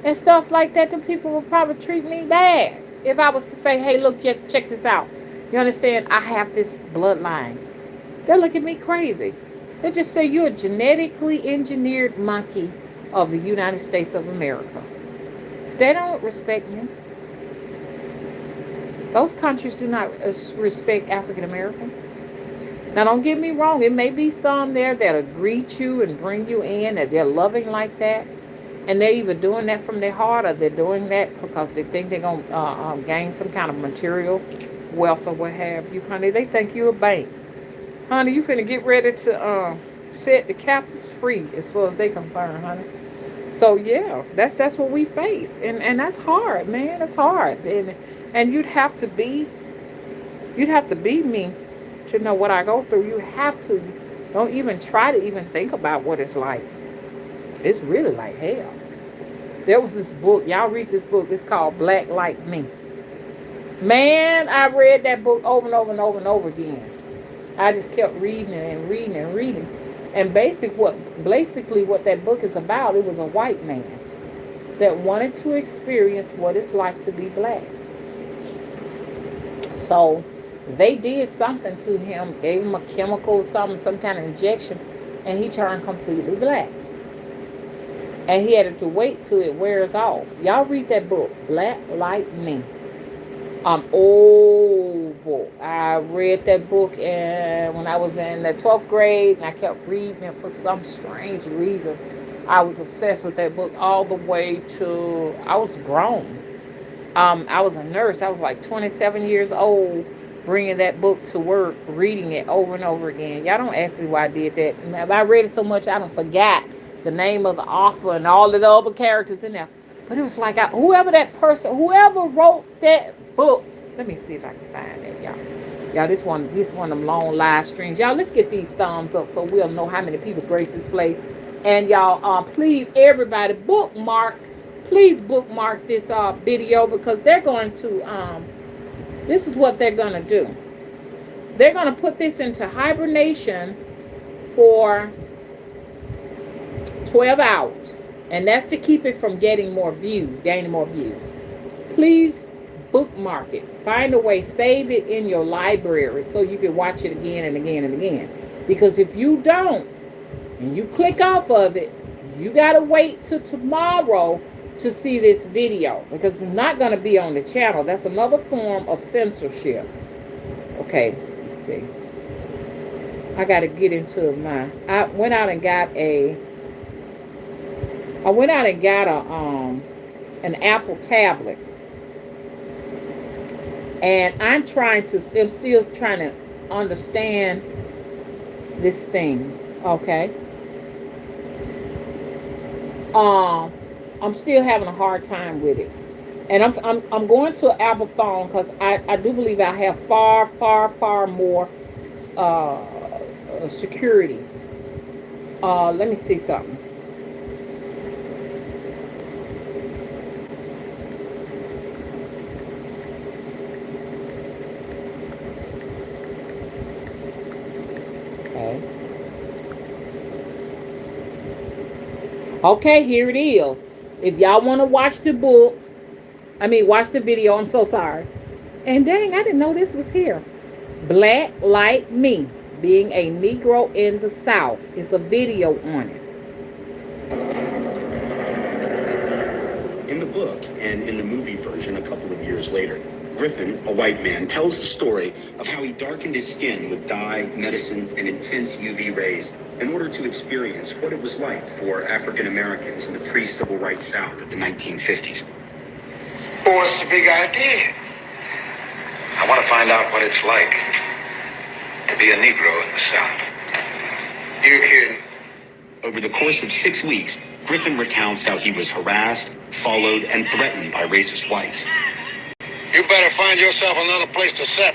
and stuff like that, then people would probably treat me bad. If I was to say, hey, look, just check this out. You understand? I have this bloodline. They'll look at me crazy. They just say you're a genetically engineered monkey of the United States of America. They don't respect me. Those countries do not respect African Americans. Now, don't get me wrong. It may be some there that'll greet you and bring you in, that they're loving like that. And they're either doing that from their heart or they're doing that because they think they're going to gain some kind of material wealth or what have you. Honey, they think you're a bank. Honey, you finna get ready to set the captives free as far as they concerned, honey. So, yeah, that's what we face. And that's hard, man. That's hard. And you'd have to be me to know what I go through. You have to. Don't even try to even think about what it's like. It's really like hell. There was this book. Y'all read this book. It's called Black Like Me. Man, I read that book over and over and over and over again. I just kept reading it and reading and reading. And basically what that book is about, it was a white man that wanted to experience what it's like to be black. So they did something to him, gave him a chemical, some kind of injection, and he turned completely black. And he had to wait till it wears off. Y'all read that book, Black Like Me. Old book. I read that book when I was in the 12th grade, and I kept reading it for some strange reason. I was obsessed with that book all the way to I was grown. I was a nurse. I was like 27 years old, bringing that book to work, reading it over and over again. Y'all don't ask me why I did that. I read it so much, I don't forgot the name of the author and all of the other characters in there. But it was like whoever wrote that book. Let me see if I can find it, y'all. Y'all, this one of them long live streams. Y'all, let's get these thumbs up so we'll know how many people grace this place. And y'all, please, everybody, please bookmark this video, because they're going to, this is what they're going to do. They're going to put this into hibernation for 12 hours. And that's to keep it from gaining more views. Please bookmark it. Find a way, save it in your library so you can watch it again and again and again. Because if you don't, and you click off of it, you got to wait till tomorrow to see this video, because it's not going to be on the channel. That's another form of censorship. Okay, let's see. I got to get into I went out and got an Apple tablet, and I'm still trying to understand this thing. Okay. I'm still having a hard time with it, and I'm going to an Apple phone because I do believe I have far more security. Let me see something. Okay. Okay, here it is. If y'all want to watch the watch the video, I'm so sorry. And dang, I didn't know this was here. Black Like Me, being a Negro in the South. It's a video on it. In the book and in the movie version a couple of years later, Griffin, a white man, tells the story of how he darkened his skin with dye, medicine, and intense UV rays in order to experience what it was like for African Americans in the pre-civil rights South of the 1950s. Well, what's the big idea? I want to find out what it's like to be a Negro in the South. You're kidding. Over the course of 6 weeks, Griffin recounts how he was harassed, followed, and threatened by racist whites. You better find yourself another place to sit.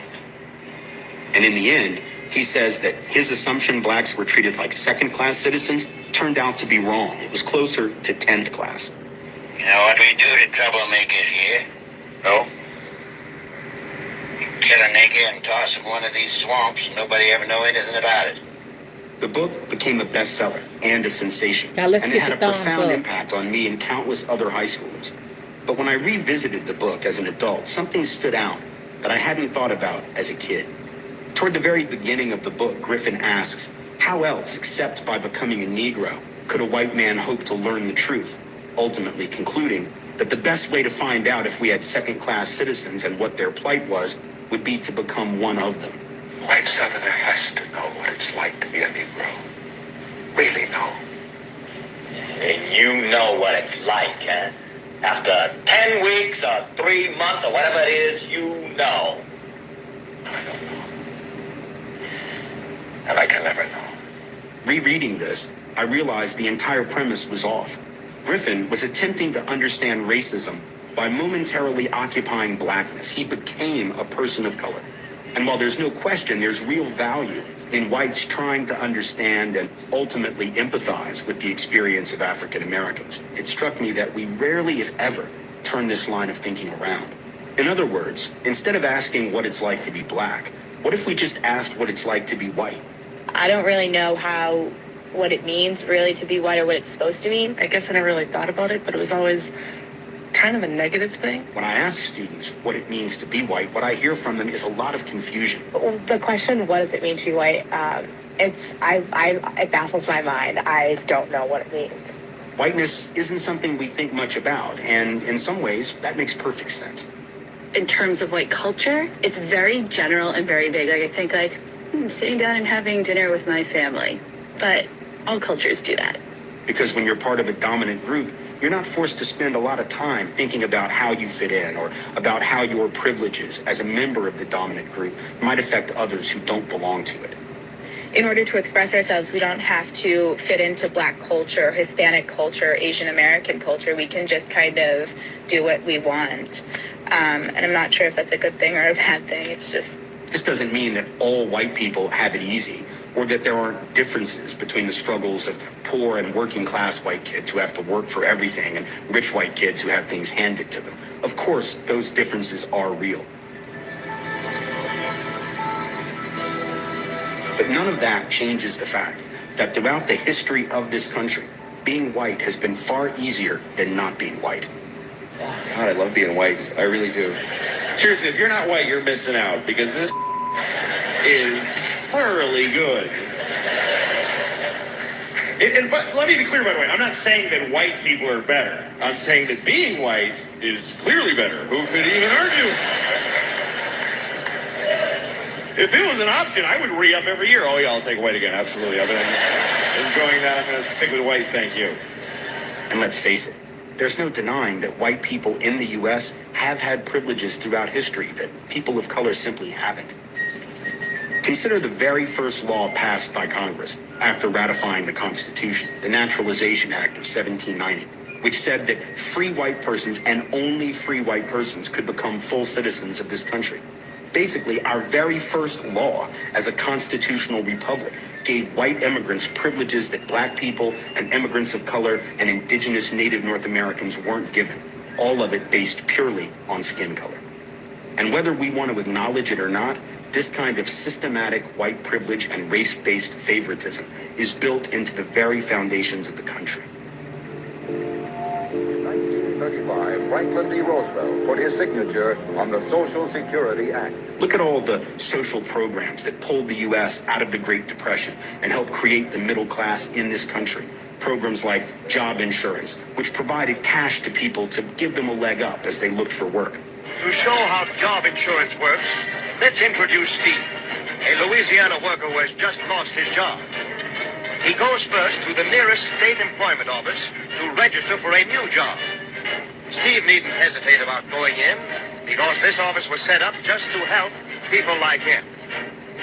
And in the end, he says that his assumption blacks were treated like second-class citizens turned out to be wrong. It was closer to 10th class. You know what we do to troublemakers here? No? You kill a nigger and toss him one of these swamps, and nobody ever know anything about it. The book became a bestseller and a sensation, Now let's and get it had the a thumbs profound up. impact on me and countless other high schoolers. But when I revisited the book as an adult, something stood out that I hadn't thought about as a kid. Toward the very beginning of the book, Griffin asks, how else, except by becoming a Negro, could a white man hope to learn the truth, ultimately concluding that the best way to find out if we had second-class citizens and what their plight was would be to become one of them. White Southerner has to know what it's like to be a Negro. Really know. And you know what it's like, huh? After 10 weeks or 3 months or whatever it is, you know. I don't know. And I can never know. Rereading this, I realized the entire premise was off. Griffin was attempting to understand racism by momentarily occupying blackness. He became a person of color. And while there's no question there's real value in whites trying to understand and ultimately empathize with the experience of African Americans, it struck me that we rarely, if ever, turn this line of thinking around. In other words, instead of asking what it's like to be black, what if we just asked what it's like to be white? I don't really know what it means really to be white or what it's supposed to mean. I guess I never really thought about it, but it was always kind of a negative thing. When I ask students what it means to be white, what I hear from them is a lot of confusion. The question, what does it mean to be white? It baffles my mind. I don't know what it means. Whiteness isn't something we think much about, and in some ways, that makes perfect sense. In terms of like culture, it's very general and very big. Like I think like sitting down and having dinner with my family, but all cultures do that. Because when you're part of a dominant group, you're not forced to spend a lot of time thinking about how you fit in or about how your privileges as a member of the dominant group might affect others who don't belong to it. In order to express ourselves, we don't have to fit into Black culture, Hispanic culture, Asian American culture. We can just kind of do what we want. And I'm not sure if that's a good thing or a bad thing. It's just... This doesn't mean that all white people have it easy, or that there aren't differences between the struggles of poor and working class white kids who have to work for everything and rich white kids who have things handed to them. Of course, those differences are real. But none of that changes the fact that throughout the history of this country, being white has been far easier than not being white. God, I love being white. I really do. Seriously, if you're not white, you're missing out, because this is thoroughly good. But let me be clear, by the way. I'm not saying that white people are better. I'm saying that being white is clearly better. Who could even argue? If it was an option, I would re-up every year. Oh, yeah, I'll take white again. Absolutely. I've been enjoying that. I'm going to stick with white. Thank you. And let's face it, there's no denying that white people in the U.S. have had privileges throughout history that people of color simply haven't. Consider the very first law passed by Congress after ratifying the Constitution, the Naturalization Act of 1790, which said that free white persons and only free white persons could become full citizens of this country. Basically, our very first law as a constitutional republic gave white immigrants privileges that black people and immigrants of color and indigenous Native North Americans weren't given, all of it based purely on skin color. And whether we want to acknowledge it or not, this kind of systematic white privilege and race-based favoritism is built into the very foundations of the country. Franklin D. Roosevelt put his signature on the Social Security Act. Look at all the social programs that pulled the U.S. out of the Great Depression and helped create the middle class in this country. Programs like job insurance, which provided cash to people to give them a leg up as they looked for work. To show how job insurance works, let's introduce Steve, a Louisiana worker who has just lost his job. He goes first to the nearest state employment office to register for a new job. Steve needn't hesitate about going in, because this office was set up just to help people like him.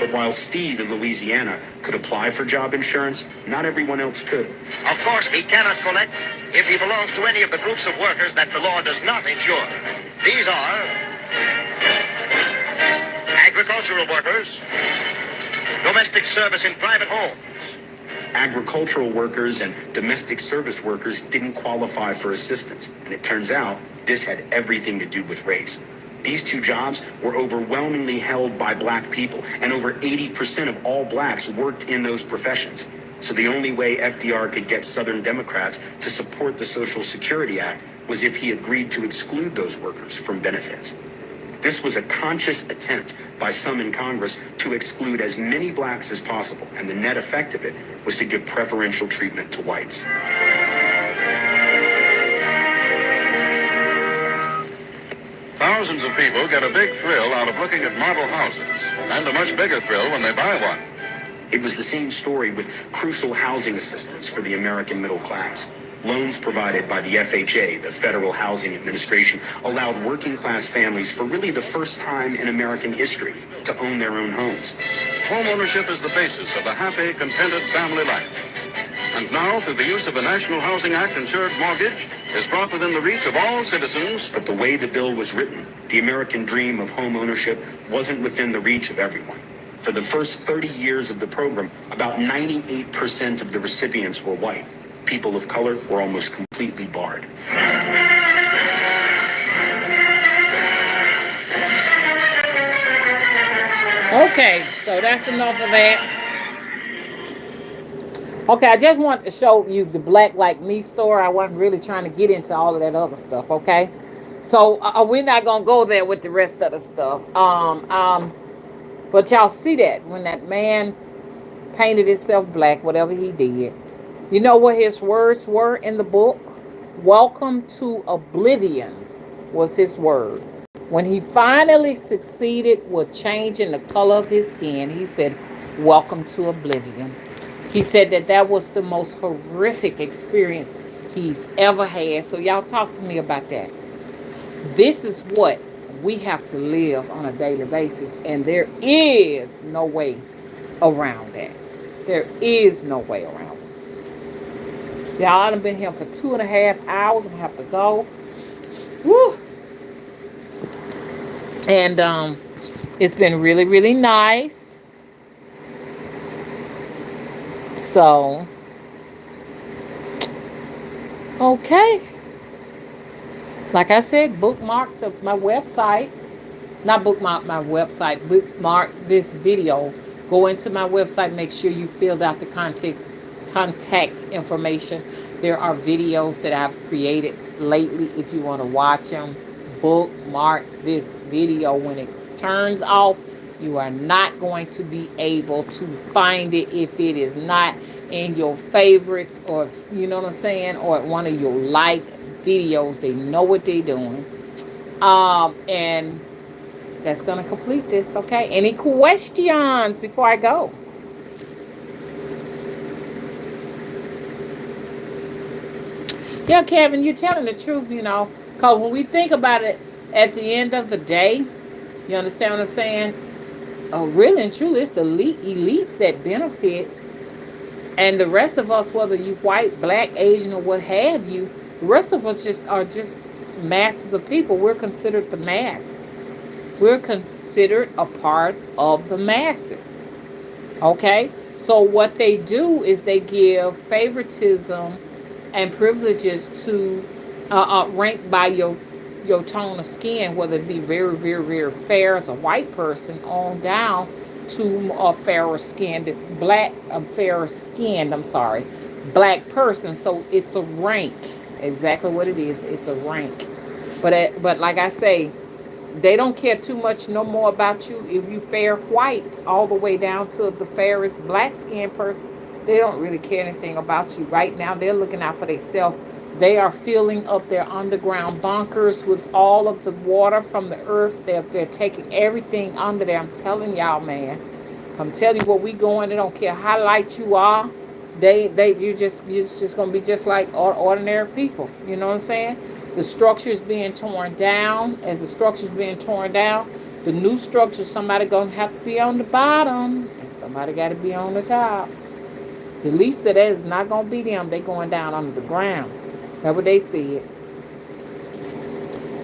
But while Steve in Louisiana could apply for job insurance, not everyone else could. Of course, he cannot collect if he belongs to any of the groups of workers that the law does not insure. These are agricultural workers, domestic service in private homes. Agricultural workers and domestic service workers didn't qualify for assistance, and it turns out this had everything to do with race. These two jobs were overwhelmingly held by black people, and over 80% of all blacks worked in those professions. So the only way FDR could get Southern Democrats to support the Social Security Act was if he agreed to exclude those workers from benefits. This was a conscious attempt by some in Congress to exclude as many blacks as possible, and the net effect of it was to give preferential treatment to whites. Thousands of people get a big thrill out of looking at model houses, and a much bigger thrill when they buy one. It was the same story with crucial housing assistance for the American middle class. Loans provided by the FHA, the Federal Housing Administration, allowed working class families for really the first time in American history to own their own homes. Home ownership is the basis of a happy, contented family life. And now, through the use of the National Housing Act, insured mortgage is brought within the reach of all citizens. But the way the bill was written, the American dream of home ownership wasn't within the reach of everyone. For the first 30 years of the program, about 98% of the recipients were white. People of color were almost completely barred. Okay, so that's enough of that. Okay, I just want to show you the Black Like Me story. I wasn't really trying to get into all of that other stuff, okay? So we're not going to go there with the rest of the stuff. But y'all see that when that man painted himself black, whatever he did. You know what his words were in the book? Welcome to oblivion was his word. When he finally succeeded with changing the color of his skin, he said, welcome to oblivion. He said that was the most horrific experience he's ever had. So y'all talk to me about that. This is what we have to live on a daily basis, and there is no way around that. There is no way around it. Y'all, I've been here for 2.5 hours. I'm gonna have to go. Woo! And it's been really, really nice. So, okay. Like I said, bookmark my website. Not bookmark my website. Bookmark this video. Go into my website. Make sure you filled out the contact information. There are videos that I've created lately if you want to watch them. Bookmark this video. When it turns off, you are not going to be able to find it if it is not in your favorites, or if, you know what I'm saying, or one of your liked videos. They know what they're doing. And that's going to complete this, okay? Any questions before I go? Yeah, Kevin, you're telling the truth, you know, because when we think about it at the end of the day, you understand what I'm saying? Really and truly, it's the elites that benefit. And the rest of us, whether you white, black, Asian, or what have you, the rest of us are just masses of people. We're considered the mass. We're considered a part of the masses. Okay? So what they do is they give favoritism and privileges to rank by your tone of skin, whether it be very, very, very fair as a white person on down to a fairer skinned black person. So it's a rank. Exactly what it is. It's a rank. But like I say, they don't care too much no more about you if you fair white all the way down to the fairest black skinned person. They don't really care anything about you right now. They're looking out for themselves. They are filling up their underground bunkers with all of the water from the earth. They're taking everything under there. I'm telling y'all, man. I'm telling you what we going. They don't care how light you are. You're just gonna be just like ordinary people. You know what I'm saying? The structure is being torn down. As the structure is being torn down, the new structure, somebody gonna have to be on the bottom, and somebody got to be on the top. The least of that is not gonna be them. They going down under the ground. That's what they see it.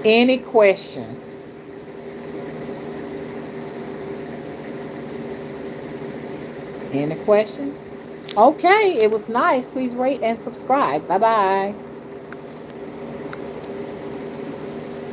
Any questions? Any questions? Okay, it was nice. Please rate and subscribe. Bye bye.